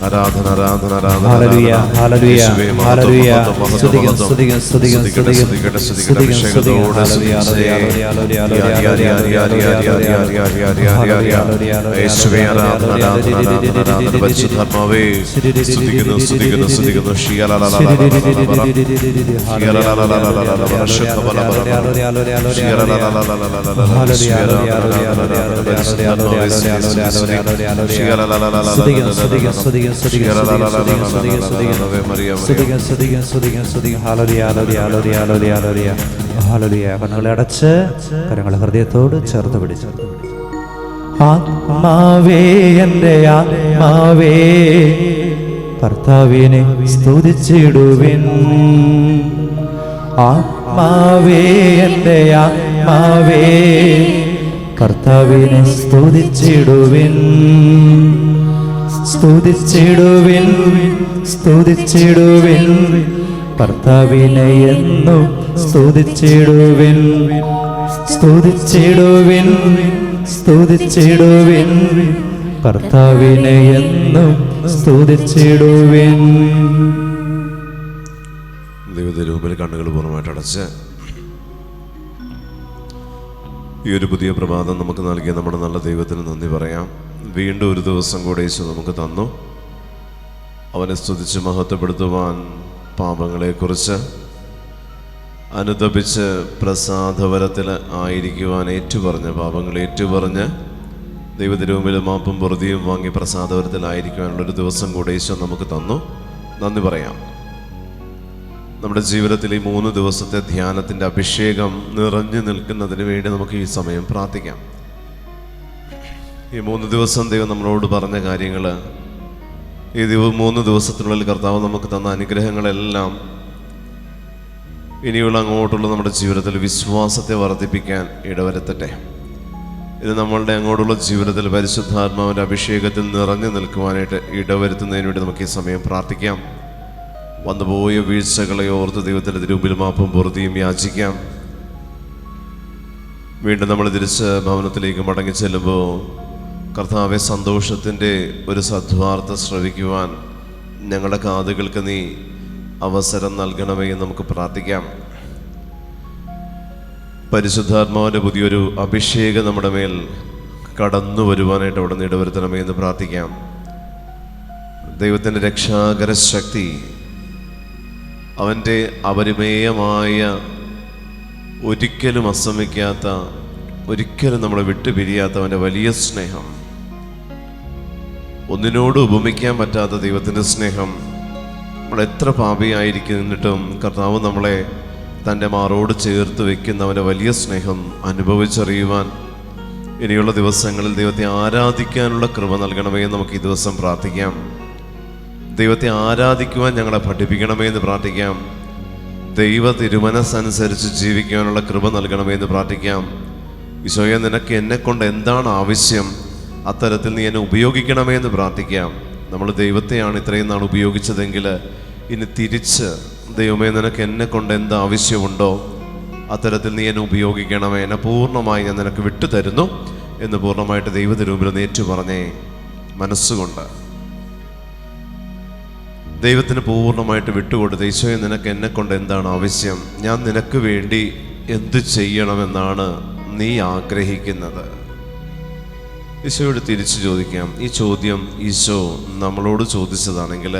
ആരാധന ആരാധന ആരാധന യേശുവേ പരിശുദ്ധാത്മാവേ സ്തുതിക്കുന്നു സ്തുതിക്കുന്നു സ്തുതിക്കുന്നു കണ്ണുകളെ അടച്ച് കരങ്ങളെ ഹൃദയത്തോട് ചേർത്ത് പിടിച്ചു. ആത്മാവേ എൻ്റെ ആത്മാവേ കർത്താവിനെ സ്തുതിച്ചിടുവിൻ. ആത്മാവേ എൻ്റെ ആത്മാവേ കർത്താവിനെ സ്തുതിച്ചിടുവിൻ. സ്തുതിച്ചിടുവിൻ സ്തുതിച്ചിടുവിൻ കർത്താവിനെ എന്നും സ്തുതിച്ചിടുവിൻ. സ്തുതിച്ചിടുവിൻ സ്തുതിച്ചിടുവിൻ കർത്താവിനെ എന്നും സ്തുതിച്ചിടുവിൻ. ദൈവത്തിന്റെ മുമ്പിൽ കണ്ണുകൾ പൂർണ്ണമായിട്ട് അടച്ച് ഈ ഒരു പുതിയ പ്രഭാതം നമുക്ക് നൽകിയ നമ്മുടെ നല്ല ദൈവത്തിന് നന്ദി പറയാം. വീണ്ടും ഒരു ദിവസം കൂടെ യേശു നമുക്ക് തന്നു. അവനെ സ്തുതിച്ച് മഹത്വപ്പെടുത്തുവാൻ, പാപങ്ങളെക്കുറിച്ച് അനുതപിച്ച് പ്രസാദവരത്തിൽ ആയിരിക്കുവാൻ ഏറ്റുപറഞ്ഞ്, പാപങ്ങൾ ഏറ്റുപറഞ്ഞ് ദൈവത്തിന് മുമ്പിൽ മാപ്പും പൊറുതിയും വാങ്ങി പ്രസാദവരത്തിലായിരിക്കുവാനുള്ളൊരു ദിവസം കൂടെ യേശു നമുക്ക് തന്നു. നന്ദി പറയാം. നമ്മുടെ ജീവിതത്തിൽ ഈ 3 ദിവസത്തെ ധ്യാനത്തിൻ്റെ അഭിഷേകം നിറഞ്ഞു നിൽക്കുന്നതിന് വേണ്ടി നമുക്ക് ഈ സമയം പ്രാർത്ഥിക്കാം. ഈ 3 ദിവസം ദൈവം നമ്മളോട് പറഞ്ഞ കാര്യങ്ങൾ, ഈ 3 ദിവസത്തിനുള്ളിൽ കർത്താവ് നമുക്ക് തന്ന അനുഗ്രഹങ്ങളെല്ലാം ഇനിയുള്ള അങ്ങോട്ടുള്ള നമ്മുടെ ജീവിതത്തിൽ വിശ്വാസത്തെ വർദ്ധിപ്പിക്കാൻ ഇടവരുത്തട്ടെ. ഇത് നമ്മളുടെ അങ്ങോട്ടുള്ള ജീവിതത്തിൽ പരിശുദ്ധാത്മാവിൻ്റെ അഭിഷേകത്തിൽ നിറഞ്ഞു നിൽക്കുവാനായിട്ട് ഇടവരുത്തുന്നതിന് വേണ്ടി നമുക്ക് ഈ സമയം പ്രാർത്ഥിക്കാം. വന്നുപോയ വീഴ്ചകളെ ഓർത്ത് ദൈവത്തിൻ്റെ തിരുമുമ്പിൽ മാപ്പും പൊറുതിയും യാചിക്കാം. വീണ്ടും നമ്മൾ തിരിച്ച് ഭവനത്തിലേക്ക് മടങ്ങി ചെല്ലുമ്പോൾ കർത്താവെ, സന്തോഷത്തിൻ്റെ ഒരു സദ്വാർത്ത ശ്രവിക്കുവാൻ ഞങ്ങളുടെ കാതുകൾക്ക് നീ അവസരം നൽകണമേ എന്ന് നമുക്ക് പ്രാർത്ഥിക്കാം. പരിശുദ്ധാത്മാവിൻ്റെ പുതിയൊരു അഭിഷേകം നമ്മുടെ മേൽ കടന്നു വരുവാനായിട്ട് അവിടെ നിന്ന് ഇടവരുത്തണമേ എന്ന് പ്രാർത്ഥിക്കാം. ദൈവത്തിൻ്റെ രക്ഷാകര ശക്തി, അവൻ്റെ അപരിമേയമായ, ഒരിക്കലും അസ്തമിക്കാത്ത, ഒരിക്കലും നമ്മളെ വിട്ടുപിരിയാത്ത അവൻ്റെ വലിയ സ്നേഹം, ഒന്നിനോട് ഉപമിക്കാൻ പറ്റാത്ത ദൈവത്തിൻ്റെ സ്നേഹം, നമ്മൾ എത്ര പാപിയായിരിക്കുന്നിട്ടും കർത്താവ് നമ്മളെ തൻ്റെ മാറോട് ചേർത്ത് വയ്ക്കുന്നവൻ്റെ വലിയ സ്നേഹം അനുഭവിച്ചറിയുവാൻ ഇനിയുള്ള ദിവസങ്ങളിൽ ദൈവത്തെ ആരാധിക്കാനുള്ള കൃപ നൽകണമേ എന്ന് നമുക്ക് ഈ ദിവസം പ്രാർത്ഥിക്കാം. ദൈവത്തെ ആരാധിക്കുവാൻ ഞങ്ങളെ പഠിപ്പിക്കണമേ എന്ന് പ്രാർത്ഥിക്കാം. ദൈവ തിരുമനസ്സനുസരിച്ച് ജീവിക്കുവാനുള്ള കൃപ നൽകണമേ എന്ന് പ്രാർത്ഥിക്കാം. ഈശോയെ, നിനക്ക് എന്നെക്കൊണ്ട് എന്താണ് ആവശ്യം, അത്തരത്തിൽ നീ എന്നെ ഉപയോഗിക്കണമേ എന്ന് പ്രാർത്ഥിക്കാം. നമ്മൾ ദൈവത്തെയാണ് ഇത്രയും നാൾ ഉപയോഗിച്ചതെങ്കിൽ ഇനി തിരിച്ച്, ദൈവമേ, നിനക്ക് എന്നെക്കൊണ്ട് എന്ത് ആവശ്യമുണ്ടോ അത്തരത്തിൽ നീ എന്നെ ഉപയോഗിക്കണമേ, എന്നെ പൂർണ്ണമായി ഞാൻ നിനക്ക് വിട്ടു തരുന്നു എന്ന് പൂർണ്ണമായിട്ട് ദൈവത്തിന് മുമ്പിൽ നേറ്റു പറഞ്ഞേ. മനസ്സുകൊണ്ട് ദൈവത്തിന് പൂർണ്ണമായിട്ട് വിട്ടുകൊടുത്ത്, ഈശോയെ, നിനക്ക് എന്നെക്കൊണ്ട് എന്താണ് ആവശ്യം, ഞാൻ നിനക്ക് വേണ്ടി എന്ത് ചെയ്യണമെന്നാണ് നീ ആഗ്രഹിക്കുന്നത്. ഈശോയോട് തിരിച്ചു ചോദിക്കാം. ഈ ചോദ്യം ഈശോ നമ്മളോട് ചോദിച്ചതാണെങ്കിൽ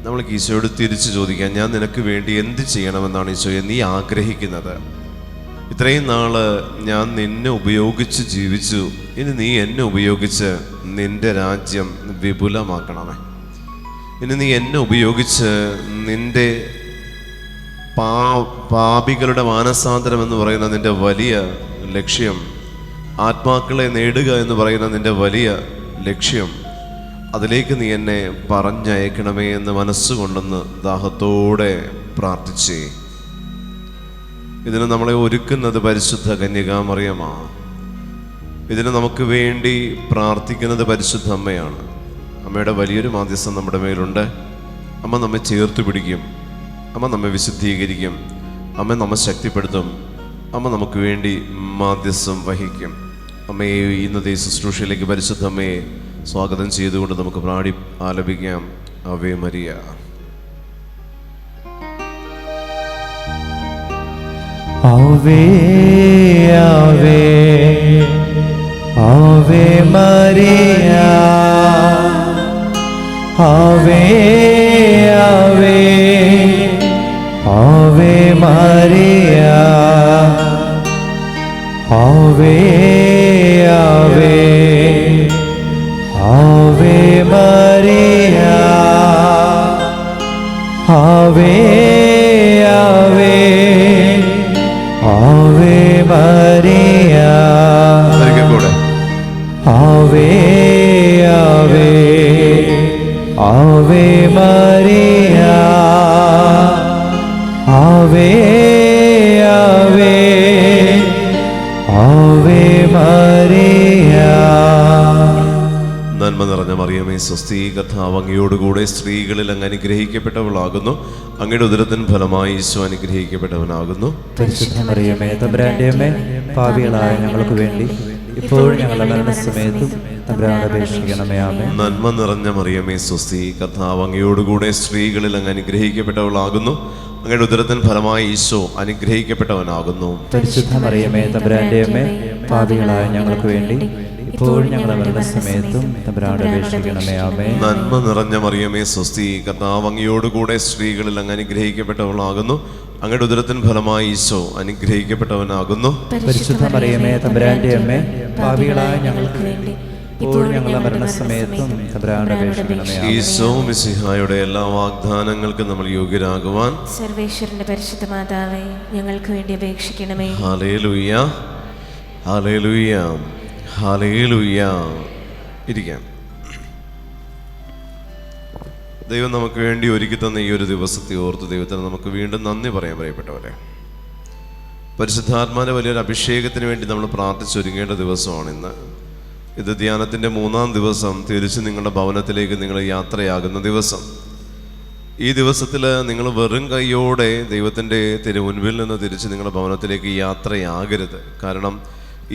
നമ്മൾക്ക് ഈശോയോട് തിരിച്ചു ചോദിക്കാം, ഞാൻ നിനക്ക് വേണ്ടി എന്ത് ചെയ്യണമെന്നാണ് ഈശോയെ നീ ആഗ്രഹിക്കുന്നത്? ഇത്രയും നാള് ഞാൻ നിന്നെ ഉപയോഗിച്ച് ജീവിച്ചു, ഇനി നീ എന്നെ ഉപയോഗിച്ച് നിന്റെ രാജ്യം വിപുലമാക്കണമേ. ഇനി നീ എന്നെ ഉപയോഗിച്ച് നിന്റെ പാപികളുടെ മാനസാന്തരം എന്ന് പറയുന്ന നിന്റെ വലിയ ലക്ഷ്യം, ആത്മാക്കളെ നേടുക എന്ന് പറയുന്ന നിന്റെ വലിയ ലക്ഷ്യം, അതിലേക്ക് നീ എന്നെ പറഞ്ഞയക്കണമേ എന്ന് മനസ്സുകൊണ്ടെന്ന് ദാഹത്തോടെ പ്രാർത്ഥിച്ചേ. ഇതിന് നമ്മളെ ഒരുക്കുന്നത് പരിശുദ്ധ കന്യകാമറിയമാണ്. ഇതിന് നമുക്ക് വേണ്ടി പ്രാർത്ഥിക്കുന്നത് പരിശുദ്ധ അമ്മയാണ്. അമ്മയുടെ വലിയൊരു മാധ്യസ്ഥം നമ്മുടെ മേലുണ്ട്. അമ്മ നമ്മെ ചേർത്ത് പിടിക്കും, അമ്മ നമ്മെ വിശുദ്ധീകരിക്കും, അമ്മ നമ്മെ ശക്തിപ്പെടുത്തും, അമ്മ നമുക്ക് വേണ്ടി മാധ്യസ്ഥം വഹിക്കും. അമ്മയെ ഇന്നത്തെ ശുശ്രൂഷയിലേക്ക് പരിശുദ്ധ അമ്മയെ സ്വാഗതം ചെയ്തുകൊണ്ട് നമുക്ക് ആലപിക്കാം ആവേ മരിയ. ആവേ ആവേ ആവേ മരിയ, ആവേ ആവേ ആവേ മരിയ, ആവേ ആവേ ആവേ മരിയ, ആവേ ആവേ ആവേ മരിയ. കൂടെ ആവേ ആവേ ആവേ മരിയ, ആവേ ആവേ ആവേ മരിയ. നന്മ നിറഞ്ഞ മറിയമേ സ്വസ്തി, കർത്താവ് അങ്ങയോടുകൂടെ സ്ത്രീകളിൽ അങ്ങ് അനുഗ്രഹിക്കപ്പെട്ടവളാകുന്നു. അങ്ങയുടെ ഉദരത്തിൻ ഫലമായി ഈശോ അനുഗ്രഹിക്കപ്പെട്ടവനാകുന്നു. പരിശുദ്ധ മറിയമേ തമ്പുരാന്റെ അമ്മേ, പാപികളായ ഞങ്ങൾക്ക് വേണ്ടി ഇപ്പോഴും ഞങ്ങളുടെ മരണസമയത്തും തമ്പുരാനോട് അപേക്ഷിക്കണമേ. ആമേൻ. നന്മ നിറഞ്ഞ മറിയമേ സ്വസ്തി, കർത്താവ് അങ്ങയോടുകൂടെ സ്ത്രീകളിൽ അങ്ങ് അനുഗ്രഹിക്കപ്പെട്ടവളാകുന്നു. അങ്ങയുടെ ഉദരത്തിൻ ഫലമായി ഈശോ അനുഗ്രഹിക്കപ്പെട്ടവനാകുന്നു. പരിശുദ്ധ മറിയമേ തമ്പുരാന്റെ അമ്മേ, പാപികളായ ഞങ്ങൾക്ക് വേണ്ടി ഇപ്പോഴും ഞങ്ങളുടെ മരണസമയത്തും തമ്പുരാനോട് അപേക്ഷിക്കണമേ. ആമേൻ. നന്മ നിറഞ്ഞ മറിയമേ സ്വസ്തി, കർത്താവ് അങ്ങയോടുകൂടെ സ്ത്രീകളിൽ അങ്ങ് അനുഗ്രഹിക്കപ്പെട്ടവളാകുന്നു. അങ്ങയുടെ ഉദരത്തിൻ ഫലമായി ഈശോ അനുഗ്രഹിക്കപ്പെട്ടവനാകുന്നു. പരിശുദ്ധ മറിയമേ തമ്പുരാന്റെ അമ്മേ, പാപികളായ ഞങ്ങൾക്ക് വേണ്ടി ഇപ്പോഴും ഞങ്ങളുടെ മരണസമയത്തും തമ്പുരാനോട് അപേക്ഷിക്കണമേ. ഈശോ മിശിഹായുടെ എല്ലാ വാഗ്ദാനങ്ങൾക്കും നമ്മൾ യോഗ്യരാകുവാൻ സർവേശ്വരന്റെ പരിശുദ്ധ മാതാവേ, ഞങ്ങൾക്ക് വേണ്ടി അപേക്ഷിക്കണമേ. Hallelujah, hallelujah, hallelujah. ഇരിക്കാം. ദൈവം നമുക്ക് വേണ്ടി ഒരുക്കി തന്ന ഈ ഒരു ദിവസത്തെ ഓർത്ത് ദൈവത്തിന് നമുക്ക് വീണ്ടും നന്ദി പറയാൻ പറയപ്പെട്ടവരെ. പരിശുദ്ധാത്മാവിന്റെ വലിയൊരു അഭിഷേകത്തിന് വേണ്ടി നമ്മൾ പ്രാർത്ഥിച്ചൊരുങ്ങേണ്ട ദിവസമാണ് ഇന്ന്. ഇത് ധ്യാനത്തിൻ്റെ 3-ാം ദിവസം, തിരിച്ച് നിങ്ങളുടെ ഭവനത്തിലേക്ക് നിങ്ങൾ യാത്രയാകുന്ന ദിവസം. ഈ ദിവസത്തിൽ നിങ്ങൾ വെറും കൈയോടെ ദൈവത്തിൻ്റെ തിരുമുൻപിൽ നിന്ന് തിരിച്ച് നിങ്ങളുടെ ഭവനത്തിലേക്ക് യാത്രയാകരുത്. കാരണം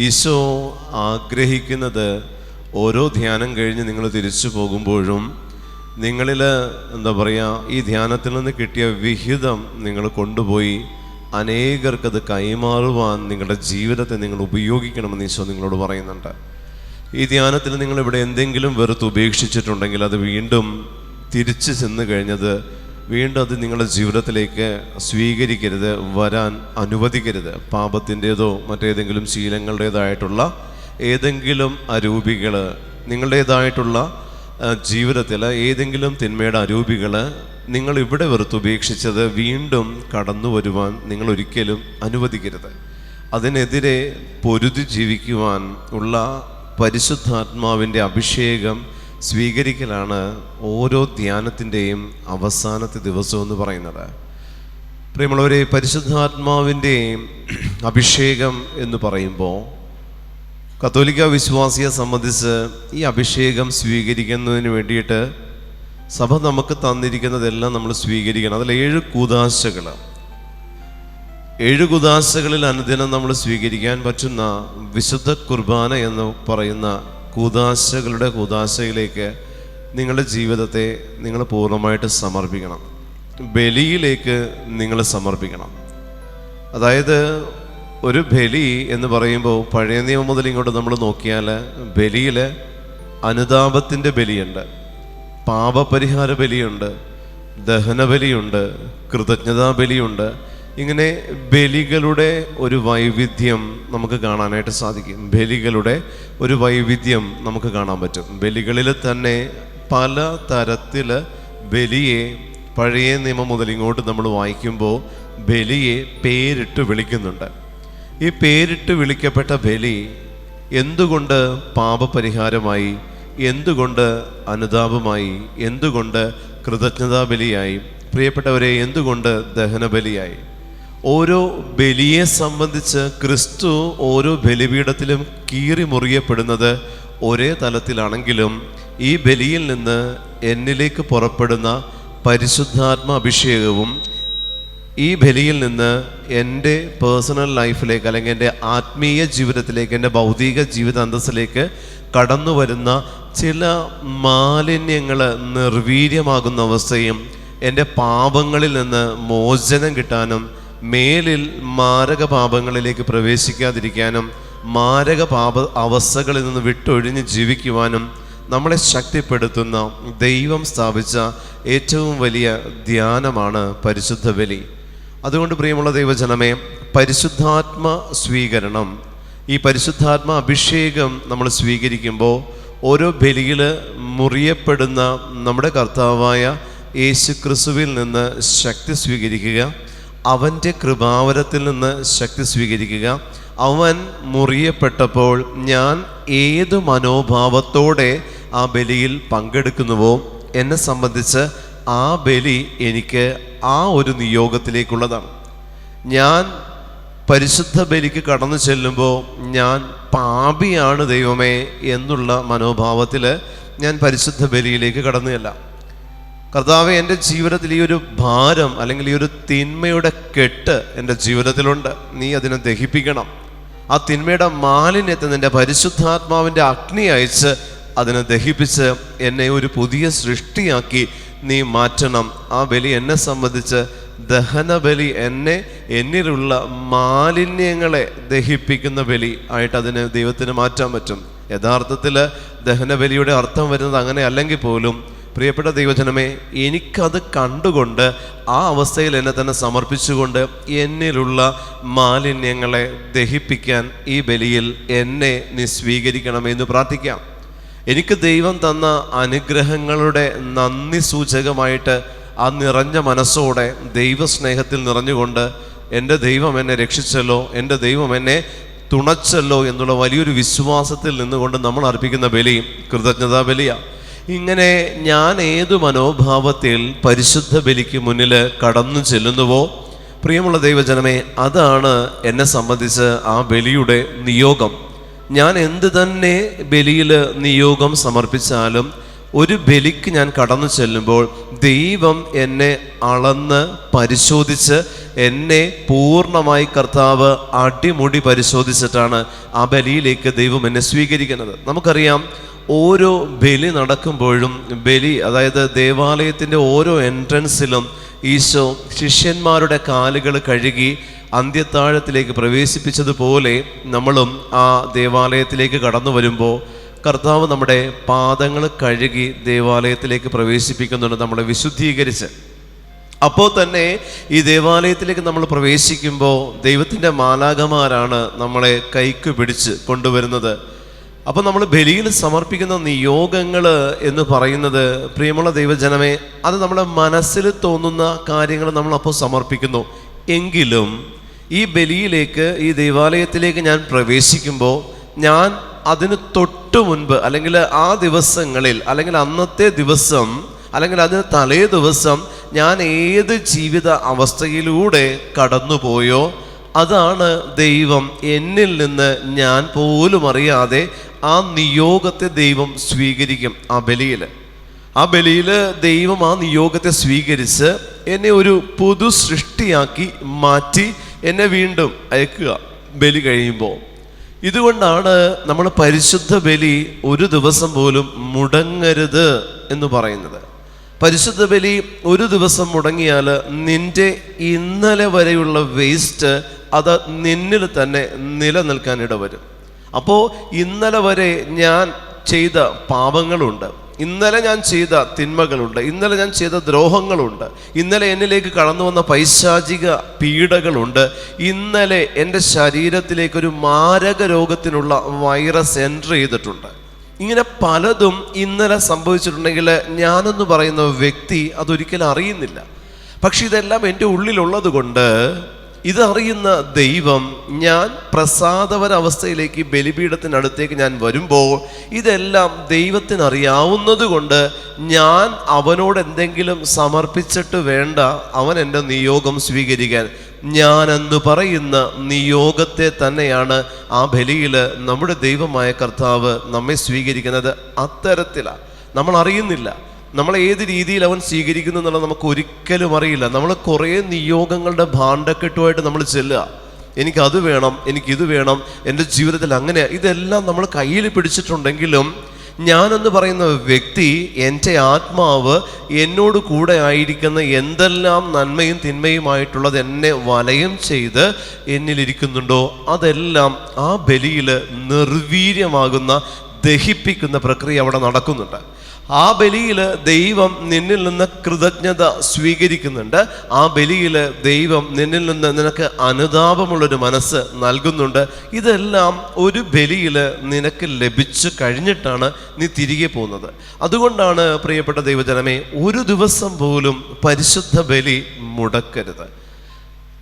ഈശോ ആഗ്രഹിക്കുന്നത് ഓരോ ധ്യാനം കഴിഞ്ഞ് നിങ്ങൾ തിരിച്ചു പോകുമ്പോഴും നിങ്ങളിൽ ഈ ധ്യാനത്തിൽ നിന്ന് കിട്ടിയ വിഹിതം നിങ്ങൾ കൊണ്ടുപോയി അനേകർക്കത് കൈമാറുവാൻ നിങ്ങളുടെ ജീവിതത്തെ നിങ്ങൾ ഉപയോഗിക്കണമെന്ന് ഈശോ നിങ്ങളോട് പറയുന്നുണ്ട്. ഈ ധ്യാനത്തിൽ നിങ്ങളിവിടെ എന്തെങ്കിലും വെറുത്ത് ഉപേക്ഷിച്ചിട്ടുണ്ടെങ്കിൽ അത് വീണ്ടും തിരിച്ചു ചെന്ന് കഴിഞ്ഞത് വീണ്ടും അത് നിങ്ങളുടെ ജീവിതത്തിലേക്ക് സ്വീകരിക്കരുത്, വരാൻ അനുവദിക്കരുത്. പാപത്തിൻ്റേതോ മറ്റേതെങ്കിലും ശീലങ്ങളുടേതായിട്ടുള്ള ഏതെങ്കിലും അരൂപികൾ, നിങ്ങളുടേതായിട്ടുള്ള ജീവിതത്തിൽ ഏതെങ്കിലും തിന്മയുടെ അരൂപികൾ നിങ്ങൾ ഇവിടെ വെറുത്തുപേക്ഷിച്ചത് വീണ്ടും കടന്നു വരുവാൻ നിങ്ങൾ ഒരിക്കലും അനുവദിക്കരുത്. അതിനെതിരെ പൊരുതി ജീവിക്കുവാൻ ഉള്ള പരിശുദ്ധാത്മാവിൻ്റെ അഭിഷേകം സ്വീകരിക്കലാണ് ഓരോ ധ്യാനത്തിൻ്റെയും അവസാനത്തെ ദിവസം എന്ന് പറയുന്നത്. പ്രിയമുള്ളവരെ, പരിശുദ്ധാത്മാവിൻ്റെ അഭിഷേകം എന്ന് പറയുമ്പോൾ കത്തോലിക്ക വിശ്വാസിയെ സംബന്ധിച്ച് ഈ അഭിഷേകം സ്വീകരിക്കുന്നതിന് വേണ്ടിയിട്ട് സഭ നമുക്ക് തന്നിരിക്കുന്നതെല്ലാം നമ്മൾ സ്വീകരിക്കണം. അതിൽ 7 കൂദാശകൾ, 7 കൂദാശകളിൽ അനുദിനം നമ്മൾ സ്വീകരിക്കാൻ പറ്റുന്ന വിശുദ്ധ കുർബാന എന്ന് പറയുന്ന കൂദാശയിലേക്ക് നിങ്ങളുടെ ജീവിതത്തെ നിങ്ങൾ പൂർണ്ണമായിട്ട് സമർപ്പിക്കണം. ബലിയിലേക്ക് നിങ്ങൾ സമർപ്പിക്കണം. അതായത് ഒരു ബലി എന്ന് പറയുമ്പോൾ പഴയ നിയമം മുതൽ ഇങ്ങോട്ട് നമ്മൾ നോക്കിയാൽ ബലിയിൽ അനുതാപത്തിൻ്റെ ബലിയുണ്ട്, പാപപരിഹാര ബലിയുണ്ട്, ദഹനബലിയുണ്ട്, കൃതജ്ഞതാ ബലിയുണ്ട്. ഇങ്ങനെ ബലികളുടെ ഒരു വൈവിധ്യം നമുക്ക് കാണാനായിട്ട് സാധിക്കും. ബലികളുടെ ഒരു വൈവിധ്യം നമുക്ക് കാണാൻ പറ്റും. ബലികളിൽ തന്നെ പല തരത്തിൽ ബലിയെ പഴയ നിയമം മുതൽ ഇങ്ങോട്ട് നമ്മൾ വായിക്കുമ്പോൾ ബലിയെ പേരിട്ട് വിളിക്കുന്നുണ്ട്. ഈ പേരിട്ട് വിളിക്കപ്പെട്ട ബലി എന്തുകൊണ്ട് പാപപരിഹാരമായി, എന്തുകൊണ്ട് അനുതാപമായി, എന്തുകൊണ്ട് കൃതജ്ഞതാ ബലിയായി, പ്രിയപ്പെട്ടവരെ എന്തുകൊണ്ട് ദഹനബലിയായി? ഓരോ ബലിയെ സംബന്ധിച്ച് ക്രിസ്തു ഓരോ ബലിപീഠത്തിലും കീറി മുറിയപ്പെടുന്നത് ഒരേ തലത്തിലാണെങ്കിലും ഈ ബലിയിൽ നിന്ന് എന്നിലേക്ക് പുറപ്പെടുന്ന പരിശുദ്ധാത്മ അഭിഷേകവും ഈ ബലിയിൽ നിന്ന് എൻ്റെ പേഴ്സണൽ ലൈഫിലേക്ക്, അല്ലെങ്കിൽ എൻ്റെ ആത്മീയ ജീവിതത്തിലേക്ക്, എൻ്റെ ഭൗതിക ജീവിത അന്തസ്സിലേക്ക് കടന്നു വരുന്ന ചില മാലിന്യങ്ങൾ നിർവീര്യമാകുന്ന അവസ്ഥയും എൻ്റെ പാപങ്ങളിൽ നിന്ന് മോചനം കിട്ടാനും മേലിൽ മാരക പാപങ്ങളിലേക്ക് പ്രവേശിക്കാതിരിക്കാനും മാരക പാപ അവസ്ഥകളിൽ നിന്ന് വിട്ടൊഴിഞ്ഞ് ജീവിക്കുവാനും നമ്മളെ ശക്തിപ്പെടുത്തുന്ന ദൈവം സ്ഥാപിച്ച ഏറ്റവും വലിയ ധ്യാനമാണ് പരിശുദ്ധ ബലി. അതുകൊണ്ട് പ്രിയമുള്ള ദൈവജനമേ, പരിശുദ്ധാത്മ സ്വീകരണം, ഈ പരിശുദ്ധാത്മ അഭിഷേകം നമ്മൾ സ്വീകരിക്കുമ്പോൾ ഓരോ ബലിയിൽ മുറിയപ്പെടുന്ന നമ്മുടെ കർത്താവായ യേശു ക്രിസ്തുവിൽ നിന്ന് ശക്തി സ്വീകരിക്കുക, അവൻ്റെ കൃപാവരത്തിൽ നിന്ന് ശക്തി സ്വീകരിക്കുക. അവൻ മുറിയപ്പെട്ടപ്പോൾ ഞാൻ ഏത് മനോഭാവത്തോടെ ആ ബലിയിൽ പങ്കെടുക്കുന്നുവോ എന്നെ സംബന്ധിച്ച് ആ ബലി എനിക്ക് ആ ഒരു നിയോഗത്തിലേക്കുള്ളതാണ്. ഞാൻ പരിശുദ്ധ ബലിക്ക് കടന്നു ചെല്ലുമ്പോൾ ഞാൻ പാപിയാണ് ദൈവമേ എന്നുള്ള മനോഭാവത്തിൽ ഞാൻ പരിശുദ്ധ ബലിയിലേക്ക് കടന്നുകയല്ല. കർത്താവേ, എൻ്റെ ജീവിതത്തിൽ ഈ ഒരു ഭാരം അല്ലെങ്കിൽ ഈ ഒരു തിന്മയുടെ കെട്ട് എൻ്റെ ജീവിതത്തിലുണ്ട്, നീ അതിനെ ദഹിപ്പിക്കണം. ആ തിന്മയുടെ മാലിന്യത്തെ നിൻ്റെ പരിശുദ്ധാത്മാവിൻ്റെ അഗ്നി അയച്ച് അതിനെ ദഹിപ്പിച്ച് എന്നെ ഒരു പുതിയ സൃഷ്ടിയാക്കി നീ മാറ്റണം. ആ ബലി എന്നെ സംബന്ധിച്ച് ദഹനബലി, എന്നിലുള്ള മാലിന്യങ്ങളെ ദഹിപ്പിക്കുന്ന ബലി ആയിട്ട് അതിനെ ദൈവത്തിന് മാറ്റാൻ പറ്റും. യഥാർത്ഥത്തിൽ ദഹനബലിയുടെ അർത്ഥം വരുന്നത് അങ്ങനെ അല്ലെങ്കിൽ പോലും പ്രിയപ്പെട്ട ദൈവജനമേ, എനിക്കത് കണ്ടുകൊണ്ട് ആ അവസ്ഥയിൽ എന്നെ തന്നെ സമർപ്പിച്ചുകൊണ്ട് എന്നിലുള്ള മാലിന്യങ്ങളെ ദഹിപ്പിക്കാൻ ഈ ബലിയിൽ എന്നെ നീ സ്വീകരിക്കണമെന്ന് പ്രാർത്ഥിക്കാം. എനിക്ക് ദൈവം തന്ന അനുഗ്രഹങ്ങളുടെ നന്ദി സൂചകമായിട്ട് ആ നിറഞ്ഞ മനസ്സോടെ ദൈവസ്നേഹത്തിൽ നിറഞ്ഞുകൊണ്ട് എൻ്റെ ദൈവം എന്നെ രക്ഷിച്ചല്ലോ, എൻ്റെ ദൈവം എന്നെ തുണച്ചല്ലോ എന്നുള്ള വലിയൊരു വിശ്വാസത്തിൽ നിന്നുകൊണ്ട് നമ്മൾ അർപ്പിക്കുന്ന ബലി കൃതജ്ഞതാ ബലിയാണ്. ഇങ്ങനെ ഞാൻ ഏതു മനോഭാവത്തിൽ പരിശുദ്ധ ബലിക്ക് മുന്നിൽ കടന്നു ചെല്ലുന്നുവോ പ്രിയമുള്ള ദൈവജനമേ, അതാണ് എന്നെ സംബന്ധിച്ച് ആ ബലിയുടെ നിയോഗം. ഞാൻ എന്ത് തന്നെ ബലിയിൽ നിയോഗം സമർപ്പിച്ചാലും ഒരു ബലിക്ക് ഞാൻ കടന്നു ചെല്ലുമ്പോൾ ദൈവം എന്നെ അളന്ന് പരിശോധിച്ച് എന്നെ പൂർണ്ണമായി കർത്താവ് അടിമുടി പരിശോധിച്ചിട്ടാണ് ആ ബലിയിലേക്ക് ദൈവം എന്നെ സ്വീകരിക്കുന്നത്. നമുക്കറിയാം, ഓരോ ബലി നടക്കുമ്പോഴും അതായത് ദേവാലയത്തിൻ്റെ ഓരോ എൻട്രൻസിലും ഈശോ ശിഷ്യന്മാരുടെ കാലുകൾ കഴുകി അന്ത്യത്താഴത്തിലേക്ക് പ്രവേശിപ്പിച്ചതുപോലെ നമ്മളും ആ ദേവാലയത്തിലേക്ക് കടന്നു വരുമ്പോൾ കർത്താവ് നമ്മുടെ പാദങ്ങൾ കഴുകി ദേവാലയത്തിലേക്ക് പ്രവേശിപ്പിക്കുന്നുണ്ട്, നമ്മളെ വിശുദ്ധീകരിച്ച്. അപ്പോൾ തന്നെ ഈ ദേവാലയത്തിലേക്ക് നമ്മൾ പ്രവേശിക്കുമ്പോൾ ദൈവത്തിൻ്റെ മാലാഖമാരാണ് നമ്മളെ കൈക്ക് പിടിച്ച് കൊണ്ടുവരുന്നത്. അപ്പോൾ നമ്മൾ ബലിയിൽ സമർപ്പിക്കുന്ന നിയോഗങ്ങൾ എന്ന് പറയുന്നത് പ്രിയമുള്ള ദൈവജനമേ, അത് നമ്മുടെ മനസ്സിൽ തോന്നുന്ന കാര്യങ്ങൾ നമ്മളപ്പോൾ സമർപ്പിക്കുന്നു. എങ്കിലും ഈ ബലിയിലേക്ക്, ഈ ദേവാലയത്തിലേക്ക് ഞാൻ പ്രവേശിക്കുമ്പോൾ ഞാൻ അതിന് തൊട്ട് മുൻപ് അല്ലെങ്കിൽ ആ ദിവസങ്ങളിൽ അല്ലെങ്കിൽ അന്നത്തെ ദിവസം അല്ലെങ്കിൽ അതിന് തലേ ദിവസം ഞാൻ ഏത് ജീവിത അവസ്ഥയിലൂടെ കടന്നുപോയോ അതാണ് ദൈവം എന്നിൽ നിന്ന് ഞാൻ പോലും അറിയാതെ ആ നിയോഗത്തെ ദൈവം സ്വീകരിക്കും. ആ ബലിയിൽ ദൈവം ആ നിയോഗത്തെ സ്വീകരിച്ച് എന്നെ ഒരു പുതു സൃഷ്ടിയാക്കി മാറ്റി എന്നെ വീണ്ടും അയക്കുക ബലി കഴിയുമ്പോൾ. ഇതുകൊണ്ടാണ് നമ്മൾ പരിശുദ്ധ ബലി ഒരു ദിവസം പോലും മുടങ്ങരുത് എന്ന് പറയുന്നത്. പരിശുദ്ധ ബലി ഒരു ദിവസം മുടങ്ങിയാൽ നിന്റെ ഇന്നലെ വരെയുള്ള വേസ്റ്റ് അത് നിന്നിൽ തന്നെ നിലനിൽക്കാൻ ഇടവരും. അപ്പോൾ ഇന്നലെ വരെ ഞാൻ ചെയ്ത പാപങ്ങളുണ്ട്, ഇന്നലെ ഞാൻ ചെയ്ത തിന്മകളുണ്ട്, ഇന്നലെ ഞാൻ ചെയ്ത ദ്രോഹങ്ങളുണ്ട്, ഇന്നലെ എന്നിലേക്ക് കടന്നു വന്ന പൈശാചിക പീഡകളുണ്ട്, ഇന്നലെ എൻ്റെ ശരീരത്തിലേക്കൊരു മാരക രോഗത്തിനുള്ള വൈറസ് എൻട്രി ചെയ്തിട്ടുണ്ട്. ഇങ്ങനെ പലതും ഇന്നലെ സംഭവിച്ചിട്ടുണ്ടെങ്കിൽ ഞാനെന്ന് പറയുന്ന വ്യക്തി അതൊരിക്കലും അറിയുന്നില്ല. പക്ഷെ ഇതെല്ലാം എൻ്റെ ഉള്ളിലുള്ളത് കൊണ്ട് ഇതറിയുന്ന ദൈവം ഞാൻ പ്രസാദപര അവസ്ഥയിലേക്ക് ബലിപീഠത്തിനടുത്തേക്ക് ഞാൻ വരുമ്പോൾ ഇതെല്ലാം ദൈവത്തിനറിയാവുന്നത് കൊണ്ട് ഞാൻ അവനോട് എന്തെങ്കിലും സമർപ്പിച്ചിട്ട് വേണ്ട അവൻ എൻ്റെ നിയോഗം സ്വീകരിക്കാൻ. ഞാനെന്ന് പറയുന്ന നിയോഗത്തെ തന്നെയാണ് ആ ബലിയിൽ നമ്മുടെ ദൈവമായ കർത്താവ് നമ്മെ സ്വീകരിക്കുന്നത്. അത്തരത്തിലാണ്, നമ്മൾ അറിയുന്നില്ല. നമ്മളെ ഏത് രീതിയിൽ അവൻ സ്വീകരിക്കുന്നു എന്നുള്ളത് നമുക്ക് ഒരിക്കലും അറിയില്ല. നമ്മൾ കുറേ നിയോഗങ്ങളുടെ ഭാണ്ഡക്കെട്ടുമായിട്ട് നമ്മൾ ചെല്ലുക. എനിക്കത് വേണം, എനിക്കിത് വേണം, എൻ്റെ ജീവിതത്തിൽ അങ്ങനെ, ഇതെല്ലാം നമ്മൾ കയ്യിൽ പിടിച്ചിട്ടുണ്ടെങ്കിലും ഞാനെന്ന് പറയുന്ന വ്യക്തി, എൻ്റെ ആത്മാവ് എന്നോട് കൂടെ ആയിരിക്കുന്ന എന്തെല്ലാം നന്മയും തിന്മയുമായിട്ടുള്ളത് എന്നെ വലയം ചെയ്ത് എന്നിലിരിക്കുന്നുണ്ടോ അതെല്ലാം ആ ബലിയിൽ നിർവീര്യമാകുന്ന, ദഹിപ്പിക്കുന്ന പ്രക്രിയ അവിടെ നടക്കുന്നുണ്ട്. ആ ബലിയിൽ ദൈവം നിന്നിൽ നിന്ന് കൃതജ്ഞത സ്വീകരിക്കുന്നുണ്ട്. ആ ബലിയിൽ ദൈവം നിന്നിൽ നിന്ന് നിനക്ക് അനുതാപമുള്ളൊരു മനസ്സ് നൽകുന്നുണ്ട്. ഇതെല്ലാം ഒരു ബലിയിൽ നിനക്ക് ലഭിച്ചു കഴിഞ്ഞിട്ടാണ് നീ തിരികെ പോകുന്നത്. അതുകൊണ്ടാണ് പ്രിയപ്പെട്ട ദൈവജനമേ, ഒരു ദിവസം പോലും പരിശുദ്ധ ബലി മുടക്കരുത്.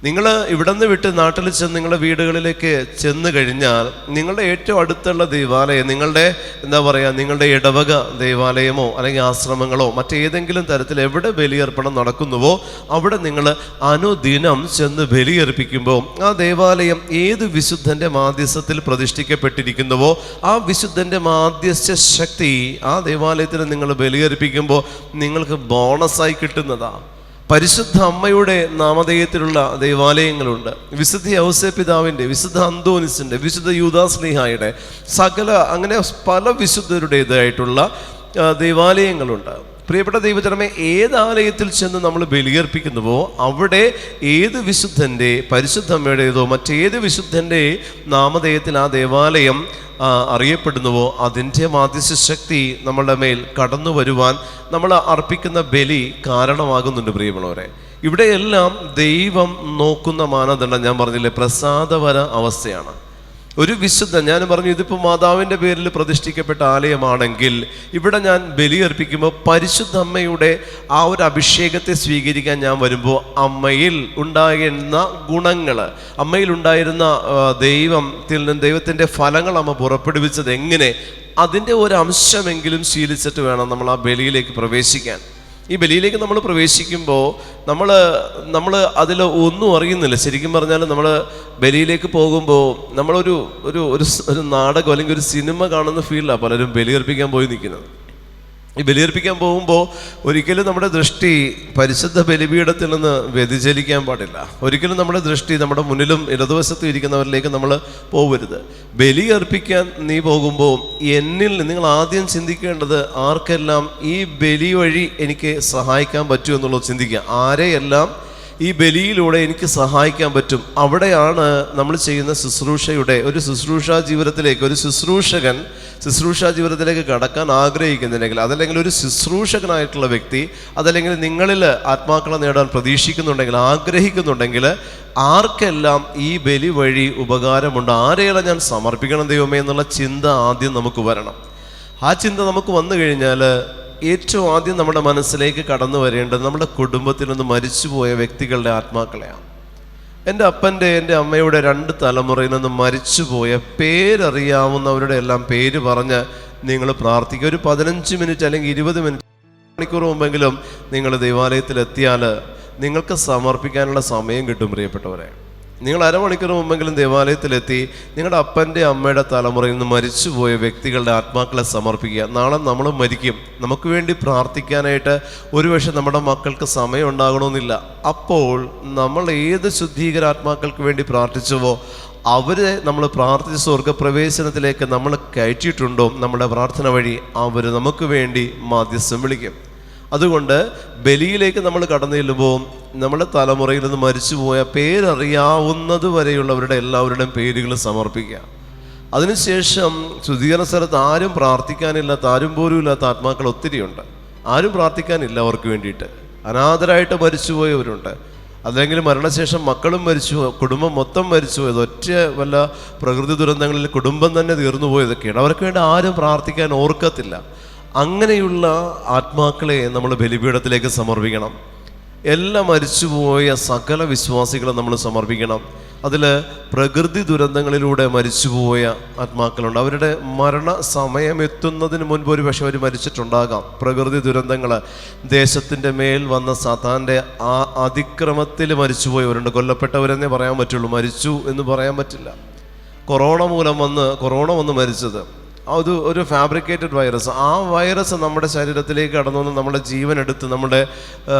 നിങ്ങൾ ഇവിടെ നിന്ന് വിട്ട് നാട്ടിൽ ചെന്ന് നിങ്ങളുടെ വീടുകളിലേക്ക് ചെന്ന് കഴിഞ്ഞാൽ നിങ്ങളുടെ ഏറ്റവും അടുത്തുള്ള ദേവാലയം, നിങ്ങളുടെ നിങ്ങളുടെ ഇടവക ദേവാലയമോ അല്ലെങ്കിൽ ആശ്രമങ്ങളോ മറ്റേതെങ്കിലും തരത്തിൽ എവിടെ ബലിയർപ്പണം നടക്കുന്നുവോ അവിടെ നിങ്ങൾ അനുദിനം ചെന്ന് ബലിയർപ്പിക്കുമ്പോൾ ആ ദേവാലയം ഏത് വിശുദ്ധൻ്റെ മാധ്യസ്ഥത്തിൽ പ്രതിഷ്ഠിക്കപ്പെട്ടിരിക്കുന്നുവോ ആ വിശുദ്ധൻ്റെ മാധ്യസ്ഥ ശക്തി ആ ദേവാലയത്തിൽ നിങ്ങൾ ബലിയർപ്പിക്കുമ്പോൾ നിങ്ങൾക്ക് ബോണസായി കിട്ടുന്നതാണ്. പരിശുദ്ധ അമ്മയുടെ നാമധേയത്തിലുള്ള ദേവാലയങ്ങളുണ്ട്. വിശുദ്ധ ഔസേപ്പിതാവിൻ്റെ, വിശുദ്ധ അന്തോനിസിൻ്റെ, വിശുദ്ധ യൂദാസ്ലീഹായുടെ, സകല അങ്ങനെ പല വിശുദ്ധരുടേതായിട്ടുള്ള ദേവാലയങ്ങളുണ്ട്. പ്രിയപ്പെട്ട ദൈവജനമേ, ഏത് ആലയത്തിൽ ചെന്ന് നമ്മൾ ബലിയർപ്പിക്കുന്നുവോ അവിടെ ഏത് വിശുദ്ധൻ്റെ, പരിശുദ്ധ അമ്മയുടേതോ മറ്റേത് വിശുദ്ധൻ്റെ നാമധേയത്തിൽ ആ ദേവാലയം അറിയപ്പെടുന്നുവോ അതിൻ്റെ മാധ്യസ്ഥ ശക്തി നമ്മളുടെ മേൽ കടന്നു വരുവാൻ നമ്മൾ അർപ്പിക്കുന്ന ബലി കാരണമാകുന്നുണ്ട്. പ്രിയമുള്ളവരെ, ഇവിടെയെല്ലാം ദൈവം നോക്കുന്ന മാനദണ്ഡം ഞാൻ പറഞ്ഞില്ലേ, പ്രസാദപര അവസ്ഥയാണ്. ഒരു വിശുദ്ധ, ഞാൻ പറഞ്ഞു ഇതിപ്പോൾ മാതാവിൻ്റെ പേരിൽ പ്രതിഷ്ഠിക്കപ്പെട്ട ആലയമാണെങ്കിൽ ഇവിടെ ഞാൻ ബലിയർപ്പിക്കുമ്പോൾ പരിശുദ്ധ അമ്മയുടെ ആ ഒരു അഭിഷേകത്തെ സ്വീകരിക്കാൻ ഞാൻ വരുമ്പോൾ അമ്മയിൽ ഉണ്ടായിരുന്ന ഗുണങ്ങൾ, അമ്മയിൽ ഉണ്ടായിരുന്ന ദൈവത്തിൻ്റെ ഫലങ്ങൾ അമ്മ പുറപ്പെടുവിച്ചത് എങ്ങനെ, അതിൻ്റെ ഒരു അംശമെങ്കിലും ശീലിച്ചിട്ട് വേണം നമ്മൾ ആ ബലിയിലേക്ക് പ്രവേശിക്കാൻ. ഈ ബലിയിലേക്ക് നമ്മൾ പ്രവേശിക്കുമ്പോൾ നമ്മൾ അതിൽ ഒന്നും അറിയുന്നില്ല. ശരിക്കും പറഞ്ഞാൽ നമ്മൾ ബലിയിലേക്ക് പോകുമ്പോൾ നമ്മളൊരു ഒരു ഒരു നാടകം അല്ലെങ്കിൽ ഒരു സിനിമ കാണുന്ന ഫീലിലാണ് പലരും ബലിയർപ്പിക്കാൻ പോയി നിൽക്കുന്നത്. ഈ ബലിയർപ്പിക്കാൻ പോകുമ്പോൾ ഒരിക്കലും നമ്മുടെ ദൃഷ്ടി പരിശുദ്ധ ബലിപീഠത്തിൽ നിന്ന് വ്യതിചലിക്കാൻ പാടില്ല. ഒരിക്കലും നമ്മുടെ ദൃഷ്ടി നമ്മുടെ മുന്നിലും ഇടതുവശത്തും ഇരിക്കുന്നവരിലേക്ക് നമ്മൾ പോകരുത്. ബലിയർപ്പിക്കാൻ നീ പോകുമ്പോൾ നിങ്ങൾ ആദ്യം ചിന്തിക്കേണ്ടത് ആർക്കെല്ലാം ഈ ബലി വഴി എനിക്ക് സഹായിക്കാൻ പറ്റും എന്നുള്ളത് ചിന്തിക്കുക. ആരെയെല്ലാം ഈ ബലിയിലൂടെ എനിക്ക് സഹായിക്കാൻ പറ്റും. അവിടെയാണ് നമ്മൾ ചെയ്യുന്ന ശുശ്രൂഷയുടെ ഒരു ശുശ്രൂഷാ ജീവിതത്തിലേക്ക്, ഒരു ശുശ്രൂഷാ ജീവിതത്തിലേക്ക് കടക്കാൻ ആഗ്രഹിക്കുന്നുണ്ടെങ്കിൽ, അതല്ലെങ്കിൽ ഒരു ശുശ്രൂഷകനായിട്ടുള്ള വ്യക്തി, അതല്ലെങ്കിൽ നിങ്ങളിൽ ആത്മാക്കളെ നേടാൻ പ്രതീക്ഷിക്കുന്നുണ്ടെങ്കിൽ, ആഗ്രഹിക്കുന്നുണ്ടെങ്കിൽ, ആർക്കെല്ലാം ഈ ബലി വഴി ഉപകാരമുണ്ട്, ആരെയെല്ലാം ഞാൻ സമർപ്പിക്കണം ദൈവമേ എന്നുള്ള ചിന്ത ആദ്യം നമുക്ക് വരണം. ആ ചിന്ത നമുക്ക് വന്നു കഴിഞ്ഞാൽ ഏറ്റവും ആദ്യം നമ്മുടെ മനസ്സിലേക്ക് കടന്നു വരേണ്ടത് നമ്മുടെ കുടുംബത്തിൽ നിന്ന് മരിച്ചുപോയ വ്യക്തികളുടെ ആത്മാക്കളെയാണ്. എൻ്റെ അപ്പൻ്റെ, എൻ്റെ അമ്മയുടെ 2 തലമുറയിൽ നിന്ന് മരിച്ചുപോയ പേരറിയാവുന്നവരുടെ എല്ലാം പേര് പറഞ്ഞ് നിങ്ങൾ പ്രാർത്ഥിക്കുക. ഒരു 15 മിനിറ്റ് അല്ലെങ്കിൽ 20 മിനിറ്റ്, മണിക്കൂർ മുമ്പെങ്കിലും നിങ്ങൾ ദേവാലയത്തിലെത്തിയാൽ നിങ്ങൾക്ക് സമർപ്പിക്കാനുള്ള സമയം കിട്ടും. പ്രിയപ്പെട്ടവരെ, നിങ്ങൾ അരമണിക്കൂർ മുമ്പെങ്കിലും ദേവാലയത്തിലെത്തി നിങ്ങളുടെ അപ്പൻ്റെ അമ്മയുടെ തലമുറയിൽ നിന്ന് മരിച്ചുപോയ വ്യക്തികളുടെ ആത്മാക്കളെ സമർപ്പിക്കുക. നാളെ നമ്മൾ മരിക്കും. നമുക്ക് വേണ്ടി പ്രാർത്ഥിക്കാനായിട്ട് ഒരുപക്ഷെ നമ്മുടെ മക്കൾക്ക് സമയം ഉണ്ടാകണമെന്നില്ല. അപ്പോൾ നമ്മൾ ഏത് ശുദ്ധീകരാത്മാക്കൾക്ക് വേണ്ടി പ്രാർത്ഥിച്ചുവോ അവരെ നമ്മൾ പ്രാർത്ഥിച്ച സ്വർഗപ്രവേശനത്തിലേക്ക് നമ്മൾ കയറ്റിയിട്ടുണ്ടോ, നമ്മുടെ പ്രാർത്ഥന വഴി അവർ നമുക്ക് വേണ്ടി മാധ്യസ്ഥം വിളിക്കും. അതുകൊണ്ട് ബലിയിലേക്ക് നമ്മൾ കടന്നു ചെല്ലുമ്പോൾ നമ്മുടെ തലമുറയിൽ നിന്ന് മരിച്ചുപോയ പേരറിയാവുന്നത് വരെയുള്ളവരുടെ എല്ലാവരുടെയും പേരുകൾ സമർപ്പിക്കുക. അതിനുശേഷം ശുദ്ധീകരണ സ്ഥലത്ത് ആരും പ്രാർത്ഥിക്കാനില്ലാത്ത, ആരും പോലും ഇല്ലാത്ത ആത്മാക്കൾ ഒത്തിരിയുണ്ട്. ആരും പ്രാർത്ഥിക്കാനില്ല അവർക്ക് വേണ്ടിയിട്ട്. അനാഥരായിട്ട് മരിച്ചുപോയവരുണ്ട്, അല്ലെങ്കിൽ മരണശേഷം മക്കളും മരിച്ചു, കുടുംബം മൊത്തം മരിച്ചുപോയത്, ഒറ്റ വല്ല പ്രകൃതി ദുരന്തങ്ങളിൽ കുടുംബം തന്നെ തീർന്നു പോയതൊക്കെയാണ്. അവർക്ക് വേണ്ടി ആരും പ്രാർത്ഥിക്കാൻ ഓർക്കത്തില്ല. അങ്ങനെയുള്ള ആത്മാക്കളെ നമ്മൾ ബലിപീഠത്തിലേക്ക് സമർപ്പിക്കണം. എല്ലാ മരിച്ചുപോയ സകല വിശ്വാസികളും നമ്മൾ സമർപ്പിക്കണം. അതിൽ പ്രകൃതി ദുരന്തങ്ങളിലൂടെ മരിച്ചുപോയ ആത്മാക്കളുണ്ട്. അവരുടെ മരണ സമയമെത്തുന്നതിന് മുൻപ് ഒരു പക്ഷേ അവർ മരിച്ചിട്ടുണ്ടാകാം. പ്രകൃതി ദുരന്തങ്ങൾ, ദേശത്തിൻ്റെ മേൽ വന്ന സാത്താൻ്റെ ആ അതിക്രമത്തിൽ മരിച്ചുപോയവരുണ്ട്. കൊല്ലപ്പെട്ടവരെന്നേ പറയാൻ പറ്റുള്ളൂ, മരിച്ചു എന്ന് പറയാൻ പറ്റില്ല. കൊറോണ വന്ന് മരിച്ചത്, അത് ഒരു ഫാബ്രിക്കേറ്റഡ് വൈറസ്. ആ വൈറസ് നമ്മുടെ ശരീരത്തിലേക്ക് കടന്നു വന്ന് നമ്മുടെ ജീവൻ എടുത്ത് നമ്മുടെ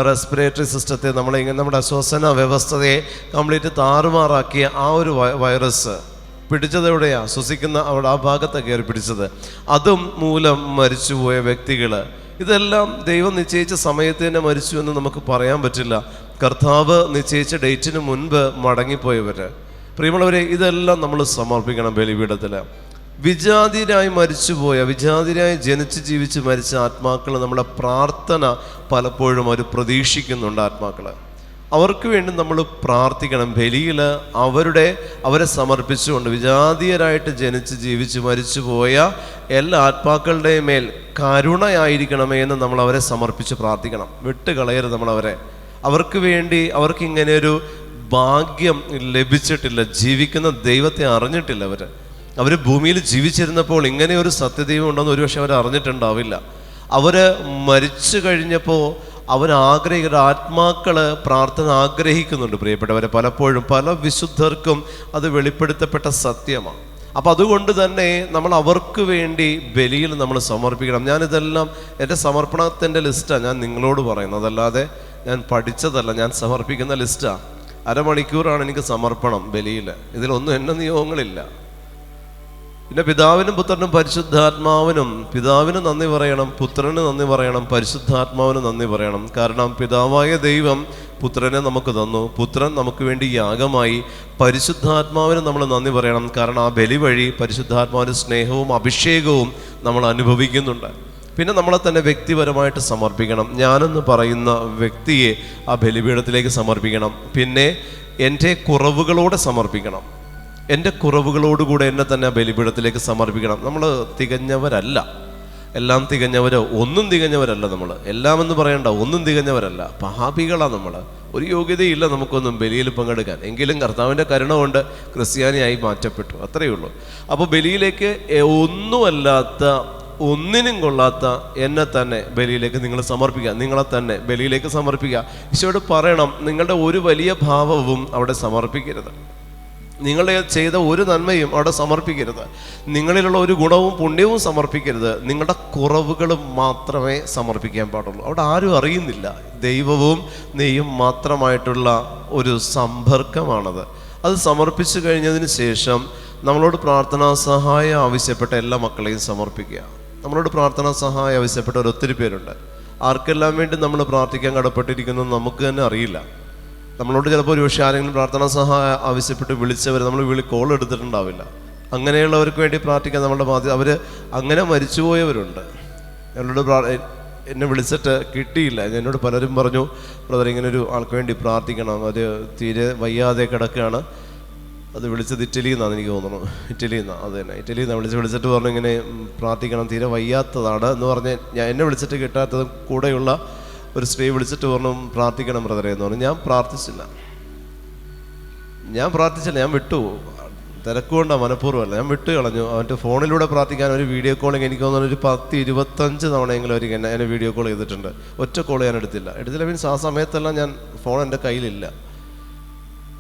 റെസ്പിറേറ്ററി സിസ്റ്റത്തെ നമ്മുടെ ശ്വസന വ്യവസ്ഥയെ കംപ്ലീറ്റ് താറുമാറാക്കിയ ആ ഒരു വൈറസ് പിടിച്ചത് എവിടെയാണ്? ശ്വസിക്കുന്ന അവിടെ ആ ഭാഗത്താണ് കയറി പിടിച്ചത്. അതും മൂലം മരിച്ചുപോയ വ്യക്തികൾ, ഇതെല്ലാം ദൈവം നിശ്ചയിച്ച സമയത്ത് തന്നെ മരിച്ചു എന്ന് നമുക്ക് പറയാൻ പറ്റില്ല. കർത്താവ് നിശ്ചയിച്ച ഡേറ്റിന് മുൻപ് മടങ്ങിപ്പോയവർ. പ്രിയമുള്ളവരെ, ഇതെല്ലാം നമ്മൾ സമർപ്പിക്കണം ബലിപീഠത്തിൽ. വിജാതിരായി മരിച്ചുപോയ, വിജാതിരായി ജനിച്ച് ജീവിച്ച് മരിച്ച ആത്മാക്കൾ നമ്മുടെ പ്രാർത്ഥന പലപ്പോഴും അവർ പ്രതീക്ഷിക്കുന്നുണ്ട്. ആത്മാക്കൾ, അവർക്ക് വേണ്ടി നമ്മൾ പ്രാർത്ഥിക്കണം. ബലിയിൽ അവരെ സമർപ്പിച്ചുകൊണ്ട് വിജാതീയരായിട്ട് ജനിച്ച് ജീവിച്ച് മരിച്ചുപോയ എല്ലാ ആത്മാക്കളുടെയും മേൽ കരുണയായിരിക്കണമേ എന്ന് നമ്മൾ അവരെ സമർപ്പിച്ച് പ്രാർത്ഥിക്കണം. വിട്ടുകളയരുത് നമ്മളവരെ. അവർക്ക് വേണ്ടി, അവർക്ക് ഇങ്ങനെയൊരു ഭാഗ്യം ലഭിച്ചിട്ടില്ല, ജീവിക്കുന്ന ദൈവത്തെ അറിഞ്ഞിട്ടില്ല. അവർ ഭൂമിയിൽ ജീവിച്ചിരുന്നപ്പോൾ ഇങ്ങനെ ഒരു സത്യദൈവം ഉണ്ടെന്ന് ഒരുപക്ഷെ അവർ അറിഞ്ഞിട്ടുണ്ടാവില്ല. അവർ മരിച്ചു കഴിഞ്ഞപ്പോൾ ആത്മാക്കൾ പ്രാർത്ഥന ആഗ്രഹിക്കുന്നുണ്ട്. പ്രിയപ്പെട്ടവരെ, പലപ്പോഴും പല വിശുദ്ധർക്കും അത് വെളിപ്പെടുത്തപ്പെട്ട സത്യമാണ്. അപ്പം അതുകൊണ്ട് തന്നെ നമ്മൾ അവർക്ക് വേണ്ടി ബലിയിൽ നമ്മൾ സമർപ്പിക്കണം. ഞാനിതെല്ലാം എൻ്റെ സമർപ്പണത്തിൻ്റെ ലിസ്റ്റാണ് ഞാൻ നിങ്ങളോട് പറയുന്നത്, അല്ലാതെ ഞാൻ പഠിച്ചതല്ല. ഞാൻ സമർപ്പിക്കുന്ന ലിസ്റ്റാണ്. അരമണിക്കൂറാണ് എനിക്ക് സമർപ്പണം ബലിയിൽ. ഇതിലൊന്നും എൻ്റെ നിയോഗങ്ങളില്ല. പിന്നെ പിതാവിനും പുത്രനും പരിശുദ്ധാത്മാവിനും, പിതാവിന് നന്ദി പറയണം, പുത്രന് നന്ദി പറയണം, പരിശുദ്ധാത്മാവിന് നന്ദി പറയണം. കാരണം പിതാവായ ദൈവം പുത്രനെ നമുക്ക് തന്നു, പുത്രൻ നമുക്ക് വേണ്ടി യാഗമായി. പരിശുദ്ധാത്മാവിന് നമ്മൾ നന്ദി പറയണം. കാരണം ആ ബലി വഴി പരിശുദ്ധാത്മാവിൻ്റെ സ്നേഹവും അഭിഷേകവും നമ്മൾ അനുഭവിക്കുന്നുണ്ട്. പിന്നെ നമ്മളെ തന്നെ വ്യക്തിപരമായിട്ട് സമർപ്പിക്കണം. ഞാനെന്ന് പറയുന്ന വ്യക്തിയെ ആ ബലിപീഠത്തിലേക്ക് സമർപ്പിക്കണം. പിന്നെ എൻ്റെ കുറവുകളോടെ സമർപ്പിക്കണം. എൻ്റെ കുറവുകളോടുകൂടെ എന്നെ തന്നെ ആ ബലിപീഠത്തിലേക്ക് സമർപ്പിക്കണം. നമ്മൾ തികഞ്ഞവരല്ല, എല്ലാം തികഞ്ഞവരോ ഒന്നും തികഞ്ഞവരല്ല. നമ്മൾ എല്ലാം എന്ന് പറയണ്ട, ഒന്നും തികഞ്ഞവരല്ല, പാപികളാണ് നമ്മൾ. ഒരു യോഗ്യതയില്ല നമുക്കൊന്നും ബലിയിൽ പങ്കെടുക്കാൻ. എങ്കിലും കർത്താവിൻ്റെ കരുണ കൊണ്ട് ക്രിസ്ത്യാനിയായി മാറ്റപ്പെട്ടു, അത്രയേ ഉള്ളൂ. അപ്പോൾ ബലിയിലേക്ക് ഒന്നുമല്ലാത്ത, ഒന്നിനും കൊള്ളാത്ത എന്നെ തന്നെ ബലിയിലേക്ക് നിങ്ങൾ സമർപ്പിക്കുക. നിങ്ങളെ തന്നെ ബലിയിലേക്ക് സമർപ്പിക്കുക. ഈശോയോട് പറയണം, നിങ്ങളുടെ ഒരു വലിയ ഭാവവും അവിടെ സമർപ്പിക്കരുത്. നിങ്ങൾ ചെയ്ത ഒരു നന്മയും അവിടെ സമർപ്പിക്കരുത്. നിങ്ങളിലുള്ള ഒരു ഗുണവും പുണ്യവും സമർപ്പിക്കരുത്. നിങ്ങളുടെ കുറവുകൾ മാത്രമേ സമർപ്പിക്കാൻ പാടുള്ളൂ. അവിടെ ആരും അറിയുന്നില്ല. ദൈവവും നെയ്യും മാത്രമായിട്ടുള്ള ഒരു സമ്പർക്കമാണത്. അത് സമർപ്പിച്ചു കഴിഞ്ഞതിന് ശേഷം നമ്മളോട് പ്രാർത്ഥനാ സഹായം ആവശ്യപ്പെട്ട എല്ലാ മക്കളെയും സമർപ്പിക്കുക. നമ്മളോട് പ്രാർത്ഥനാ സഹായം ആവശ്യപ്പെട്ട ഒത്തിരി പേരുണ്ട്. ആർക്കെല്ലാം വേണ്ടി നമ്മൾ പ്രാർത്ഥിക്കാൻ കടപ്പെട്ടിരിക്കുന്നത് നമുക്ക് തന്നെ അറിയില്ല. നമ്മളോട് ചിലപ്പോൾ ഒരു പക്ഷേ ആരെങ്കിലും പ്രാർത്ഥനാ സഹായം ആവശ്യപ്പെട്ട് വിളിച്ചവർ നമ്മൾ കോൾ എടുത്തിട്ടുണ്ടാവില്ല. അങ്ങനെയുള്ളവർക്ക് വേണ്ടി പ്രാർത്ഥിക്കാൻ നമ്മളുടെ ബാധ്യത. അവർ അങ്ങനെ മരിച്ചുപോയവരുണ്ട്. എന്നെ വിളിച്ചിട്ട് കിട്ടിയില്ല. എന്നോട് പലരും പറഞ്ഞു, ബ്രദർ ഇങ്ങനൊരു ആൾക്ക് വേണ്ടി പ്രാർത്ഥിക്കണം, അത് തീരെ വയ്യാതെ കിടക്കുകയാണ്. അത് വിളിച്ചത് ഇറ്റലിയിൽ നിന്നാണ് എനിക്ക് തോന്നുന്നു. ഇറ്റലിയിൽ നിന്നാണ്, അത് തന്നെ ഇറ്റലിയിൽ നിന്നാണ് വിളിച്ചിട്ട് പറഞ്ഞു ഇങ്ങനെ പ്രാർത്ഥിക്കണം, തീരെ വയ്യാത്തതാണ് എന്ന് പറഞ്ഞ് എന്നെ വിളിച്ചിട്ട് കിട്ടാത്തത് കൂടെയുള്ള ഒരു സ്ത്രീ വിളിച്ചിട്ട് പറഞ്ഞു പ്രാർത്ഥിക്കണം ബ്രദറെ എന്ന് പറഞ്ഞു. ഞാൻ പ്രാർത്ഥിച്ചില്ല, ഞാൻ വിട്ടു. തിരക്കുകൊണ്ടാണ്, മനഃപൂർവ്വമല്ല, ഞാൻ വിട്ടു കളഞ്ഞു. അവൻ്റെ ഫോണിലൂടെ പ്രാർത്ഥിക്കാൻ ഒരു വീഡിയോ കോളിങ് എനിക്ക് തോന്നുന്നു ഒരു 10-25 തവണയെങ്കിലും അവർ എന്നെ വീഡിയോ കോൾ ചെയ്തിട്ടുണ്ട്. ഒറ്റ കോൾ ഞാൻ എടുത്തില്ല. മീൻസ് ആ സമയത്തെല്ലാം ഞാൻ ഫോൺ എൻ്റെ കയ്യിലില്ല.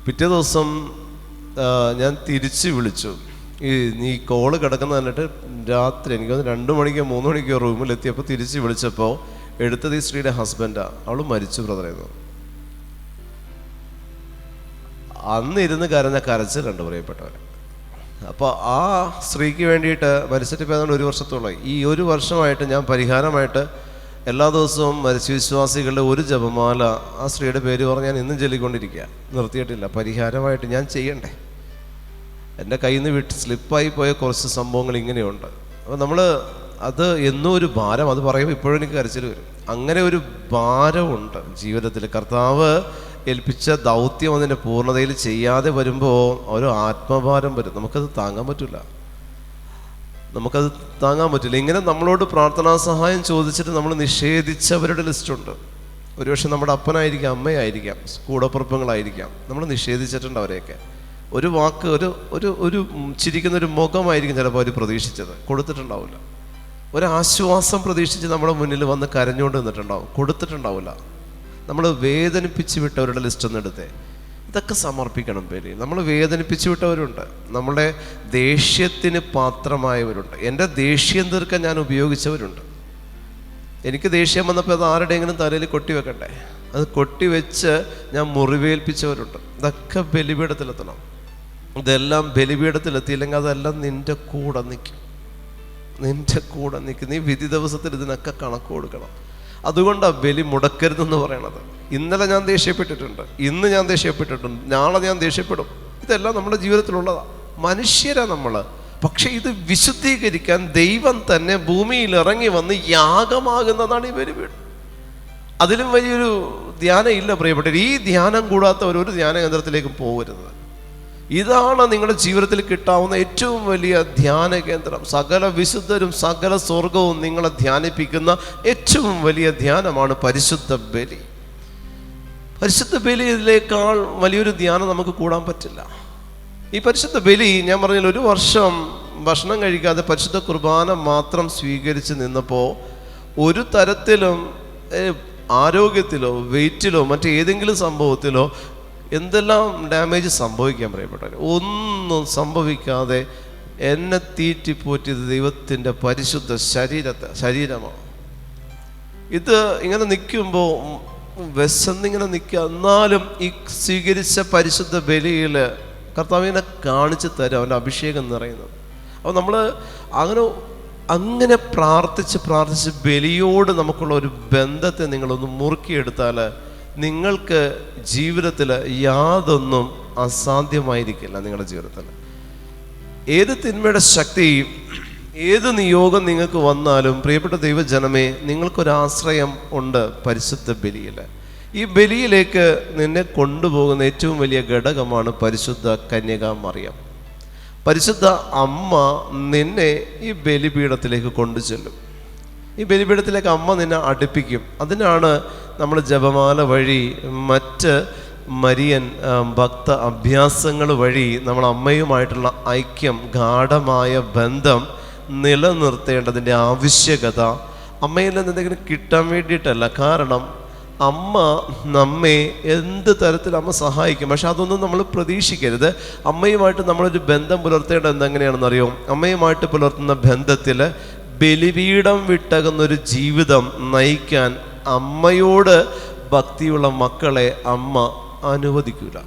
പിറ്റേ ദിവസം ഞാൻ തിരിച്ച് വിളിച്ചു. നീ കോള് കിടക്കുന്ന കണ്ടിട്ട് രാത്രി എനിക്ക് 2 മണിക്കോ 3 മണിക്കോ റൂമിലെത്തിയപ്പോൾ തിരിച്ച് വിളിച്ചപ്പോൾ എടുത്തത് ഈ സ്ത്രീയുടെ ഹസ്ബൻഡാണ്. അവൾ മരിച്ചു ബ്രദറേന്ന്. അന്ന് ഇരുന്ന് കരച്ചിലുണ്ട് പ്രിയപ്പെട്ടവരെ. അപ്പോൾ ആ സ്ത്രീക്ക് വേണ്ടിയിട്ട് മരിച്ചിട്ട് ഇപ്പോൾ ഏതാണ്ട് 1 വർഷത്തോളമായി. ഈ 1 വർഷമായിട്ട് ഞാൻ പരിഹാരമായിട്ട് എല്ലാ ദിവസവും മരിച്ച വിശ്വാസികളുടെ ഒരു ജപമാല ആ സ്ത്രീയുടെ പേര് പറഞ്ഞ് ഞാൻ ഇന്നും ചൊല്ലിക്കൊണ്ടിരിക്കുക, നിർത്തിയിട്ടില്ല. പരിഹാരമായിട്ട് ഞാൻ ചെയ്യണ്ടേ? എൻ്റെ കയ്യിൽ നിന്ന് സ്ലിപ്പായി പോയ കുറച്ച് സംഭവങ്ങൾ ഇങ്ങനെയുണ്ട്. അപ്പോൾ നമ്മൾ അത് എന്നും ഒരു ഭാരം, അത് പറയുമ്പോൾ ഇപ്പോഴും എനിക്ക് കരച്ചിൽ വരും. അങ്ങനെ ഒരു ഭാരമുണ്ട് ജീവിതത്തിൽ. കർത്താവ് ഏൽപ്പിച്ച ദൗത്യം അതിൻ്റെ പൂർണ്ണതയിൽ ചെയ്യാതെ വരുമ്പോൾ ഒരു ആത്മഭാരം വരും. നമുക്കത് താങ്ങാൻ പറ്റില്ല. ഇങ്ങനെ നമ്മളോട് പ്രാർത്ഥനാ സഹായം ചോദിച്ചിട്ട് നമ്മൾ നിഷേധിച്ചവരുടെ ലിസ്റ്റുണ്ട്. ഒരുപക്ഷെ നമ്മുടെ അപ്പനായിരിക്കാം, അമ്മയായിരിക്കാം, കൂടപ്പുറപ്പുകളായിരിക്കാം. നമ്മൾ നിഷേധിച്ചിട്ടുണ്ട് അവരെയൊക്കെ. ഒരു വാക്ക്, ഒരു ചിരിക്കുന്നൊരു മുഖമായിരിക്കും ചിലപ്പോൾ അവർ പ്രതീക്ഷിച്ചത്, കൊടുത്തിട്ടുണ്ടാവില്ല. ഒരാശ്വാസം പ്രതീക്ഷിച്ച് നമ്മുടെ മുന്നിൽ വന്ന് കരഞ്ഞുകൊണ്ട് നിന്നിട്ടുണ്ടാവും, കൊടുത്തിട്ടുണ്ടാവില്ല. നമ്മൾ വേദനിപ്പിച്ച് വിട്ടവരുടെ ലിസ്റ്റൊന്നും എടുത്തേ. ഇതൊക്കെ സമർപ്പിക്കണം ബലി. നമ്മൾ വേദനിപ്പിച്ചു വിട്ടവരുണ്ട്, നമ്മുടെ ദേഷ്യത്തിന് പാത്രമായവരുണ്ട്, എൻ്റെ ദേഷ്യം തീർക്കാൻ ഞാൻ ഉപയോഗിച്ചവരുണ്ട്. എനിക്ക് ദേഷ്യം വന്നപ്പോൾ അത് ആരുടെയെങ്കിലും തലയിൽ കൊട്ടിവെക്കണ്ടേ, അത് കൊട്ടിവെച്ച് ഞാൻ മുറിവേൽപ്പിച്ചവരുണ്ട്. ഇതൊക്കെ ബലിപീഠത്തിലെത്തണം. ഇതെല്ലാം ബലിപീഠത്തിലെത്തിയില്ലെങ്കിൽ അതെല്ലാം നിൻ്റെ കൂടെ നിൽക്കും, നിൻ്റെ കൂടെ നിൽക്കും. നീ വിധി ദിവസത്തിൽ ഇതിനൊക്കെ കണക്ക് കൊടുക്കണം. അതുകൊണ്ടാണ് ബലി മുടക്കരുതെന്ന് പറയണത്. ഇന്നലെ ഞാൻ ദേഷ്യപ്പെട്ടിട്ടുണ്ട്, ഇന്ന് ഞാൻ ദേഷ്യപ്പെട്ടിട്ടുണ്ട്, നാളെ ഞാൻ ദേഷ്യപ്പെടും. ഇതെല്ലാം നമ്മുടെ ജീവിതത്തിലുള്ളതാണ്. മനുഷ്യരാ നമ്മൾ. പക്ഷെ ഇത് വിശുദ്ധീകരിക്കാൻ ദൈവം തന്നെ ഭൂമിയിൽ ഇറങ്ങി വന്ന് യാഗമാകുന്നതാണ് ഈ ബലിപീഠം. അതിലും വലിയൊരു ധ്യാനം ഇല്ല പ്രിയപ്പെട്ടവർ. ഈ ധ്യാനം കൂടാത്തവർ ഒരു ധ്യാന കേന്ദ്രത്തിലേക്കും പോകരുത്. ഇതാണ് നിങ്ങളുടെ ജീവിതത്തിൽ കിട്ടാവുന്ന ഏറ്റവും വലിയ ധ്യാന കേന്ദ്രം. സകല വിശുദ്ധരും സകല സ്വർഗവും നിങ്ങളെ ധ്യാനിപ്പിക്കുന്ന ഏറ്റവും വലിയ ധ്യാനമാണ് പരിശുദ്ധ ബലി. പരിശുദ്ധ ബലിയിലേക്കാൾ വലിയൊരു ധ്യാനം നമുക്ക് കൂടാൻ പറ്റില്ല. ഈ പരിശുദ്ധ ബലി ഞാൻ പറഞ്ഞാൽ, ഒരു വർഷം ഭക്ഷണം കഴിക്കാതെ പരിശുദ്ധ കുർബാന മാത്രം സ്വീകരിച്ച് നിന്നപ്പോൾ ഒരു തരത്തിലും ആരോഗ്യത്തിലോ വെയിറ്റിലോ മറ്റേതെങ്കിലും സംഭവത്തിലോ എന്തെല്ലാം ഡാമേജ് സംഭവിക്കാൻ പറയപ്പെട്ടത്, ഒന്നും സംഭവിക്കാതെ എന്നെ തീറ്റിപ്പോറ്റിയത് ദൈവത്തിൻ്റെ പരിശുദ്ധ ശരീരമാണ്. ഇത് ഇങ്ങനെ നിൽക്കുമ്പോൾ വിശന്നിങ്ങനെ നിൽക്കുക. എന്നാലും ഈ സ്വീകരിച്ച പരിശുദ്ധ ബലിയിൽ കർത്താവിനെ കാണിച്ചു തരും അവൻ്റെ അഭിഷേകം നിറയുന്നത്. അപ്പോൾ നമ്മൾ അങ്ങനെ പ്രാർത്ഥിച്ച് ബലിയോട് നമുക്കുള്ള ഒരു ബന്ധത്തെ നിങ്ങളൊന്ന് മുറുക്കിയെടുത്താൽ നിങ്ങൾക്ക് ജീവിതത്തിൽ യാതൊന്നും അസാധ്യമായിരിക്കില്ല. നിങ്ങളുടെ ജീവിതത്തിൽ ഏത് തിന്മയുടെ ശക്തി, ഏത് നിയോഗം നിങ്ങൾക്ക് വന്നാലും പ്രിയപ്പെട്ട ദൈവജനമേ, നിങ്ങൾക്കൊരാശ്രയം ഉണ്ട് പരിശുദ്ധ ബലിയിൽ. ഈ ബലിയിലേക്ക് നിന്നെ കൊണ്ടുപോകുന്ന ഏറ്റവും വലിയ ഘടകമാണ് പരിശുദ്ധ കന്യകാമറിയം. പരിശുദ്ധ അമ്മ നിന്നെ ഈ ബലിപീഠത്തിലേക്ക് കൊണ്ടു ചെല്ലും. ഈ ബലിപീഠത്തിലേക്ക് അമ്മ നിന്നെ അടുപ്പിക്കും. അതിനാണ് നമ്മൾ ജപമാല വഴി മറ്റ് മരിയൻ ഭക്ത അഭ്യാസങ്ങൾ വഴി നമ്മൾ അമ്മയുമായിട്ടുള്ള ഐക്യം, ഗാഢമായ ബന്ധം നിലനിർത്തേണ്ടതിൻ്റെ ആവശ്യകത അമ്മയിൽ നിന്ന് എന്തെങ്കിലും കിട്ടാൻ വേണ്ടിയിട്ടല്ല. കാരണം അമ്മ നമ്മെ എന്ത് തരത്തിൽ അമ്മ സഹായിക്കും. പക്ഷെ അതൊന്നും നമ്മൾ പ്രതീക്ഷിക്കരുത്. അമ്മയുമായിട്ട് നമ്മളൊരു ബന്ധം പുലർത്തേണ്ടത് എന്തെങ്ങനെയാണെന്നറിയോ? അമ്മയുമായിട്ട് പുലർത്തുന്ന ബന്ധത്തിൽ ബലിപീഠം വിട്ടകുന്നൊരു ജീവിതം നയിക്കാൻ അമ്മയോട് ഭക്തിയുള്ള മക്കളെ അമ്മ അനുവദിക്കില്ല.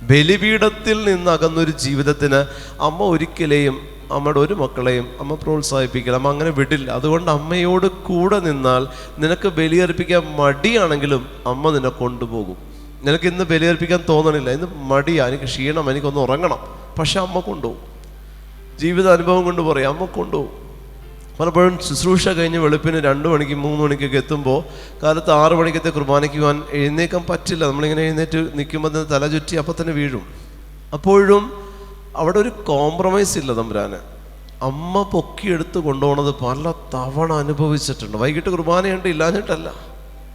ബലിപീഠത്തിൽ നിന്നകന്നൊരു ജീവിതത്തിന് അമ്മ ഒരിക്കലെയും അമ്മയുടെ ഒരു മക്കളെയും അമ്മ പ്രോത്സാഹിപ്പിക്കില്ല. അമ്മ അങ്ങനെ വിടില്ല. അതുകൊണ്ട് അമ്മയോട് കൂടെ നിന്നാൽ നിനക്ക് ബലിയർപ്പിക്കാൻ മടിയാണെങ്കിലും അമ്മ നിന്നെ കൊണ്ടുപോകും. നിനക്ക് ഇന്ന് ബലിയർപ്പിക്കാൻ തോന്നണില്ല, ഇന്ന് മടിയാ, എനിക്ക് ക്ഷീണം, എനിക്കൊന്ന് ഉറങ്ങണം, പക്ഷെ അമ്മ കൊണ്ടുപോകും. ജീവിതാനുഭവം കൊണ്ട് പറയും, അമ്മ കൊണ്ടുപോകും. പലപ്പോഴും ശുശ്രൂഷ കഴിഞ്ഞ് വെളുപ്പിന് 2 മണിക്ക് 3 മണിക്കൊക്കെ എത്തുമ്പോൾ കാലത്ത് 6 മണിക്കത്തെ കുർബാനയ്ക്ക് പോകാൻ എഴുന്നേക്കാൻ പറ്റില്ല. നമ്മളിങ്ങനെ എഴുന്നേറ്റ് നിൽക്കുമ്പോൾ തന്നെ തല ചുറ്റി അപ്പം തന്നെ വീഴും. അപ്പോഴും അവിടെ ഒരു കോംപ്രമൈസ് ഇല്ല തമ്പുരാന്. അമ്മ പൊക്കിയെടുത്ത് കൊണ്ടുപോകണത് പല തവണ അനുഭവിച്ചിട്ടുണ്ട്. വൈകിട്ട് കുർബാനയുണ്ട്, ഇല്ലാഞ്ഞിട്ടല്ല.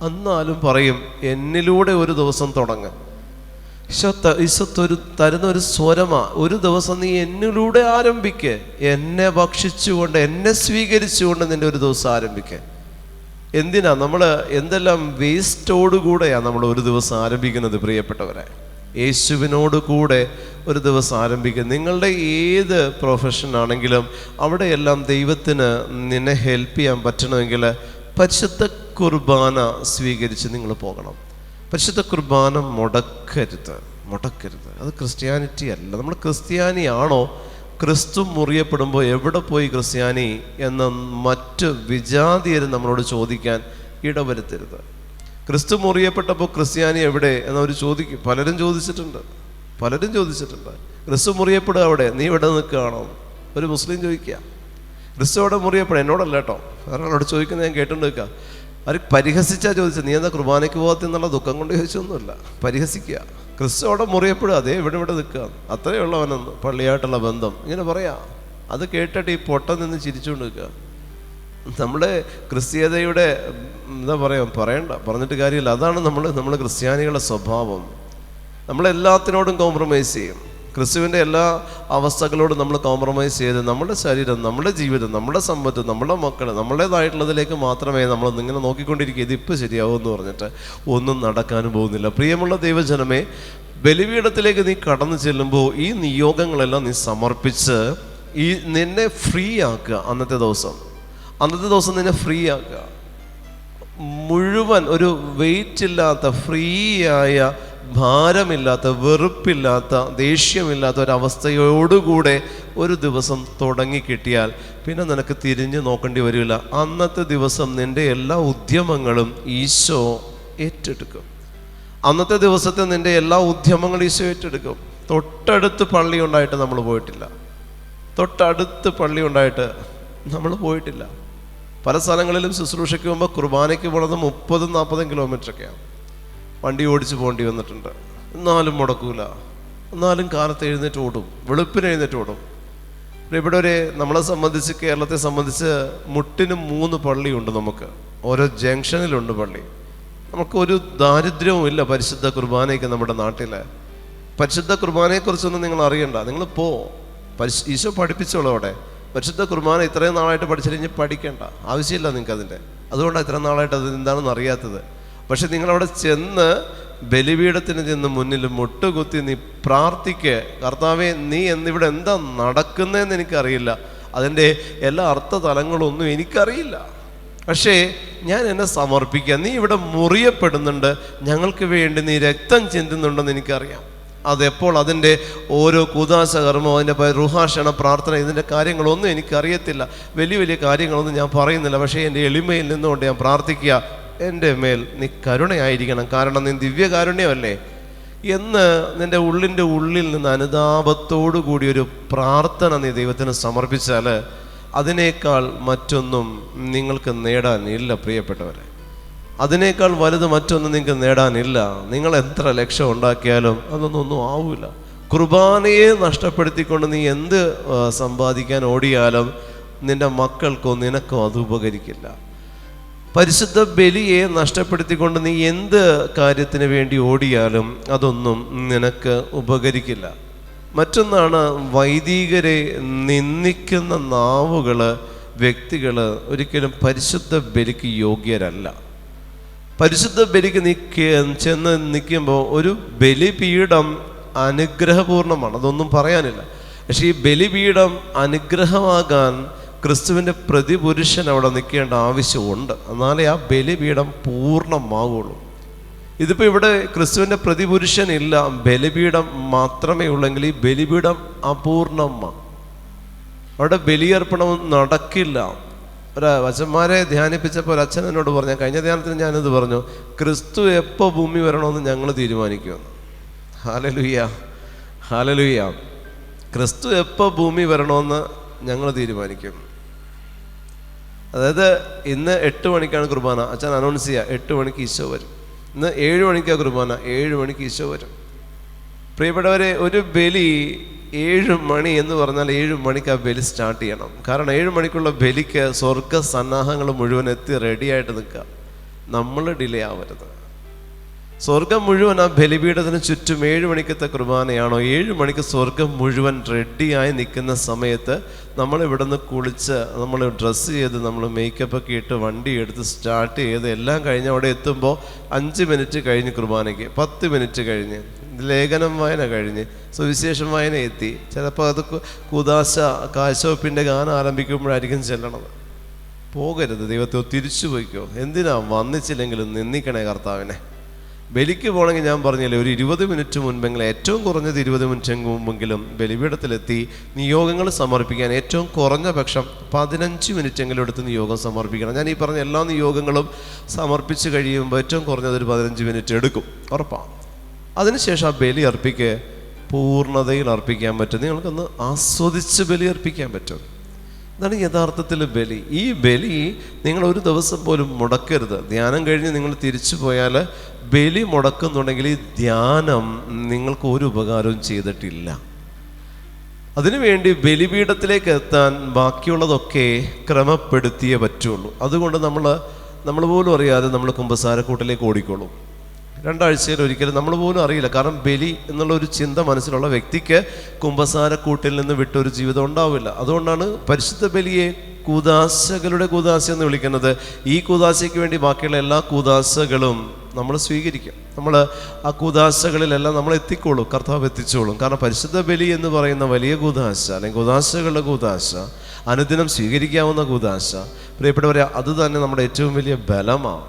എന്നാലും പറയും, എന്നിലൂടെ ഒരു ദിവസം തുടങ്ങുക. ഈശോ തരുന്ന ഒരു സ്വരമാ, ഒരു ദിവസം നീ എന്നിലൂടെ ആരംഭിക്ക്. എന്നെ ഭക്ഷിച്ചുകൊണ്ട്, എന്നെ സ്വീകരിച്ചുകൊണ്ട് നിന്റെ ഒരു ദിവസം ആരംഭിക്കുക. എന്തിനാ നമ്മൾ എന്തെല്ലാം വേസ്റ്റോടുകൂടെയാണ് നമ്മൾ ഒരു ദിവസം ആരംഭിക്കുന്നത് പ്രിയപ്പെട്ടവരെ? യേശുവിനോട് കൂടെ ഒരു ദിവസം ആരംഭിക്കുക. നിങ്ങളുടെ ഏത് പ്രൊഫഷൻ ആണെങ്കിലും അവിടെയെല്ലാം ദൈവത്തിന് നിന്നെ ഹെൽപ്പ് ചെയ്യാൻ പറ്റണമെങ്കിൽ പരിശുദ്ധ കുർബാന സ്വീകരിച്ച് നിങ്ങൾ പോകണം. പരിശുദ്ധ കുർബാന മുടക്കരുത്. അത് ക്രിസ്ത്യാനിറ്റി അല്ല. നമ്മൾ ക്രിസ്ത്യാനിയാണോ? ക്രിസ്തു മുറിയപ്പെടുമ്പോൾ എവിടെ പോയി ക്രിസ്ത്യാനി എന്ന് മറ്റ് വിജാതിയരും നമ്മളോട് ചോദിക്കാൻ ഇടവരുത്തരുത്. ക്രിസ്തു മുറിയപ്പെട്ടപ്പോൾ ക്രിസ്ത്യാനി എവിടെ എന്നവർ ചോദിക്കും. പലരും ചോദിച്ചിട്ടുണ്ട്. ക്രിസ്തു മുറിയപ്പെടുക അവിടെ, നീ ഇവിടെ നിൽക്കുകയാണോ? ഒരു മുസ്ലിം ചോദിക്കുക. ക്രിസ്തു അവിടെ മുറിയപ്പെടുക, എന്നോടല്ല കേട്ടോ, കാരണം അവിടെ ചോദിക്കുന്നത് ഞാൻ കേട്ടോണ്ട് നിൽക്കുക. അവർ പരിഹസിച്ചാൽ ചോദിച്ചത്, നീ എന്താ കുർബാനയ്ക്ക് പോകത്തെന്നുള്ള ദുഃഖം കൊണ്ട് ചോദിച്ചൊന്നുമില്ല, പരിഹസിക്കുക. ക്രിസ്തു അവിടെ മുറിയപ്പെടുക, അതേ ഇവിടെ നിൽക്കുക, അത്രയേ ഉള്ളവനെന്ന് പള്ളിയായിട്ടുള്ള ബന്ധം ഇങ്ങനെ പറയാം. അത് കേട്ടിട്ട് ഈ പൊട്ടം നിന്ന് ചിരിച്ചുകൊണ്ട് നിൽക്കുക. നമ്മുടെ ക്രിസ്തീയതയുടെ എന്താ പറഞ്ഞിട്ട് കാര്യമില്ല. അതാണ് നമ്മൾ ക്രിസ്ത്യാനികളുടെ സ്വഭാവം. നമ്മളെല്ലാത്തിനോടും കോംപ്രമൈസ് ചെയ്യും. ക്രിസ്തുവിൻ്റെ എല്ലാ അവസ്ഥകളോടും നമ്മൾ കോംപ്രമൈസ് ചെയ്ത് നമ്മുടെ ശരീരം, നമ്മുടെ ജീവിതം, നമ്മുടെ സമ്പത്ത്, നമ്മുടെ മക്കൾ, നമ്മുടേതായിട്ടുള്ളതിലേക്ക് മാത്രമേ നമ്മൾ ഇങ്ങനെ നോക്കിക്കൊണ്ടിരിക്കുക. ഇതിപ്പോൾ ശരിയാവും എന്ന് പറഞ്ഞിട്ട് ഒന്നും നടക്കാനും പോകുന്നില്ല. പ്രിയമുള്ള ദൈവജനമേ, ബലിപീഠത്തിലേക്ക് നീ കടന്നു ചെല്ലുമ്പോൾ ഈ നിയോഗങ്ങളെല്ലാം നീ സമർപ്പിച്ച് ഈ നിന്നെ ഫ്രീ ആക്കുക. അന്നത്തെ ദിവസം നിന്നെ ഫ്രീ ആക്കുക. മുഴുവൻ ഒരു വെയിറ്റ് ഇല്ലാത്ത, ഫ്രീ ആയ, ഭാരമില്ലാത്ത, വെറുപ്പില്ലാത്ത, ദേഷ്യമില്ലാത്ത ഒരവസ്ഥയോടുകൂടെ ഒരു ദിവസം തുടങ്ങി കിട്ടിയാൽ പിന്നെ നിനക്ക് തിരിഞ്ഞു നോക്കേണ്ടി വരില്ല. അന്നത്തെ ദിവസം നിൻ്റെ എല്ലാ ഉദ്യമങ്ങളും ഈശോ ഏറ്റെടുക്കും. അന്നത്തെ ദിവസത്തെ നിൻ്റെ എല്ലാ ഉദ്യമങ്ങളും ഈശോ ഏറ്റെടുക്കും. തൊട്ടടുത്ത് പള്ളി ഉണ്ടായിട്ട് നമ്മൾ പോയിട്ടില്ല. പല സ്ഥലങ്ങളിലും ശുശ്രൂഷയ്ക്ക് പോകുമ്പോൾ കുർബാനയ്ക്ക് പോകുന്നത് 30-40 കിലോമീറ്ററൊക്കെയാണ്. വണ്ടി ഓടിച്ച് പോകേണ്ടി വന്നിട്ടുണ്ട്. എന്നാലും മുടക്കൂല. എന്നാലും കാലത്ത് എഴുന്നേറ്റ് ഓടും, വെളുപ്പിന് എഴുന്നേറ്റ് ഓടും. ഇവിടെ നമ്മളെ സംബന്ധിച്ച്, കേരളത്തെ സംബന്ധിച്ച് മുട്ടിന് 3 പള്ളിയുണ്ട്. നമുക്ക് ഓരോ ജംഗ്ഷനിലുണ്ട് പള്ളി. നമുക്കൊരു ദാരിദ്ര്യവും ഇല്ല പരിശുദ്ധ കുർബാനയ്ക്ക്. നമ്മുടെ നാട്ടിൽ പരിശുദ്ധ കുർബാനയെക്കുറിച്ചൊന്നും നിങ്ങൾ അറിയണ്ട. നിങ്ങൾ ഈശോ പഠിപ്പിച്ചോളൂ. അവിടെ പരിശുദ്ധ കുർബാന ഇത്രയും നാളായിട്ട് പഠിച്ചിട്ട് ഇനി പഠിക്കേണ്ട ആവശ്യമില്ല നിങ്ങൾക്ക് അതിൻ്റെ. അതുകൊണ്ടാണ് ഇത്ര നാളായിട്ട് അത് എന്താണെന്ന് അറിയാത്തത്. പക്ഷെ നിങ്ങളവിടെ ചെന്ന് ബലിപീഠത്തിന് ചെന്ന് മുന്നിൽ മുട്ടുകുത്തി നീ പ്രാർത്ഥിക്കുക. കർത്താവേ, നീ എന്നിവിടെ എന്താ നടക്കുന്നതെന്ന് എനിക്കറിയില്ല, അതിൻ്റെ എല്ലാ അർത്ഥതലങ്ങളൊന്നും എനിക്കറിയില്ല, പക്ഷേ ഞാൻ എന്നെ സമർപ്പിക്കുക. നീ ഇവിടെ മുറിയപ്പെടുന്നുണ്ട്, ഞങ്ങൾക്ക് വേണ്ടി നീ രക്തം ചിന്തുന്നുണ്ടെന്ന് എനിക്കറിയാം. അതെപ്പോൾ അതിൻ്റെ ഓരോ കൂദാശ കർമ്മം, അതിൻ്റെ റുഹാഷണ പ്രാർത്ഥന, ഇതിൻ്റെ കാര്യങ്ങളൊന്നും എനിക്കറിയത്തില്ല. വലിയ കാര്യങ്ങളൊന്നും ഞാൻ പറയുന്നില്ല. പക്ഷേ എൻ്റെ എളിമയിൽ നിന്നുകൊണ്ട് ഞാൻ പ്രാർത്ഥിക്കുക, എൻ്റെ മേൽ നീ കരുണയായിരിക്കണം, കാരണം നീ ദിവ്യകാരുണ്യമല്ലേ എന്ന് നിൻ്റെ ഉള്ളിൻ്റെ ഉള്ളിൽ നിന്ന് അനുതാപത്തോടു കൂടിയൊരു പ്രാർത്ഥന നീ ദൈവത്തിന് സമർപ്പിച്ചാൽ അതിനേക്കാൾ മറ്റൊന്നും നിങ്ങൾക്ക് നേടാനില്ല പ്രിയപ്പെട്ടവരെ. അതിനേക്കാൾ വലുത് മറ്റൊന്നും നിങ്ങൾക്ക് നേടാനില്ല. നിങ്ങൾ എത്ര ലക്ഷം ഉണ്ടാക്കിയാലും അതൊന്നും ആവില്ല. കുർബാനയെ നഷ്ടപ്പെടുത്തിക്കൊണ്ട് നീ എന്ത് സമ്പാദിക്കാൻ ഓടിയാലും നിൻ്റെ മക്കൾക്കോ നിനക്കോ അത് ഉപകരിക്കില്ല. പരിശുദ്ധ ബലിയെ നഷ്ടപ്പെടുത്തിക്കൊണ്ട് നീ എന്ത് കാര്യത്തിന് വേണ്ടി ഓടിയാലും അതൊന്നും നിനക്ക് ഉപകരിക്കില്ല. മറ്റൊന്നാണ്, വൈദികരെ നിന്ദിക്കുന്ന നാവുകൾ, വ്യക്തികൾ ഒരിക്കലും പരിശുദ്ധ ബലിക്ക് യോഗ്യരല്ല. പരിശുദ്ധ ബലിക്ക് നീ ചെന്ന് നിൽക്കുമ്പോൾ ഒരു ബലിപീഠം അനുഗ്രഹപൂർണ്ണമാണ്, അതൊന്നും പറയാനില്ല. പക്ഷേ ഈ ബലിപീഠം അനുഗ്രഹമാകാൻ ക്രിസ്തുവിൻ്റെ പ്രതിപുരുഷൻ അവിടെ നിൽക്കേണ്ട ആവശ്യമുണ്ട്. എന്നാലേ ആ ബലിപീഠം പൂർണ്ണമാകുള്ളൂ. ഇതിപ്പോൾ ഇവിടെ ക്രിസ്തുവിൻ്റെ പ്രതിപുരുഷൻ ഇല്ല, ബലിപീഠം മാത്രമേ ഉള്ളെങ്കിൽ ഈ ബലിപീഠം അപൂർണമാണ്. അവിടെ ബലിയർപ്പണം നടക്കില്ല. അച്ഛന്മാരെ ധ്യാനിപ്പിച്ചപ്പോൾ ഒരു അച്ഛൻ എന്നോട് പറഞ്ഞു, കഴിഞ്ഞ ധ്യാനത്തിന് ഞാനിത് പറഞ്ഞു, ക്രിസ്തു എപ്പോൾ ഭൂമി വരണമെന്ന് ഞങ്ങൾ തീരുമാനിക്കുമെന്ന്. ഹല്ലേലൂയ. ക്രിസ്തു എപ്പോൾ ഭൂമി വരണമെന്ന് ഞങ്ങൾ തീരുമാനിക്കും. അതായത് ഇന്ന് 8 മണിക്കാണ് കുർബാന, അച്ഛൻ അനൗൺസ് ചെയ്യുക 8 മണിക്ക് ഈശോ വരും. ഇന്ന് 7 മണിക്കാണ് കുർബാന, 7 മണിക്ക് ഈശോ വരും. പ്രിയപ്പെട്ടവരെ, ഒരു ബലി 7 മണി എന്ന് പറഞ്ഞാൽ 7 മണിക്ക് ആ ബലി സ്റ്റാർട്ട് ചെയ്യണം. കാരണം 7 മണിക്കുള്ള ബലിക്ക് സ്വർഗ സന്നാഹങ്ങൾ മുഴുവൻ എത്തി റെഡിയായിട്ട് നിൽക്കുക. നമ്മൾ ഡിലേ ആവരുത്. സ്വർഗം മുഴുവൻ ആ ബലിപീഠത്തിന് ചുറ്റും 7 മണിക്കത്തെ കുർബാനയാണോ 7 മണിക്ക് സ്വർഗം മുഴുവൻ റെഡിയായി നിൽക്കുന്ന സമയത്ത് നമ്മൾ ഇവിടെ നിന്ന് കുളിച്ച്, നമ്മൾ ഡ്രസ്സ് ചെയ്ത്, നമ്മൾ മേക്കപ്പൊക്കെ ഇട്ട് വണ്ടി എടുത്ത് സ്റ്റാർട്ട് ചെയ്ത് എല്ലാം കഴിഞ്ഞ് അവിടെ എത്തുമ്പോൾ 5 മിനിറ്റ് കഴിഞ്ഞ് കുർബാനയ്ക്ക്, 10 മിനിറ്റ് കഴിഞ്ഞ് ലേഖനം വായന കഴിഞ്ഞ് സുവിശേഷം വായന എത്തി. ചിലപ്പോൾ അത് കൂദാശ കാശോപ്പിൻ്റെ ഗാനം ആരംഭിക്കുമ്പോഴായിരിക്കും ചെല്ലണത്. പോകരുത്, ദൈവത്തെ തിരിച്ചു പോയിക്കോ. എന്തിനാ വന്നിച്ചില്ലെങ്കിലും നിന്ദിക്കണേ കർത്താവിനെ. ബലിക്ക് പോകണമെങ്കിൽ ഞാൻ പറഞ്ഞില്ലേ, ഒരു 20 മിനിറ്റ് മുൻപെങ്കിലും, ഏറ്റവും കുറഞ്ഞത് 20 മിനിറ്റ് മുമ്പെങ്കിലും ബലിപീഠത്തിലെത്തി നിയോഗങ്ങൾ സമർപ്പിക്കാൻ ഏറ്റവും കുറഞ്ഞ പക്ഷം 15 മിനിറ്റെങ്കിലും എടുത്ത് നിയോഗം സമർപ്പിക്കണം. ഞാൻ ഈ പറഞ്ഞ എല്ലാ നിയോഗങ്ങളും സമർപ്പിച്ച് കഴിയുമ്പോൾ ഏറ്റവും കുറഞ്ഞത് ഒരു 15 മിനിറ്റ് എടുക്കും, ഉറപ്പാണ്. അതിനുശേഷം ആ ബലി പൂർണ്ണതയിൽ അർപ്പിക്കാൻ പറ്റും. നിങ്ങൾക്കൊന്ന് ആസ്വദിച്ച് ബലി അർപ്പിക്കാൻ പറ്റും. ഇതാണ് യഥാർത്ഥത്തിൽ ബലി. ഈ ബലി നിങ്ങൾ ഒരു ദിവസം പോലും മുടക്കരുത്. ധ്യാനം കഴിഞ്ഞ് നിങ്ങൾ തിരിച്ചു പോയാൽ ബലി മുടക്കുന്നുണ്ടെങ്കിൽ ഈ ധ്യാനം നിങ്ങൾക്ക് ഒരു ഉപകാരവും ചെയ്തിട്ടില്ല. അതിനുവേണ്ടി ബലിപീഠത്തിലേക്ക് എത്താൻ ബാക്കിയുള്ളതൊക്കെ ക്രമപ്പെടുത്തിയേ പറ്റുള്ളൂ. അതുകൊണ്ട് നമ്മൾ പോലും അറിയാതെ നമ്മൾ കുമ്പസാരക്കൂട്ടിലേക്ക് ഓടിക്കോളും. 2 ആഴ്ചയിൽ ഒരിക്കലും നമ്മൾ പോലും അറിയില്ല. കാരണം ബലി എന്നുള്ള ഒരു ചിന്ത മനസ്സിലുള്ള വ്യക്തിക്ക് കുമ്പസാരക്കൂട്ടിൽ നിന്ന് വിട്ടൊരു ജീവിതം ഉണ്ടാവില്ല. അതുകൊണ്ടാണ് പരിശുദ്ധ ബലിയെ കൂദാശകളുടെ കൂദാശ എന്ന് വിളിക്കുന്നത്. ഈ കൂദാശയ്ക്ക് വേണ്ടി ബാക്കിയുള്ള എല്ലാ കൂദാശകളും നമ്മൾ സ്വീകരിക്കും. നമ്മൾ ആ കൂദാശകളിലെല്ലാം നമ്മൾ എത്തിക്കോളും, കർത്താവ് എത്തിച്ചോളും. കാരണം പരിശുദ്ധ ബലി എന്ന് പറയുന്ന വലിയ കൂദാശ, അല്ലെങ്കിൽ കൂദാശകളുടെ കൂദാശ, അനുദിനം സ്വീകരിക്കാവുന്ന കൂദാശ, പ്രിയപ്പെട്ടവരെ, അത് തന്നെ നമ്മുടെ ഏറ്റവും വലിയ ബലമാണ്.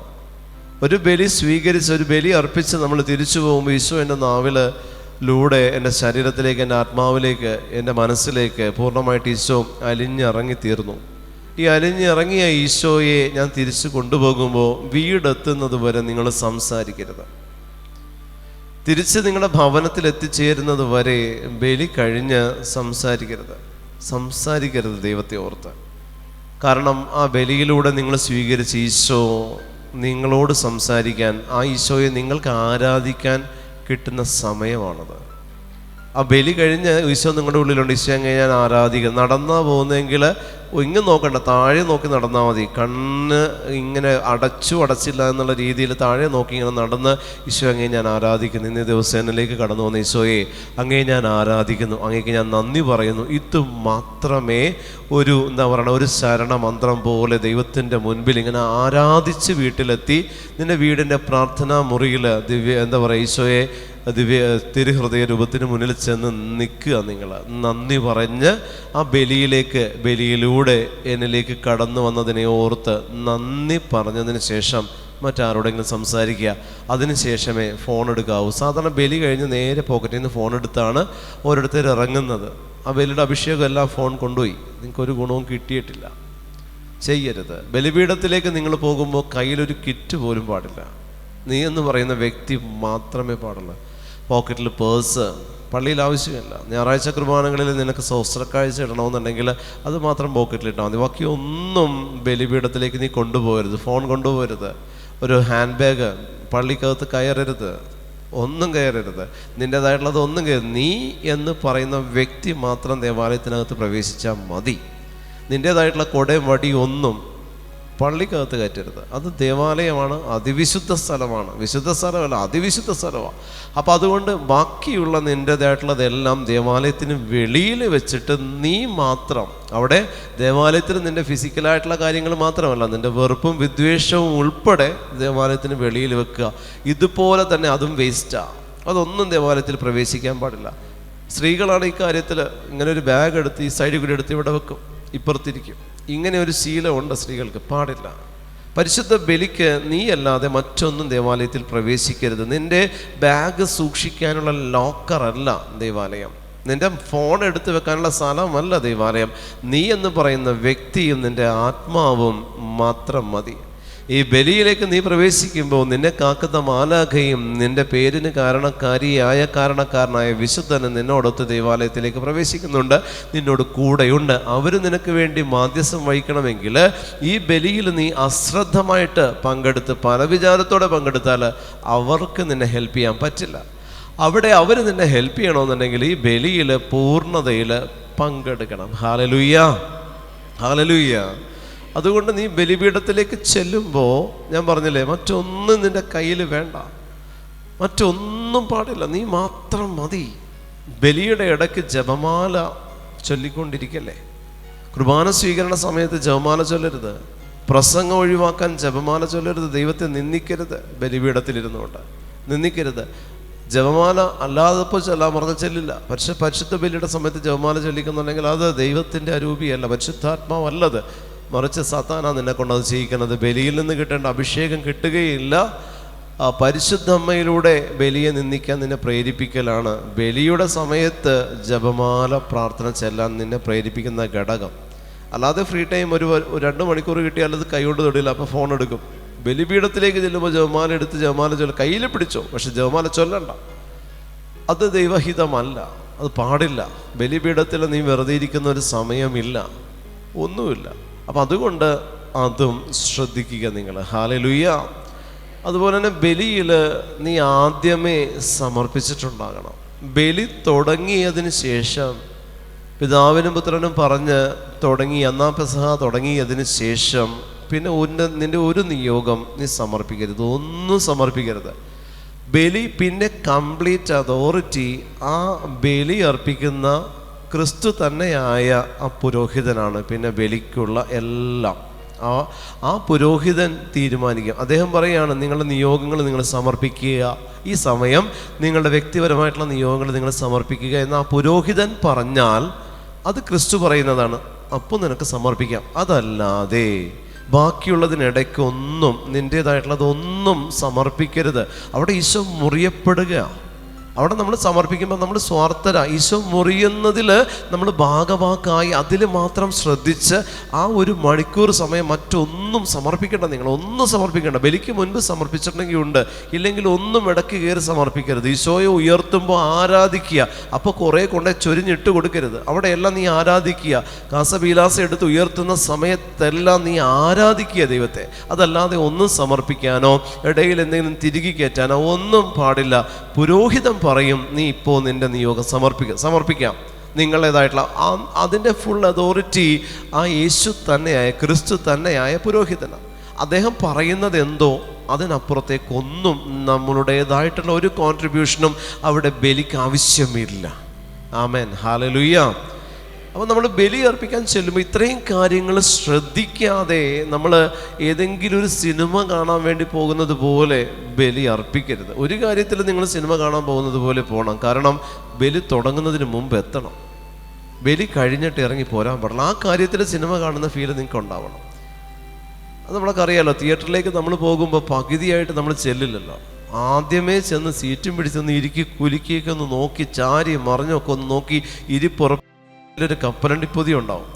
ഒരു ബലി സ്വീകരിച്ച്, ഒരു ബലി അർപ്പിച്ച് നമ്മൾ തിരിച്ചു പോകുമ്പോൾ ഈശോ എൻ്റെ നാവിലൂടെ എൻ്റെ ശരീരത്തിലേക്ക്, എൻ്റെ ആത്മാവിലേക്ക്, എൻ്റെ മനസ്സിലേക്ക് പൂർണ്ണമായിട്ട് ഈശോ അലിഞ്ഞിറങ്ങിത്തീർന്നു. ഈ അലിഞ്ഞിറങ്ങിയ ഈശോയെ ഞാൻ തിരിച്ചു കൊണ്ടുപോകുമ്പോൾ വീടെത്തുന്നത് വരെ നിങ്ങൾ സംസാരിക്കരുത്. തിരിച്ച് നിങ്ങളുടെ ഭവനത്തിൽ എത്തിച്ചേരുന്നത് വരെ ബലി കഴിഞ്ഞ് സംസാരിക്കരുത് ദൈവത്തെ ഓർത്ത്. കാരണം ആ ബലിയിലൂടെ നിങ്ങൾ സ്വീകരിച്ച ഈശോ നിങ്ങളോട് സംസാരിക്കാൻ, ആ ഈശോയെ നിങ്ങൾക്ക് ആരാധിക്കാൻ കിട്ടുന്ന സമയമാണത്. ആ ബലി കഴിഞ്ഞ് ഈശോ നിങ്ങളുടെ ഉള്ളിലുണ്ട്. ഈശോ അങ്ങനെ ഞാൻ ആരാധിക്കുന്നു. നടന്നാ പോകുന്നതെങ്കിൽ ഇങ്ങ് നോക്കണ്ട, താഴെ നോക്കി നടന്നാൽ മതി. കണ്ണ് ഇങ്ങനെ അടച്ചില്ല എന്നുള്ള രീതിയിൽ താഴെ നോക്കി ഇങ്ങനെ നടന്ന് ഈശോ അങ്ങേ ഞാൻ ആരാധിക്കുന്നു. ഇന്ന് ദിവസേനയിലേക്ക് കടന്നു വന്ന ഈശോയെ അങ്ങേ ഞാൻ ആരാധിക്കുന്നു, അങ്ങേക്ക് ഞാൻ നന്ദി പറയുന്നു. ഇത് മാത്രമേ ഒരു ഒരു ശരണമന്ത്രം പോലെ ദൈവത്തിൻ്റെ മുൻപിൽ ഇങ്ങനെ ആരാധിച്ച് വീട്ടിലെത്തി നിൻ്റെ വീടിൻ്റെ പ്രാർത്ഥനാ മുറിയിൽ ഈശോയെ തിരുഹൃദയ രൂപത്തിന് മുന്നിൽ ചെന്ന് നിൽക്കുക. നിങ്ങൾ നന്ദി പറഞ്ഞ് ആ ബലിയിലൂടെ എന്നിലേക്ക് കടന്നു വന്നതിനെ ഓർത്ത് നന്ദി പറഞ്ഞതിന് ശേഷം മറ്റാരോടെങ്കിലും സംസാരിക്കുക. അതിനുശേഷമേ ഫോൺ എടുക്കാവൂ. സാധാരണ ബലി കഴിഞ്ഞ് നേരെ പോക്കറ്റിൽ നിന്ന് ഫോൺ എടുത്താണ് ഓരോരുത്തർ ഇറങ്ങുന്നത്. ആ ബലിയുടെ അഭിഷേകം എല്ലാം ഫോൺ കൊണ്ടുപോയി. നിങ്ങൾക്കൊരു ഗുണവും കിട്ടിയിട്ടില്ല. ചെയ്യരുത്. ബലിപീഠത്തിലേക്ക് നിങ്ങൾ പോകുമ്പോൾ കയ്യിലൊരു കിറ്റ് പോലും പാടില്ല. നീ എന്ന് പറയുന്ന വ്യക്തി മാത്രമേ പാടുള്ളൂ. പോക്കറ്റിൽ പേഴ്സ് പള്ളിയിൽ ആവശ്യമില്ല. ഞായറാഴ്ച കുർബാനകളിൽ നിനക്ക് സ്വസ്ത്രക്കാഴ്ച ഇടണമെന്നുണ്ടെങ്കിൽ അത് മാത്രം പോക്കറ്റിലിട്ടാൽ മതി. ബാക്കി ഒന്നും ബലിപീഠത്തിലേക്ക് നീ കൊണ്ടുപോകരുത്. ഫോൺ കൊണ്ടുപോകരുത്. ഒരു ഹാൻഡ് ബാഗ് പള്ളിക്കകത്ത് കയറരുത്. ഒന്നും കയറരുത്. നിൻ്റേതായിട്ടുള്ളത് ഒന്നും കയറരുത്. നീ എന്ന് പറയുന്ന വ്യക്തി മാത്രം ദേവാലയത്തിനകത്ത് പ്രവേശിച്ചാൽ മതി. നിൻ്റേതായിട്ടുള്ള കൊടയും വടി ഒന്നും പള്ളിക്കകത്ത് കയറ്റരുത്. അത് ദേവാലയമാണ്, അതിവിശുദ്ധ സ്ഥലമാണ്. വിശുദ്ധ സ്ഥലമല്ല, അതിവിശുദ്ധ സ്ഥലമാണ്. അപ്പം അതുകൊണ്ട് ബാക്കിയുള്ള നിൻ്റേതായിട്ടുള്ളതെല്ലാം ദേവാലയത്തിന് വെളിയിൽ വെച്ചിട്ട് നീ മാത്രം അവിടെ ദേവാലയത്തിൽ നിൻ്റെ ഫിസിക്കലായിട്ടുള്ള കാര്യങ്ങൾ മാത്രമല്ല, നിൻ്റെ വെറുപ്പും വിദ്വേഷവും ഉൾപ്പെടെ ദേവാലയത്തിന് വെളിയിൽ വെക്കുക. ഇതുപോലെ തന്നെ അതും വേസ്റ്റാണ്. അതൊന്നും ദേവാലയത്തിൽ പ്രവേശിക്കാൻ പാടില്ല. സ്ത്രീകളാണ് ഈ കാര്യത്തിൽ ഇങ്ങനെ ഒരു ബാഗ് എടുത്ത് ഈ സൈഡിൽ കൂടി എടുത്ത് ഇവിടെ വെക്കും, ഇപ്പുറത്തിരിക്കും. ഇങ്ങനെ ഒരു ശീലമുണ്ട് സ്ത്രീകൾക്ക്. പാടില്ല. പരിശുദ്ധ ബലിക്ക് നീ അല്ലാതെ മറ്റൊന്നും ദേവാലയത്തിൽ പ്രവേശിക്കരുത്. നിൻ്റെ ബാഗ് സൂക്ഷിക്കാനുള്ള ലോക്കറല്ല ദേവാലയം. നിൻ്റെ ഫോൺ എടുത്ത് വെക്കാനുള്ള സ്ഥലമല്ല ദേവാലയം. നീ എന്ന് പറയുന്ന വ്യക്തിയും നിൻ്റെ ആത്മാവും മാത്രം മതി. ഈ ബലിയിലേക്ക് നീ പ്രവേശിക്കുമ്പോൾ നിന്നെ കാക്കുന്ന മാലാഖയും നിന്റെ പേരിന് കാരണക്കാരനായ വിശുദ്ധന് നിന്നോടൊത്ത് ദേവാലയത്തിലേക്ക് പ്രവേശിക്കുന്നുണ്ട്, നിന്നോട് കൂടെയുണ്ട്. അവർ നിനക്ക് വേണ്ടി മാധ്യസ്ഥം വഹിക്കണമെങ്കിൽ ഈ ബലിയിൽ നീ അശ്രദ്ധമായിട്ട് പങ്കെടുത്ത് പല വിചാരത്തോടെ പങ്കെടുത്താൽ അവർക്ക് നിന്നെ ഹെൽപ്പ് ചെയ്യാൻ പറ്റില്ല. അവിടെ അവർ നിന്നെ ഹെൽപ്പ് ചെയ്യണമെന്നുണ്ടെങ്കിൽ ഈ ബലിയിൽ പൂർണ്ണതയിൽ പങ്കെടുക്കണം. ഹല്ലേലൂയ, ഹല്ലേലൂയ. അതുകൊണ്ട് നീ ബലിപീഠത്തിലേക്ക് ചെല്ലുമ്പോൾ ഞാൻ പറഞ്ഞില്ലേ, മറ്റൊന്നും നിൻ്റെ കയ്യിൽ വേണ്ട, മറ്റൊന്നും പാടില്ല, നീ മാത്രം മതി. ബലിയുടെ ഇടയ്ക്ക് ജപമാല ചൊല്ലിക്കൊണ്ടിരിക്കല്ലേ. കുർബാന സ്വീകരണ സമയത്ത് ജപമാല ചൊല്ലരുത്. പ്രസംഗം ഒഴിവാക്കാൻ ജപമാല ചൊല്ലരുത്. ദൈവത്തെ നിന്ദിക്കരുത്. ബലിപീഠത്തിലിരുന്നുകൊണ്ട് നിന്ദിക്കരുത്. ജപമാല അല്ലാതപ്പോൾ ചൊല്ലാൻ പറഞ്ഞ ചെല്ലില്ല. പരിശുദ്ധ ബലിയുടെ സമയത്ത് ജപമാല ചൊല്ലിക്കുന്നുണ്ടെങ്കിൽ അത് ദൈവത്തിൻ്റെ അരൂപിയല്ല, പരിശുദ്ധാത്മാവല്ലത്, മറിച്ച് സാത്താനാ നിന്നെ കൊണ്ടത് ചെയ്യിക്കുന്നത്. ബലിയിൽ നിന്ന് കിട്ടേണ്ട അഭിഷേകം കിട്ടുകയില്ല. പരിശുദ്ധ അമ്മയിലൂടെ ബലിയെ നിന്ദിക്കാൻ നിന്നെ പ്രേരിപ്പിക്കലാണ് ബലിയുടെ സമയത്ത് ജപമാല പ്രാർത്ഥന ചെല്ലാൻ നിന്നെ പ്രേരിപ്പിക്കുന്ന ഘടകം. അല്ലാതെ ഫ്രീ ടൈം ഒരു 2 മണിക്കൂർ കിട്ടിയാൽ അത് കൈകൊണ്ട് തൊടില്ല, അപ്പോൾ ഫോൺ എടുക്കും. ബലിപീഠത്തിലേക്ക് ചെല്ലുമ്പോൾ ജപമാല എടുത്ത് ജപമാല കയ്യിൽ പിടിച്ചോ, പക്ഷെ ജപമാല ചൊല്ലണ്ട. അത് ദൈവഹിതമല്ല, അത് പാടില്ല. ബലിപീഠത്തിൽ നീ വെറുതെ ഇരിക്കുന്ന ഒരു സമയമില്ല, ഒന്നുമില്ല. അപ്പം അതുകൊണ്ട് അതും ശ്രദ്ധിക്കുക നിങ്ങൾ. ഹല്ലേലൂയ. അതുപോലെ തന്നെ ബലിയിൽ നീ ആദ്യമേ സമർപ്പിച്ചിട്ടുണ്ടാകണം. ബലി തുടങ്ങിയതിന് ശേഷം പിതാവിനും പുത്രനും പറഞ്ഞ് തുടങ്ങി, ഒന്നാം പെസഹ തുടങ്ങിയതിന് ശേഷം പിന്നെ നിൻ്റെ ഒരു നിയോഗം നീ സമർപ്പിക്കരുത്, ഒന്നും സമർപ്പിക്കരുത്. ബലി പിന്നെ കംപ്ലീറ്റ് അതോറിറ്റി ആ ബലി അർപ്പിക്കുന്ന ക്രിസ്തു തന്നെയായ ആ പുരോഹിതനാണ് പിന്നെ ബലിക്കുള്ള എല്ലാം. ആ പുരോഹിതൻ തീരുമാനിക്കും. അദ്ദേഹം പറയുകയാണ്, നിങ്ങളുടെ നിയോഗങ്ങൾ നിങ്ങൾ സമർപ്പിക്കുക, ഈ സമയം നിങ്ങളുടെ വ്യക്തിപരമായിട്ടുള്ള നിയോഗങ്ങൾ നിങ്ങൾ സമർപ്പിക്കുക എന്ന് ആ പുരോഹിതൻ പറഞ്ഞാൽ അത് ക്രിസ്തു പറയുന്നതാണ്. അപ്പോൾ നിനക്ക് സമർപ്പിക്കാം. അതല്ലാതെ ബാക്കിയുള്ളതിനിടയ്ക്കൊന്നും നിൻ്റേതായിട്ടുള്ളതൊന്നും സമർപ്പിക്കരുത്. അവിടെ ഈശോ മുറിയപ്പെടുക. അവിടെ നമ്മൾ സമർപ്പിക്കുമ്പോൾ നമ്മൾ സ്വാർത്ഥര. ഈശോ മുറിയുന്നതിൽ നമ്മൾ ഭാഗവാക്കായി അതിൽ മാത്രം ശ്രദ്ധിച്ച് ആ 1 മണിക്കൂർ സമയം മറ്റൊന്നും സമർപ്പിക്കേണ്ട. നിങ്ങൾ ഒന്നും സമർപ്പിക്കേണ്ട. ബലിക്ക് മുൻപ് സമർപ്പിച്ചിട്ടുണ്ടെങ്കിൽ ഉണ്ട്, ഇല്ലെങ്കിൽ ഒന്നും ഇടയ്ക്ക് കയറി സമർപ്പിക്കരുത്. ഈശോയെ ഉയർത്തുമ്പോൾ ആരാധിക്കുക. അപ്പോൾ കുറേ കൊണ്ട് ചൊരിഞ്ഞിട്ട് കൊടുക്കരുത്. അവിടെയെല്ലാം നീ ആരാധിക്കുക. കാസബീലാസ എടുത്ത് ഉയർത്തുന്ന സമയത്തെല്ലാം നീ ആരാധിക്കുക ദൈവത്തെ. അതല്ലാതെ ഒന്നും സമർപ്പിക്കാനോ ഇടയിൽ എന്തെങ്കിലും തിരികെ കയറ്റാനോ ഒന്നും പാടില്ല. പുരോഹിതൻ പറയും, നീ ഇപ്പോൾ നിൻ്റെ നിയോഗം സമർപ്പിക്കാം. നിങ്ങളുടേതായിട്ടുള്ള അതിൻ്റെ ഫുൾ അതോറിറ്റി ആ യേശു തന്നെയായ ക്രിസ്തു തന്നെയായ പുരോഹിതനാണ്. അദ്ദേഹം പറയുന്നത് എന്തോ അതിനപ്പുറത്തേക്കൊന്നും നമ്മളുടേതായിട്ടുള്ള ഒരു കോൺട്രിബ്യൂഷനും അവിടെ ബലിക്ക് ആവശ്യമില്ല. ആമേൻ, ഹല്ലേലൂയ. അപ്പോൾ നമ്മൾ ബലി അർപ്പിക്കാൻ ചെല്ലുമ്പോൾ ഇത്രയും കാര്യങ്ങൾ ശ്രദ്ധിക്കാതെ നമ്മൾ ഏതെങ്കിലും ഒരു സിനിമ കാണാൻ വേണ്ടി പോകുന്നത് പോലെ ബലി അർപ്പിക്കരുത്. ഒരു കാര്യത്തിൽ നിങ്ങൾ സിനിമ കാണാൻ പോകുന്നത് പോലെ പോകണം. കാരണം ബലി തുടങ്ങുന്നതിന് മുമ്പ് എത്തണം. ബലി കഴിഞ്ഞിട്ട് ഇറങ്ങി പോരാൻ പാടില്ല. ആ കാര്യത്തിൽ സിനിമ കാണുന്ന ഫീൽ നിങ്ങൾക്ക് ഉണ്ടാവണം. അത് നമ്മളൊക്കെ അറിയാമല്ലോ. തിയേറ്ററിലേക്ക് നമ്മൾ പോകുമ്പോൾ പകുതിയായിട്ട് നമ്മൾ ചെല്ലില്ലല്ലോ. ആദ്യമേ ചെന്ന് സീറ്റും പിടിച്ചൊന്ന് ഇരിക്കി കുലുക്കിയൊക്കെ ഒന്ന് നോക്കി ചാരി മറിഞ്ഞൊക്കെ ഒന്ന് നോക്കി ഒരു കപ്പലണ്ടിപ്പൊതി ഉണ്ടാവും.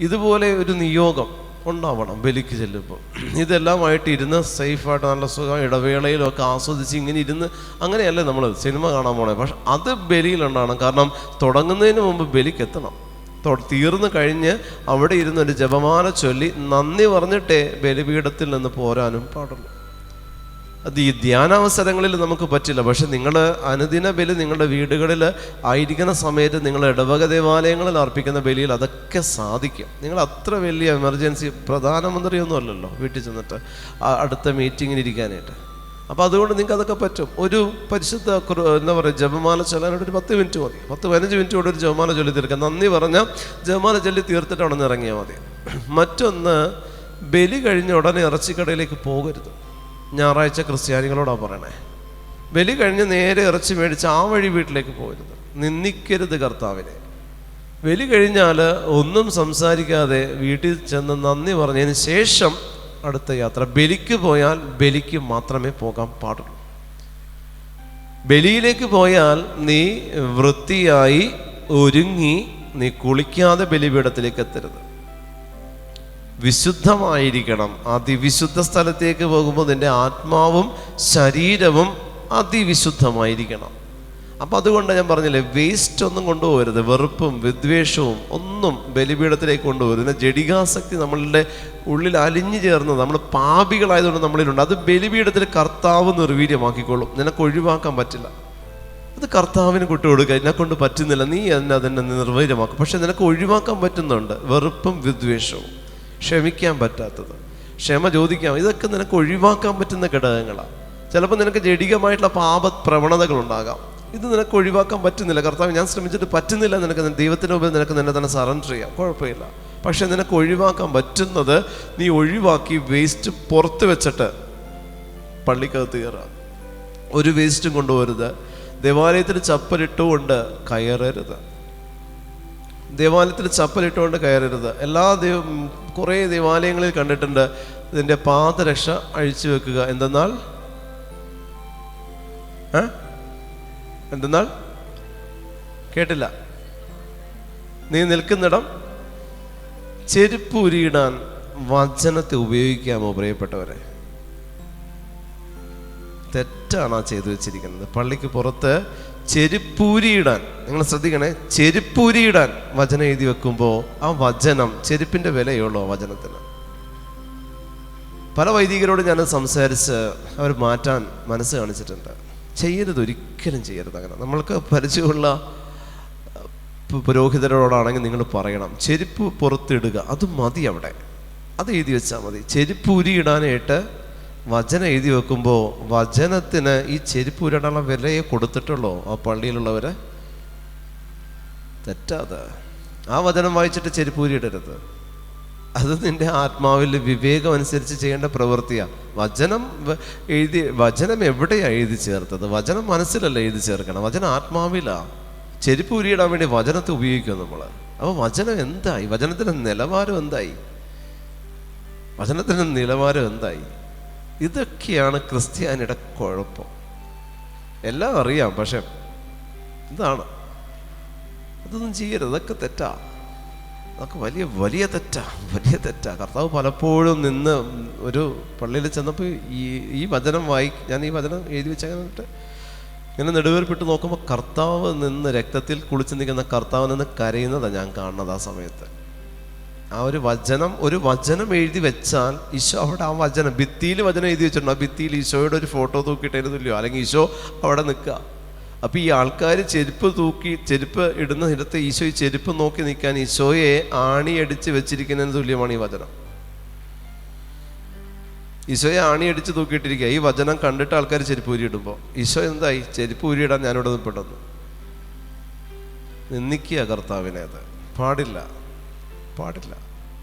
ഇതുപോലെ ഒരു നിയോഗം ഉണ്ടാവണം ബലിക്ക് ചെല്ലുമ്പോൾ. ഇതെല്ലാമായിട്ട് ഇരുന്ന് സേഫായിട്ട് നല്ല സുഖം ഇടവേളയിലൊക്കെ ആസ്വദിച്ച് ഇങ്ങനെ ഇരുന്ന് അങ്ങനെയല്ലേ നമ്മൾ സിനിമ കാണാൻ പോണേ. പക്ഷെ അത് ബലിയിലുണ്ടാവണം. കാരണം തുടങ്ങുന്നതിന് മുമ്പ് ബലിക്ക് എത്തണം. തീർന്നു കഴിഞ്ഞ് അവിടെ ഇരുന്നൊരു ജപമാല ചൊല്ലി നന്ദി പറഞ്ഞിട്ടേ ബലിപീഠത്തിൽ നിന്ന് പോരാനും പാടുള്ളൂ. അത് ഈ ധ്യാനാവസരങ്ങളിൽ നമുക്ക് പറ്റില്ല. പക്ഷെ നിങ്ങൾ അനുദിന ബലി നിങ്ങളുടെ വീടുകളിൽ ആയിരിക്കുന്ന സമയത്ത് നിങ്ങൾ ഇടവക ദേവാലയങ്ങളിൽ അർപ്പിക്കുന്ന ബലിയിൽ അതൊക്കെ സാധിക്കും. നിങ്ങൾ അത്ര വലിയ എമർജൻസി പ്രധാനമന്ത്രിയൊന്നും അല്ലല്ലോ വീട്ടിൽ ചെന്നിട്ട് അടുത്ത മീറ്റിങ്ങിന് ഇരിക്കാനായിട്ട്. അപ്പോൾ അതുകൊണ്ട് നിങ്ങൾക്ക് അതൊക്കെ പറ്റും. ഒരു പരിശുദ്ധ എന്താ പറയുക ജപമാല ചൊല്ലാനായിട്ട് ഒരു 10 മിനിറ്റ് മതി. 10-15 മിനിറ്റ് കൊണ്ട് ഒരു ജപമാല ചൊല്ലി തീർക്കാം. നന്ദി പറഞ്ഞാൽ ജപമാല ചൊല്ലി തീർത്തിട്ട് അവിടെ നിന്ന് ഇറങ്ങിയാൽ മതി. മറ്റൊന്ന്, ബലി കഴിഞ്ഞ ഉടനെ ഇറച്ചിക്കടയിലേക്ക് പോകരുത്. ഞായറാഴ്ച ക്രിസ്ത്യാനികളോടാണ് പറയണേ. ബലി കഴിഞ്ഞ് നേരെ ഇറച്ചി മേടിച്ച് ആ വഴി വീട്ടിലേക്ക് പോകരുത്. നിന്ദിക്കരുത് കർത്താവിനെ. ബലി കഴിഞ്ഞാൽ ഒന്നും സംസാരിക്കാതെ വീട്ടിൽ ചെന്ന് നന്ദി പറഞ്ഞതിന് ശേഷം അടുത്ത യാത്ര. ബലിക്ക് പോയാൽ ബലിക്ക് മാത്രമേ പോകാൻ പാടുള്ളൂ. ബലിയിലേക്ക് പോയാൽ നീ വൃത്തിയായി ഒരുങ്ങി നീ കുളിക്കാതെ ബലിപീഠത്തിലേക്ക് എത്തരുത്. വിശുദ്ധമായിരിക്കണം. അതിവിശുദ്ധ സ്ഥലത്തേക്ക് പോകുമ്പോൾ നിൻ്റെ ആത്മാവും ശരീരവും അതിവിശുദ്ധമായിരിക്കണം. അപ്പം അതുകൊണ്ട് ഞാൻ പറഞ്ഞില്ലേ, വേസ്റ്റ് ഒന്നും കൊണ്ടുപോകരുത്. വെറുപ്പും വിദ്വേഷവും ഒന്നും ബലിപീഠത്തിലേക്ക് കൊണ്ടുപോകരുത്. പിന്നെ ജഡികാസക്തി നമ്മളുടെ ഉള്ളിൽ അലിഞ്ഞു ചേർന്നത്, നമ്മൾ പാപികളായതുകൊണ്ട് നമ്മളിലുണ്ട്. അത് ബലിപീഠത്തിൽ കർത്താവ് നിർവീര്യമാക്കിക്കോളും. നിനക്ക് ഒഴിവാക്കാൻ പറ്റില്ല. അത് കർത്താവിന് കൊടുക്കുക. എന്നെക്കൊണ്ട് പറ്റുന്നില്ല, നീ അതിനെ നിർവീര്യമാക്കും. പക്ഷെ നിനക്ക് ഒഴിവാക്കാൻ പറ്റുന്നുണ്ട്. വെറുപ്പും വിദ്വേഷവും, ക്ഷമിക്കാൻ പറ്റാത്തത്, ക്ഷമ ചോദിക്കാം, ഇതൊക്കെ നിനക്ക് ഒഴിവാക്കാൻ പറ്റുന്ന ഘടകങ്ങളാണ്. ചിലപ്പോൾ നിനക്ക് ജഡികമായിട്ടുള്ള പാപ പ്രവണതകളുണ്ടാകാം. ഇത് നിനക്ക് ഒഴിവാക്കാൻ പറ്റുന്നില്ല. കർത്താവ് ഞാൻ ശ്രമിച്ചിട്ട് പറ്റുന്നില്ല. നിനക്ക് ദൈവത്തിന് മുമ്പിൽ നിനക്ക് നിന്നെ തന്നെ സറണ്ടർ ചെയ്യാം, കുഴപ്പമില്ല. പക്ഷെ നിനക്ക് ഒഴിവാക്കാൻ പറ്റുന്നത് നീ ഒഴിവാക്കി വേസ്റ്റ് പുറത്ത് വെച്ചിട്ട് പള്ളിക്കകത്ത് കയറാം. ഒരു വേസ്റ്റും കൊണ്ടുപോകരുത്. ദേവാലയത്തിൽ ചപ്പലിട്ടുകൊണ്ട് കയറരുത്. ദേവാലയത്തിൽ ചപ്പലിട്ടുകൊണ്ട് കയറരുത്. കുറേ ദേവാലയങ്ങളിൽ കണ്ടിട്ടുണ്ട് ഇതിൻ്റെ പാദരക്ഷ അഴിച്ചു വെക്കുക. എന്തെന്നാൽ കേട്ടില്ല. നീ നിൽക്കുന്നിടം ചെരുപ്പ് ഉരിയിടാൻ വചനത്തെ ഉപയോഗിക്കാമോ പ്രിയപ്പെട്ടവരെ? തെറ്റാണ് ആ ചെയ്തു വെച്ചിരിക്കുന്നത്. പള്ളിക്ക് പുറത്ത് ചെരുപ്പൂരിയിടാൻ, നിങ്ങൾ ശ്രദ്ധിക്കണേ, ചെരുപ്പൂരിയിടാൻ വചനം എഴുതി വെക്കുമ്പോൾ ആ വചനം ചെരുപ്പിൻ്റെ വിലയുള്ളൂ വചനത്തിന്. പല വൈദികരോട് ഞാൻ സംസാരിച്ച് അവർ മാറ്റാൻ മനസ്സ് കാണിച്ചിട്ടുണ്ട്. ചെയ്യരുത്, ഒരിക്കലും ചെയ്യരുത്. അങ്ങനെ നമ്മൾക്ക് പരിചയമുള്ള പുരോഹിതരോടാണെങ്കിൽ നിങ്ങൾ പറയണം, ചെരുപ്പ് പുറത്തിടുക, അത് മതി. അവിടെ അത് എഴുതി വെച്ചാൽ മതി. ചെരുപ്പ് ഉരിയിടാനായിട്ട് വചനം എഴുതി വെക്കുമ്പോൾ വചനത്തിന് ഈ ചെരുപ്പ് ഉരിടാനുള്ള വിലയെ കൊടുത്തിട്ടുള്ളൂ ആ പള്ളിയിലുള്ളവരെ. തെറ്റാതെ ആ വചനം വായിച്ചിട്ട് ചെരുപ്പ് ഉരിയിടരുത്. അത് നിൻ്റെ ആത്മാവിൽ വിവേകം അനുസരിച്ച് ചെയ്യേണ്ട പ്രവൃത്തിയാണ്. വചനം എവിടെയാണ് എഴുതി ചേർത്തത്? വചനം മനസ്സിലല്ല എഴുതി ചേർക്കണം, വചനം ആത്മാവിലാണ്. ചെരുപ്പ് ഉരിയിടാൻ വേണ്ടി വചനത്തെ ഉപയോഗിക്കും നമ്മൾ. അപ്പോൾ വചനം എന്തായി? വചനത്തിൻ്റെ നിലവാരം എന്തായി? വചനത്തിൻ്റെ നിലവാരം എന്തായി? ഇതൊക്കെയാണ് ക്രിസ്ത്യാനിയുടെ കുഴപ്പം. എല്ലാം അറിയാം, പക്ഷെ ഇതാണ്, അതൊന്നും ചെയ്യരുത്, അതൊക്കെ തെറ്റാ, അതൊക്കെ വലിയ വലിയ തെറ്റാ. കർത്താവ് പലപ്പോഴും നിന്ന് ഒരു പള്ളിയിൽ ചെന്നപ്പോൾ ഈ വചനം ഞാൻ ഈ വചനം എഴുതി വെച്ചങ്ങനെട്ട് ഇങ്ങനെ നെടുവേർപ്പിട്ട് നോക്കുമ്പോൾ കർത്താവ് നിന്ന് രക്തത്തിൽ കുളിച്ച് നിൽക്കുന്ന കർത്താവ് നിന്ന് കരയുന്നതാണ് ഞാൻ കാണുന്നത്. ആ സമയത്ത് ആ ഒരു വചനം എഴുതി വെച്ചാൽ ഈശോ അവിടെ ആ വചനം ഭിത്തിയിൽ വചനം എഴുതി വെച്ചിട്ടുണ്ട്. ആ ഭിത്തിയിൽ ഈശോയുടെ ഒരു ഫോട്ടോ തൂക്കിയിട്ടതിന് തുല്യോ, അല്ലെങ്കിൽ ഈശോ അവിടെ നിൽക്കുക. അപ്പോൾ ഈ ആൾക്കാർ ചെരുപ്പ് ഇടുന്ന ഇടത്ത് ഈശോ ഈ ചെരുപ്പ് നോക്കി നിൽക്കാൻ ഈശോയെ ആണിയടിച്ച് വെച്ചിരിക്കുന്നതിന് തുല്യമാണ് ഈ വചനം. ഈശോയെ ആണിയടിച്ച് തൂക്കിയിട്ടിരിക്കുക. ഈ വചനം കണ്ടിട്ട് ആൾക്കാർ ചെരുപ്പ് ഊരിയിടുമ്പോൾ ഈശോ എന്തായി? ചെരുപ്പ് ഊരിയിടാൻ ഞാനിവിടെ നിൽപ്പെട്ടെന്ന് നിന്ദിക്കുക കർത്താവിനെ. അത് പാടില്ല,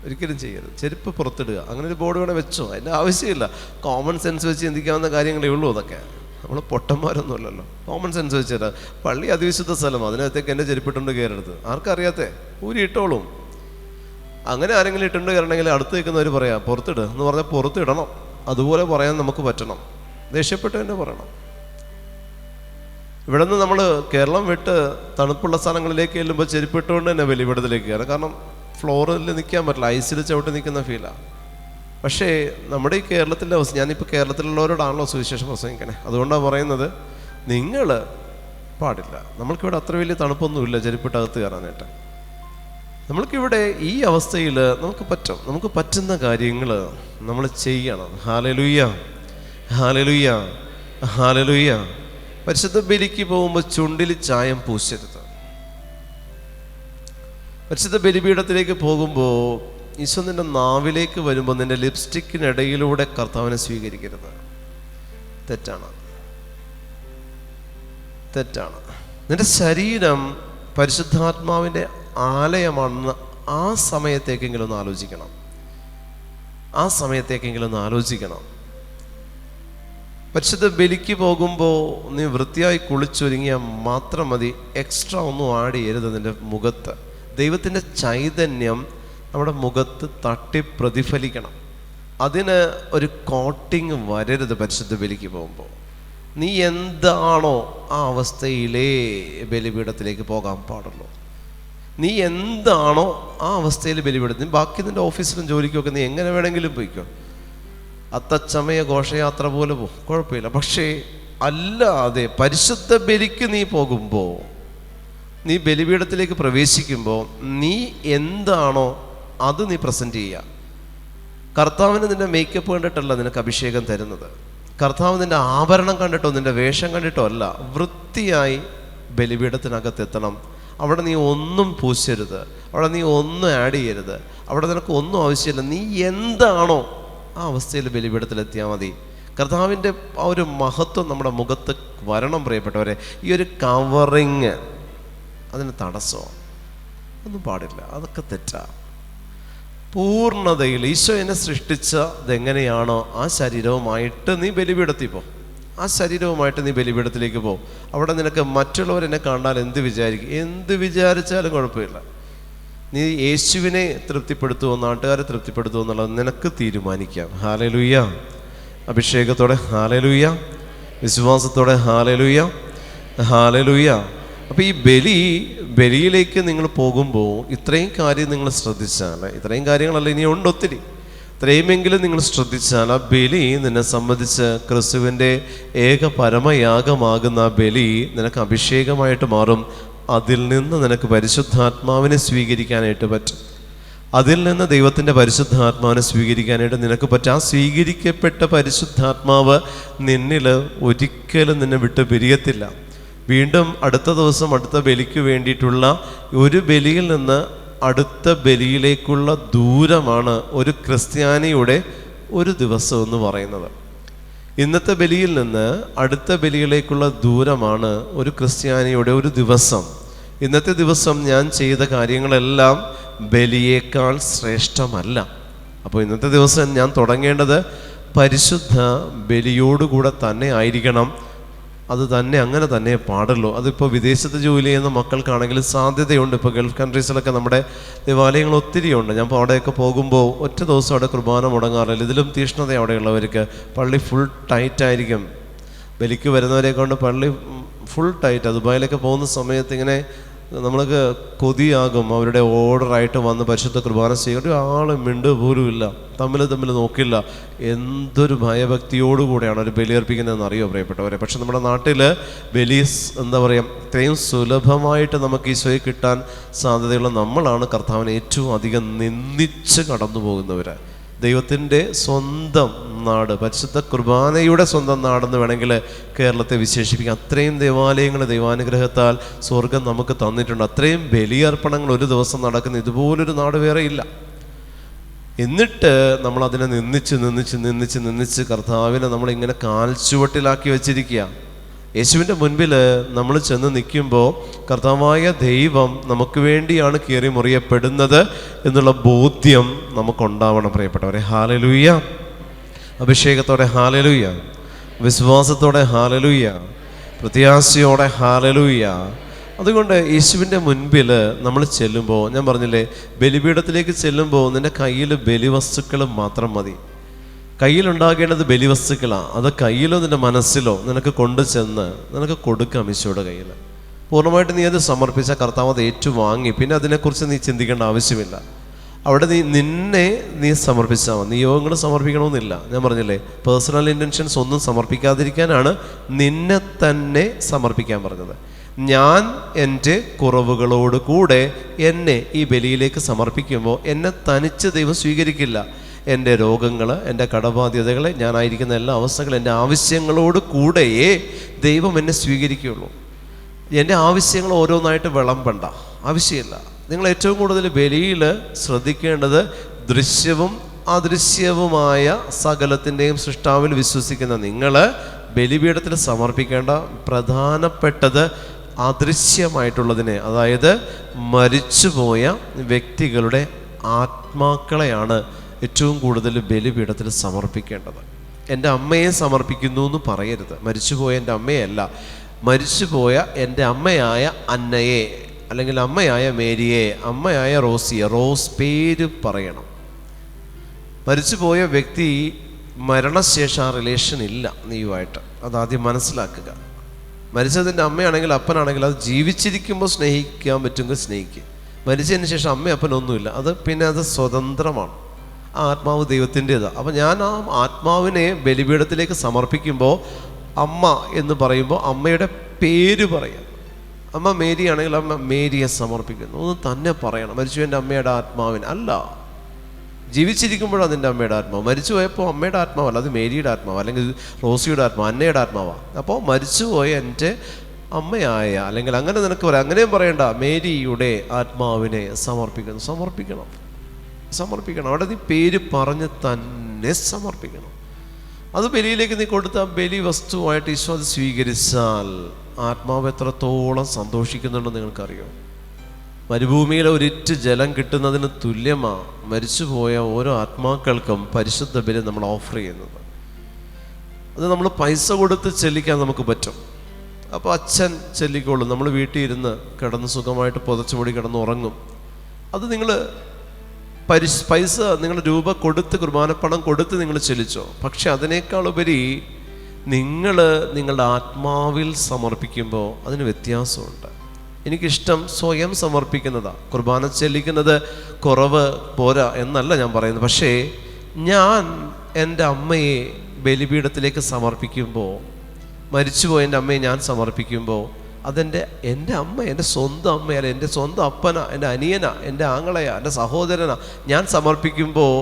ഒരിക്കലും ചെയ്യരുത്. ചെരുപ്പ് പുറത്തിടുക, അങ്ങനെ ഒരു ബോർഡ് വേണേൽ വെച്ചോ, അതിൻ്റെ ആവശ്യമില്ല. കോമൺ സെൻസ് വെച്ച് ചിന്തിക്കാവുന്ന കാര്യങ്ങളേ ഉള്ളൂ. അതൊക്കെ നമ്മൾ പൊട്ടന്മാരൊന്നുമല്ലല്ലോ. കോമൺ സെൻസ് വെച്ചിട്ട് പള്ളി അതിവിശുദ്ധ സ്ഥലം, അതിനകത്തേക്ക് എൻ്റെ ചെരുപ്പിട്ടുണ്ട് കയറരുത്. ആർക്കറിയാത്തേ? ഊരിയിട്ടോളും. അങ്ങനെ ആരെങ്കിലും ഇട്ടുണ്ട് കയറണമെങ്കിൽ അടുത്ത് നിൽക്കുന്നവർ പറയാം പുറത്തിട് എന്ന് പറഞ്ഞാൽ പുറത്തിടണം. അതുപോലെ പറയാൻ നമുക്ക് പറ്റണം. ദേഷ്യപ്പെട്ട് തന്നെ പറയണം. ഇവിടെ നിന്ന് നമ്മൾ കേരളം വിട്ട് തണുപ്പുള്ള സ്ഥലങ്ങളിലേക്ക് ചെല്ലുമ്പോൾ ചെരുപ്പിട്ടുകൊണ്ട് തന്നെ ബലിപീഠത്തിലേക്ക് കയറാം. കാരണം ഫ്ലോറിൽ നിൽക്കാൻ പറ്റില്ല, ഐസിൽ ചവിട്ടി നിൽക്കുന്ന ഫീലാണ്. പക്ഷേ നമ്മുടെ ഈ കേരളത്തിൻ്റെ അവസ്ഥ, ഞാനിപ്പോൾ കേരളത്തിലുള്ളവരോടാണല്ലോ സുവിശേഷം പ്രസംഗിക്കണേ, അതുകൊണ്ടാണ് പറയുന്നത്, നിങ്ങൾ പാടില്ല. നമ്മൾക്കിവിടെ അത്ര വലിയ തണുപ്പൊന്നുമില്ല ചെരുപ്പിട്ടകത്ത് കയറാനായിട്ട്. നമ്മൾക്കിവിടെ ഈ അവസ്ഥയിൽ നമുക്ക് പറ്റുന്ന കാര്യങ്ങൾ നമ്മൾ ചെയ്യണം. Hallelujah, hallelujah, hallelujah. പരിശുദ്ധ ബലിക്ക് പോകുമ്പോൾ ചുണ്ടിൽ ചായം പൂശരുത്. പരിശുദ്ധ ബലിപീഠത്തിലേക്ക് പോകുമ്പോൾ ഈശോ നിന്റെ നാവിലേക്ക് വരുമ്പോൾ നിന്റെ ലിപ്സ്റ്റിക്കിനിടയിലൂടെ കർത്താവിനെ സ്വീകരിക്കരുത്. തെറ്റാണ്. നിന്റെ ശരീരം പരിശുദ്ധാത്മാവിൻ്റെ ആലയമാണെന്ന് ആ സമയത്തേക്കെങ്കിലും ഒന്ന് ആലോചിക്കണം. പരിശുദ്ധ ബലിക്ക് പോകുമ്പോൾ നീ വൃത്തിയായി കുളിച്ചൊരുങ്ങിയാൽ മാത്രം മതി. എക്സ്ട്രാ ഒന്നും ആഡ് ചെയ്യരുത്. നിന്റെ മുഖത്ത് ദൈവത്തിൻ്റെ ചൈതന്യം നമ്മുടെ മുഖത്ത് തട്ടി പ്രതിഫലിക്കണം. അതിന് ഒരു കോട്ടിങ് വരരുത്. പരിശുദ്ധ ബലിക്ക് പോകുമ്പോൾ നീ എന്താണോ ആ അവസ്ഥയിലേ ബലിപീഠത്തിലേക്ക് പോകാൻ പാടുള്ളൂ. നീ എന്താണോ ആ അവസ്ഥയിൽ ബലിപീഠത്തിൽ, ബാക്കി നിൻ്റെ ഓഫീസിലും ജോലിക്കുമൊക്കെ നീ എങ്ങനെ വേണമെങ്കിലും പോയിക്കോ, അത്തച്ചമയ ഘോഷയാത്ര പോലെ പോകും, കുഴപ്പമില്ല. പക്ഷേ അല്ലാതെ പരിശുദ്ധ ബലിക്ക് നീ പോകുമ്പോൾ, നീ ബലിപീഠത്തിലേക്ക് പ്രവേശിക്കുമ്പോൾ നീ എന്താണോ അത് നീ പ്രസൻറ്റ് ചെയ്യുക. കർത്താവിന് നിൻ്റെ മേക്കപ്പ് കണ്ടിട്ടല്ല നിനക്ക് അഭിഷേകം തരുന്നത്. കർത്താവ് നിൻ്റെ ആഭരണം കണ്ടിട്ടോ നിൻ്റെ വേഷം കണ്ടിട്ടോ അല്ല. വൃത്തിയായി ബലിപീഠത്തിനകത്തെത്തണം. അവിടെ നീ ഒന്നും പൂശരുത്, അവിടെ നീ ഒന്നും ആഡ് ചെയ്യരുത്, അവിടെ നിനക്ക് ഒന്നും ആവശ്യമില്ല. നീ എന്താണോ ആ അവസ്ഥയിൽ ബലിപീഠത്തിലെത്തിയാൽ മതി. കർത്താവിൻ്റെ ആ ഒരു മഹത്വം നമ്മുടെ മുഖത്ത് വരണം. പ്രിയപ്പെട്ടവരെ, ഈ ഒരു കവറിങ് അതിന് തടസ്സമോ ഒന്നും പാടില്ല. അതൊക്കെ തെറ്റാ. പൂർണ്ണതയിൽ ഈശോ എന്നെ സൃഷ്ടിച്ചതെങ്ങനെയാണോ ആ ശരീരവുമായിട്ട് നീ ബലിപീഠത്തിൽ പോ. ആ ശരീരവുമായിട്ട് നീ ബലിപീഠത്തിലേക്ക് പോ. അവിടെ നിനക്ക് മറ്റുള്ളവരെന്നെ കണ്ടാൽ എന്ത് വിചാരിച്ചാലും കുഴപ്പമില്ല. നീ യേശുവിനെ തൃപ്തിപ്പെടുത്തുമോ നാട്ടുകാരെ തൃപ്തിപ്പെടുത്തുമോ എന്നുള്ളത് നിനക്ക് തീരുമാനിക്കാം. ഹല്ലേലൂയ. അഭിഷേകത്തോടെ ഹല്ലേലൂയ, വിശ്വാസത്തോടെ ഹല്ലേലൂയ, ഹല്ലേലൂയ. അപ്പോൾ ഈ ബലിയിലേക്ക് നിങ്ങൾ പോകുമ്പോൾ ഇത്രയും കാര്യം നിങ്ങൾ ശ്രദ്ധിച്ചാൽ, ഇത്രയും കാര്യങ്ങളല്ല ഇനിയുണ്ട് ഒത്തിരി, ഇത്രയുമെങ്കിലും നിങ്ങൾ ശ്രദ്ധിച്ചാൽ ആ ബലി നിന്നെ സംബന്ധിച്ച് ക്രിസ്തുവിൻ്റെ ഏക പരമയാഗമാകുന്ന ആ ബലി നിനക്ക് അഭിഷേകമായിട്ട് മാറും. അതിൽ നിന്ന് നിനക്ക് പരിശുദ്ധാത്മാവിനെ സ്വീകരിക്കാനായിട്ട് പറ്റും. അതിൽ നിന്ന് ദൈവത്തിൻ്റെ പരിശുദ്ധാത്മാവിനെ സ്വീകരിക്കാനായിട്ട് നിനക്ക് പറ്റും. ആ സ്വീകരിക്കപ്പെട്ട പരിശുദ്ധാത്മാവ് നിന്നിൽ ഒരിക്കലും നിന്നെ വിട്ട് പിരിയത്തില്ല. വീണ്ടും അടുത്ത ദിവസം അടുത്ത ബലിക്ക് വേണ്ടിയിട്ടുള്ള ഒരു ബലിയിൽ നിന്ന് അടുത്ത ബലിയിലേക്കുള്ള ദൂരമാണ് ഒരു ക്രിസ്ത്യാനിയുടെ ഒരു ദിവസം എന്ന് പറയുന്നത്. ഇന്നത്തെ ബലിയിൽ നിന്ന് അടുത്ത ബലിയിലേക്കുള്ള ദൂരമാണ് ഒരു ക്രിസ്ത്യാനിയുടെ ഒരു ദിവസം. ഇന്നത്തെ ദിവസം ഞാൻ ചെയ്ത കാര്യങ്ങളെല്ലാം ബലിയേക്കാൾ ശ്രേഷ്ഠമല്ല. അപ്പോൾ ഇന്നത്തെ ദിവസം ഞാൻ തുടങ്ങേണ്ടത് പരിശുദ്ധ ബലിയോടുകൂടെ തന്നെ ആയിരിക്കണം. അത് തന്നെ അങ്ങനെ തന്നെ പാടുള്ളൂ. അതിപ്പോൾ വിദേശത്ത് ജോലി ചെയ്യുന്ന മക്കൾക്കാണെങ്കിൽ സാധ്യതയുണ്ട്. ഇപ്പോൾ ഗൾഫ് കൺട്രീസിലൊക്കെ നമ്മുടെ ദേവാലയങ്ങൾ ഒത്തിരിയുണ്ട്. ഞാൻ ഇപ്പോൾ അവിടെയൊക്കെ പോകുമ്പോൾ ഒറ്റ ദിവസം അവിടെ കുർബാന മുടങ്ങാറില്ല. ഇതിലും തീഷ്ണത അവിടെയുള്ളവർക്ക്. പള്ളി ഫുൾ ടൈറ്റായിരിക്കും. ബലിക്ക് വരുന്നവരെ കൊണ്ട് പള്ളി ഫുൾ ടൈറ്റ്. ദുബായിലൊക്കെ പോകുന്ന സമയത്ത് ഇങ്ങനെ നമ്മൾക്ക് കൊതിയാകും. അവരുടെ ഓർഡറായിട്ട് വന്ന് പരിശുദ്ധ കുർബാന ചെയ്യും. ഒരു ആൾ മിണ്ടുക പോലും ഇല്ല, തമ്മിൽ നോക്കില്ല. എന്തൊരു ഭയഭക്തിയോടുകൂടെയാണ് അവർ ബലിയർപ്പിക്കുന്നതെന്ന് അറിയോ പ്രിയപ്പെട്ടവരെ? പക്ഷെ നമ്മുടെ നാട്ടിൽ ബലി എന്താ പറയുക, ഇത്രയും സുലഭമായിട്ട് നമുക്ക് ഈശോയെ കിട്ടാൻ സാധ്യതയുള്ള നമ്മളാണ് കർത്താവിനെ ഏറ്റവും അധികം നിന്ദിച്ച് കടന്നു പോകുന്നവർ. ദൈവത്തിൻ്റെ സ്വന്തം നാട്, പരിശുദ്ധ കുർബാനയുടെ സ്വന്തം നാടെന്ന് വേണമെങ്കിൽ കേരളത്തെ വിശേഷിപ്പിക്കാം. അത്രയും ദേവാലയങ്ങൾ ദൈവാനുഗ്രഹത്താൽ സ്വർഗം നമുക്ക് തന്നിട്ടുണ്ട്. അത്രയും ബലിയർപ്പണങ്ങൾ ഒരു ദിവസം നടക്കുന്ന ഇതുപോലൊരു നാട് വേറെ ഇല്ല. എന്നിട്ട് നമ്മളതിനെ നിന്ദിച്ച് കർത്താവിനെ നമ്മളിങ്ങനെ കാൽച്ചുവട്ടിലാക്കി വെച്ചിരിക്കുക. യേശുവിൻ്റെ മുൻപിൽ നമ്മൾ ചെന്ന് നിൽക്കുമ്പോൾ കർത്താവായ ദൈവം നമുക്ക് വേണ്ടിയാണ് കീറി മുറിയപ്പെടുന്നത് എന്നുള്ള ബോധ്യം നമുക്കുണ്ടാവണം പ്രിയപ്പെട്ടവരെ. ഹല്ലേലൂയ. അഭിഷേകത്തോടെ ഹല്ലേലൂയ, വിശ്വാസത്തോടെ ഹല്ലേലൂയ, പ്രത്യാശയോടെ ഹല്ലേലൂയ. അതുകൊണ്ട് യേശുവിൻ്റെ മുൻപിൽ നമ്മൾ ചെല്ലുമ്പോൾ, ഞാൻ പറഞ്ഞില്ലേ, ബലിപീഠത്തിലേക്ക് ചെല്ലുമ്പോൾ നിൻ്റെ കയ്യിൽ ബലിവസ്തുക്കൾ മാത്രം മതി. കയ്യിലുണ്ടാകേണ്ടത് ബലിവസ്തുക്കളാണ്. അത് കയ്യിലോ നിൻ്റെ മനസ്സിലോ നിനക്ക് കൊണ്ടു ചെന്ന് നിനക്ക് കൊടുക്കാം ഈശോയുടെ കയ്യിൽ. പൂർണ്ണമായിട്ട് നീ അത് സമർപ്പിച്ച കർത്താവ് അത് ഏറ്റുവാങ്ങി. പിന്നെ അതിനെക്കുറിച്ച് നീ ചിന്തിക്കേണ്ട ആവശ്യമില്ല. അവിടെ നീ സമർപ്പിച്ചാൽ മതി. നിയോഗങ്ങൾ സമർപ്പിക്കണമെന്നില്ല. ഞാൻ പറഞ്ഞില്ലേ, പേഴ്സണൽ ഇൻറ്റൻഷൻസ് ഒന്നും സമർപ്പിക്കാതിരിക്കാനാണ് നിന്നെ തന്നെ സമർപ്പിക്കാൻ പറഞ്ഞത്. ഞാൻ എൻ്റെ കുറവുകളോട് കൂടെ എന്നെ ഈ ബലിയിലേക്ക് സമർപ്പിക്കുമ്പോൾ എന്നെ തനിച്ച് ദൈവം സ്വീകരിക്കില്ല. എൻ്റെ രോഗങ്ങൾ, എൻ്റെ കടബാധ്യതകൾ, ഞാനായിരിക്കുന്ന എല്ലാ അവസ്ഥകളും, എൻ്റെ ആവശ്യങ്ങളോട് കൂടെയേ ദൈവം എന്നെ സ്വീകരിക്കുകയുള്ളൂ. എൻ്റെ ആവശ്യങ്ങൾ ഓരോന്നായിട്ട് വിളമ്പണ്ട ആവശ്യമില്ല. നിങ്ങൾ ഏറ്റവും കൂടുതൽ ബലിയിൽ ശ്രദ്ധിക്കേണ്ടത് ദൃശ്യവും അദൃശ്യവുമായ സകലത്തിൻ്റെയും സൃഷ്ടാവിൽ വിശ്വസിക്കുന്ന നിങ്ങൾ ബലിപീഠത്തിൽ സമർപ്പിക്കേണ്ട പ്രധാനപ്പെട്ടത് അദൃശ്യമായിട്ടുള്ളതിനെ, അതായത് മരിച്ചുപോയ വ്യക്തികളുടെ ആത്മാക്കളെയാണ് ഏറ്റവും കൂടുതൽ ബലിപീഠത്തിൽ സമർപ്പിക്കേണ്ടത്. എൻ്റെ അമ്മയെ സമർപ്പിക്കുന്നു എന്ന് പറയരുത്. മരിച്ചുപോയ എൻ്റെ അമ്മയല്ല, മരിച്ചുപോയ എൻ്റെ അമ്മയായ അന്നയെ, അല്ലെങ്കിൽ അമ്മയായ മേരിയെ, അമ്മയായ റോസിയെ. റോസ് പേര് പറയണം. മരിച്ചുപോയ വ്യക്തി മരണശേഷ ആ റിലേഷൻ ഇല്ല നീയുമായിട്ട്. അതാദ്യം മനസ്സിലാക്കുക. മരിച്ചതിൻ്റെ അമ്മയാണെങ്കിൽ അപ്പനാണെങ്കിൽ അത് ജീവിച്ചിരിക്കുമ്പോൾ സ്നേഹിക്കാൻ പറ്റുമെങ്കിൽ സ്നേഹിക്കുക. മരിച്ചതിന് ശേഷം അമ്മ അപ്പനൊന്നുമില്ല. അത് സ്വതന്ത്രമാണ്. ആ ആത്മാവ് ദൈവത്തിൻ്റെതാണ്. അപ്പം ഞാൻ ആ ആത്മാവിനെ ബലിപീഠത്തിലേക്ക് സമർപ്പിക്കുമ്പോൾ അമ്മ എന്ന് പറയുമ്പോൾ അമ്മയുടെ പേര് പറയാം. അമ്മ മേരി ആണെങ്കിൽ അമ്മ മേരിയെ സമർപ്പിക്കുന്നു ഒന്ന് തന്നെ പറയണം. മരിച്ചു എൻ്റെ അമ്മയുടെ ആത്മാവിന് അല്ല, ജീവിച്ചിരിക്കുമ്പോഴാണ് അതിൻ്റെ അമ്മയുടെ ആത്മാവ്. മരിച്ചു പോയപ്പോൾ അമ്മയുടെ ആത്മാവല്ല, അത് മേരിയുടെ ആത്മാവ്, അല്ലെങ്കിൽ റോസിയുടെ ആത്മാവ്, അന്നയുടെ ആത്മാവാണ്. അപ്പോൾ മരിച്ചുപോയ എൻ്റെ അമ്മയായ, അല്ലെങ്കിൽ അങ്ങനെ നിനക്ക് പറയാം, അങ്ങനെയും പറയണ്ട, മേരിയുടെ ആത്മാവിനെ സമർപ്പിക്കണം. അവിടെ നീ പേര് പറഞ്ഞ് തന്നെ സമർപ്പിക്കണം. അത് ബലിയിലേക്ക് നീ കൊടുത്ത ബലി വസ്തുവായിട്ട് ഈശോ അത് സ്വീകരിച്ചാൽ ആത്മാവ് എത്രത്തോളം സന്തോഷിക്കുന്നുണ്ടെന്ന് നിങ്ങൾക്കറിയോ? മരുഭൂമിയിലെ ഒരിറ്റ് ജലം കിട്ടുന്നതിന് തുല്യമാണ് മരിച്ചുപോയ ഓരോ ആത്മാക്കൾക്കും പരിശുദ്ധ ബലി നമ്മൾ ഓഫർ ചെയ്യുന്നത്. അത് നമ്മൾ പൈസ കൊടുത്ത് ചെല്ലിക്കാൻ നമുക്ക് പറ്റും. അപ്പോൾ അച്ഛൻ ചെല്ലിക്കോളും, നമ്മൾ വീട്ടിൽ ഇരുന്ന് കിടന്ന് സുഖമായിട്ട് പുതച്ചുപൊടി കിടന്ന് ഉറങ്ങും. അത് നിങ്ങൾ പൈസ നിങ്ങൾ രൂപ കൊടുത്ത് കുർബാനപ്പണം കൊടുത്ത് നിങ്ങൾ ചെല്ലിച്ചോ. പക്ഷെ അതിനേക്കാൾ ഉപരി നിങ്ങൾ നിങ്ങളുടെ ആത്മാവിൽ സമർപ്പിക്കുമ്പോൾ അതിന് വ്യത്യാസമുണ്ട്. എനിക്കിഷ്ടം സ്വയം സമർപ്പിക്കുന്നതാണ്. കുർബാന ചെല്ലിക്കുന്നത് കുറവ് പോരാ എന്നല്ല ഞാൻ പറയുന്നത്. പക്ഷേ ഞാൻ എൻ്റെ അമ്മയെ ബലിപീഠത്തിലേക്ക് സമർപ്പിക്കുമ്പോൾ, മരിച്ചുപോയ എൻ്റെ അമ്മയെ ഞാൻ സമർപ്പിക്കുമ്പോൾ, എൻ്റെ അമ്മ എൻ്റെ സ്വന്തം അമ്മയല്ല, എൻ്റെ സ്വന്തം അപ്പനാ, എൻ്റെ അനിയനാ, എൻ്റെ ആങ്ങളയാ, എൻ്റെ സഹോദരനാ ഞാൻ സമർപ്പിക്കുമ്പോൾ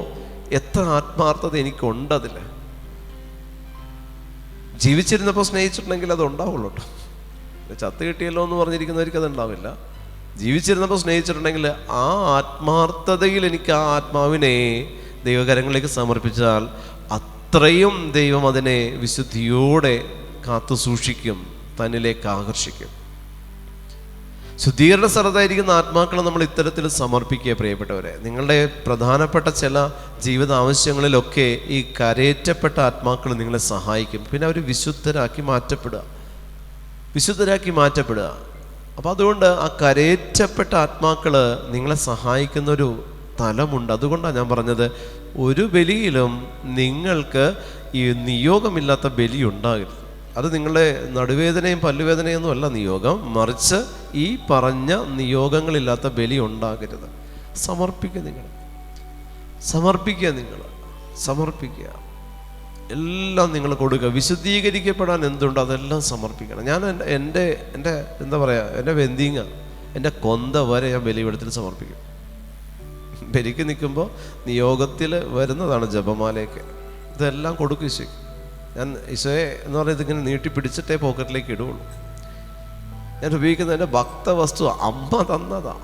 എത്ര ആത്മാർത്ഥത എനിക്കുണ്ടതിൽ. ജീവിച്ചിരുന്നപ്പോൾ സ്നേഹിച്ചിട്ടുണ്ടെങ്കിൽ അത് ഉണ്ടാവുള്ളൂ കേട്ടോ. ചത്ത് കിട്ടിയല്ലോ എന്ന് പറഞ്ഞിരിക്കുന്നവർക്ക് അതുണ്ടാവില്ല. ജീവിച്ചിരുന്നപ്പോൾ സ്നേഹിച്ചിട്ടുണ്ടെങ്കിൽ ആ ആത്മാർത്ഥതയിൽ എനിക്ക് ആ ആത്മാവിനെ ദൈവകരങ്ങളിലേക്ക് സമർപ്പിച്ചാൽ അത്രയും ദൈവം അതിനെ വിശുദ്ധിയോടെ കാത്തു സൂക്ഷിക്കും, തന്നിലേക്ക് ആകർഷിക്കും. ശുദ്ധീകരണ സ്ഥലത്തായിരിക്കുന്ന ആത്മാക്കളെ നമ്മൾ ഇത്തരത്തിൽ സമർപ്പിക്കുക. പ്രിയപ്പെട്ടവരെ, നിങ്ങളുടെ പ്രധാനപ്പെട്ട ചില ജീവിത ആവശ്യങ്ങളിലൊക്കെ ഈ കരയേറ്റപ്പെട്ട ആത്മാക്കൾ നിങ്ങളെ സഹായിക്കും. പിന്നെ അവർ വിശുദ്ധരാക്കി മാറ്റപ്പെടുക. അപ്പോൾ അതുകൊണ്ട് ആ കരയേറ്റപ്പെട്ട ആത്മാക്കൾ നിങ്ങളെ സഹായിക്കുന്നൊരു തലമുണ്ട്. അതുകൊണ്ടാണ് ഞാൻ പറഞ്ഞത്, ഒരു ബലിയിലും നിങ്ങൾക്ക് ഈ നിയോഗമില്ലാത്ത ബലി ഉണ്ടാകരുത്. അത് നിങ്ങളുടെ നടുവേദനയും പല്ലുവേദനയൊന്നും അല്ല നിയോഗം, മറിച്ച് ഈ പറഞ്ഞ നിയോഗങ്ങളില്ലാത്ത ബലി ഉണ്ടാകരുത്. സമർപ്പിക്കുക, എല്ലാം നിങ്ങൾ കൊടുക്കുക. വിശുദ്ധീകരിക്കപ്പെടാൻ എന്തുണ്ടോ അതെല്ലാം സമർപ്പിക്കണം. ഞാൻ എൻ്റെ എന്താ പറയുക, എൻ്റെ വെന്തിങ്ങ, എൻ്റെ കൊന്ത വരെ ഞാൻ ബലിപീഠത്തിൽ സമർപ്പിക്കും. ബലിക്ക് നിൽക്കുമ്പോൾ നിയോഗത്തിൽ വരുന്നതാണ് ജപമാലയൊക്കെ, ഇതെല്ലാം കൊടുക്കും ഈശോയ്ക്ക്. ഞാൻ ഈശോയെ എന്ന് പറയുന്നത് ഇങ്ങനെ നീട്ടിപ്പിടിച്ചിട്ടേ പോക്കറ്റിലേക്ക് ഇടുകയുള്ളൂ. ഞാൻ ഉപയോഗിക്കുന്ന എൻ്റെ ഭക്തവസ്തു അമ്മ തന്നതാ,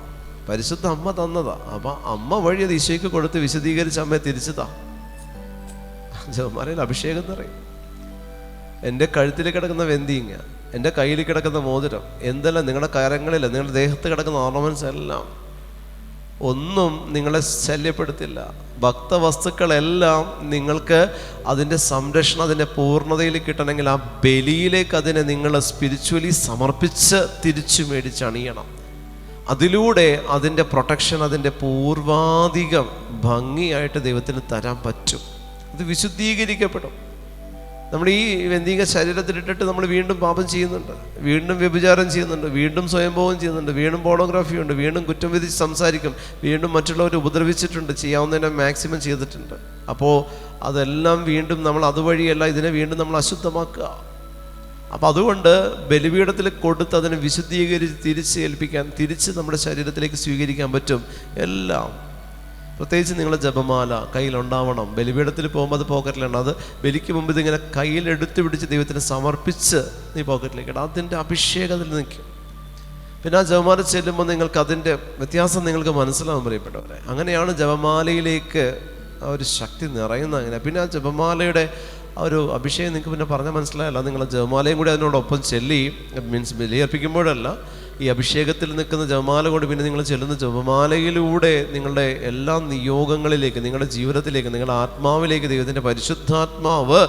പരിശുദ്ധ അമ്മ തന്നതാ. അപ്പം അമ്മ വഴി അത് ഈശോയ്ക്ക് കൊടുത്ത് വിശദീകരിച്ച് അമ്മയെ തിരിച്ചതാ. ജപമാലയിൽ അഭിഷേകം നിറയും. എൻ്റെ കഴുത്തിൽ കിടക്കുന്ന വെന്തിങ്ങ, എൻ്റെ കയ്യിൽ കിടക്കുന്ന മോതിരം, എന്തെല്ലാം നിങ്ങളുടെ കരങ്ങളിൽ, നിങ്ങളുടെ ദേഹത്ത് കിടക്കുന്ന ഓർണമെന്റ്സ് എല്ലാം ഒന്നും നിങ്ങളെ ശല്യപ്പെടുത്തില്ല. ഭക്തവസ്തുക്കളെല്ലാം നിങ്ങൾക്ക് അതിൻ്റെ സംരക്ഷണം, അതിൻ്റെ പൂർണ്ണതയിൽ കിട്ടണമെങ്കിൽ ആ ബലിയിലേക്ക് അതിനെ നിങ്ങൾ സ്പിരിച്വലി സമർപ്പിച്ച് തിരിച്ചു മേടിച്ചണിയണം. അതിലൂടെ അതിൻ്റെ പ്രൊട്ടക്ഷൻ, അതിൻ്റെ പൂർവാധികം ഭംഗിയായിട്ട് ദൈവത്തിന് തരാൻ പറ്റും. ഇത് വിശുദ്ധീകരിക്കപ്പെടും. നമ്മൾ ഈ വെന്തിക ശരീരത്തിലിട്ടിട്ട് നമ്മൾ വീണ്ടും പാപം ചെയ്യുന്നുണ്ട്, വീണ്ടും വ്യഭിചാരം ചെയ്യുന്നുണ്ട്, വീണ്ടും സ്വയംഭോഗം ചെയ്യുന്നുണ്ട്, വീണ്ടും പോണോഗ്രാഫി ഉണ്ട്, വീണ്ടും കുറ്റം വിധിച്ച് സംസാരിക്കും, വീണ്ടും മറ്റുള്ളവരെ ഉപദ്രവിച്ചിട്ടുണ്ട്, ചെയ്യാവുന്നതിനെ മാക്സിമം ചെയ്തിട്ടുണ്ട്. അപ്പോൾ അതെല്ലാം വീണ്ടും നമ്മൾ അതുവഴിയല്ല ഇതിനെ വീണ്ടും നമ്മൾ അശുദ്ധമാക്കുക. അപ്പോൾ അതുകൊണ്ട് ബലിപീഠത്തിൽ കൊടുത്ത് അതിനെ വിശുദ്ധീകരിച്ച് തിരിച്ച് നമ്മുടെ ശരീരത്തിലേക്ക് സ്വീകരിക്കാൻ പറ്റും എല്ലാം. പ്രത്യേകിച്ച് നിങ്ങളുടെ ജപമാല കയ്യിലുണ്ടാവണം. ബലിപീഠത്തിൽ പോകുമ്പോൾ അത് പോക്കറ്റിലുണ്ട്. അത് ബലിക്ക് മുമ്പ് ഇതിങ്ങനെ കയ്യിലെടുത്ത് പിടിച്ച് ദൈവത്തിന് സമർപ്പിച്ച് നീ പോക്കറ്റിലേക്ക് ഇടാം. അതിൻ്റെ അഭിഷേകത്തിൽ നിൽക്കും. പിന്നെ ആ ജപമാല ചെല്ലുമ്പോൾ നിങ്ങൾക്ക് അതിൻ്റെ വ്യത്യാസം നിങ്ങൾക്ക് മനസ്സിലാവും പ്രിയപ്പെട്ടവരെ. അങ്ങനെയാണ് ജപമാലയിലേക്ക് ആ ഒരു ശക്തി നിറയുന്നത്. അങ്ങനെ പിന്നെ ആ ജപമാലയുടെ ആ ഒരു അഭിഷേകം നിങ്ങൾക്ക് പിന്നെ പറഞ്ഞാൽ മനസ്സിലായല്ല. നിങ്ങൾ ജപമാലയും കൂടി അതിനോടൊപ്പം ചെല്ലി, മീൻസ് ബലിയർപ്പിക്കുമ്പോഴല്ല, ഈ അഭിഷേകത്തിൽ നിൽക്കുന്ന ജപമാല കൊണ്ട് പിന്നെ നിങ്ങൾ ചെല്ലുന്ന ജപമാലയിലൂടെ നിങ്ങളുടെ എല്ലാ നിയോഗങ്ങളിലേക്ക്, നിങ്ങളുടെ ജീവിതത്തിലേക്ക്, നിങ്ങളുടെ ആത്മാവിലേക്ക് ദൈവത്തിൻ്റെ പരിശുദ്ധാത്മാവ്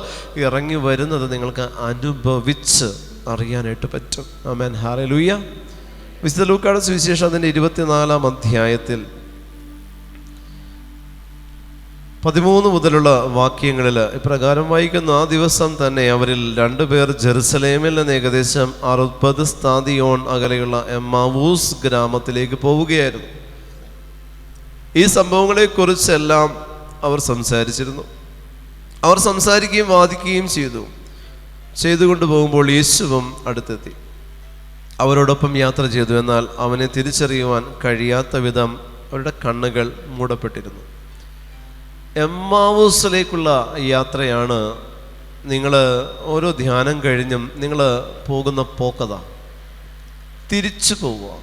ഇറങ്ങി വരുന്നത് നിങ്ങൾക്ക് അനുഭവിച്ച് അറിയാനായിട്ട് പറ്റും. ആമേൻ, ഹല്ലേലൂയ. വിശുദ്ധ ലൂക്കായുടെ സുവിശേഷം അതിൻ്റെ 24-ാം അധ്യായത്തിൽ 13 മുതലുള്ള വാക്യങ്ങളിൽ ഇപ്രകാരം വായിക്കുന്നു: ആ ദിവസം തന്നെ അവരിൽ 2 പേർ ജെറുസലേമിൽ നിന്ന് ഏകദേശം 60 സ്ഥാദിയോൺ അകലെയുള്ള എമ്മാവൂസ് ഗ്രാമത്തിലേക്ക് പോവുകയായിരുന്നു. ഈ സംഭവങ്ങളെക്കുറിച്ചെല്ലാം അവർ സംസാരിച്ചിരുന്നു. അവർ സംസാരിക്കുകയും വാദിക്കുകയും ചെയ്തുകൊണ്ട് പോകുമ്പോൾ യേശുവും അടുത്തെത്തി അവരോടൊപ്പം യാത്ര ചെയ്തു. എന്നാൽ അവനെ തിരിച്ചറിയുവാൻ കഴിയാത്ത വിധം അവരുടെ കണ്ണുകൾ മൂടപ്പെട്ടിരുന്നു. എമ്മാവൂസിലേക്കുള്ള യാത്രയാണ്. നിങ്ങൾ ഓരോ ധ്യാനം കഴിഞ്ഞും നിങ്ങൾ പോകുന്ന പോക്കതാ, തിരിച്ചു പോവുക.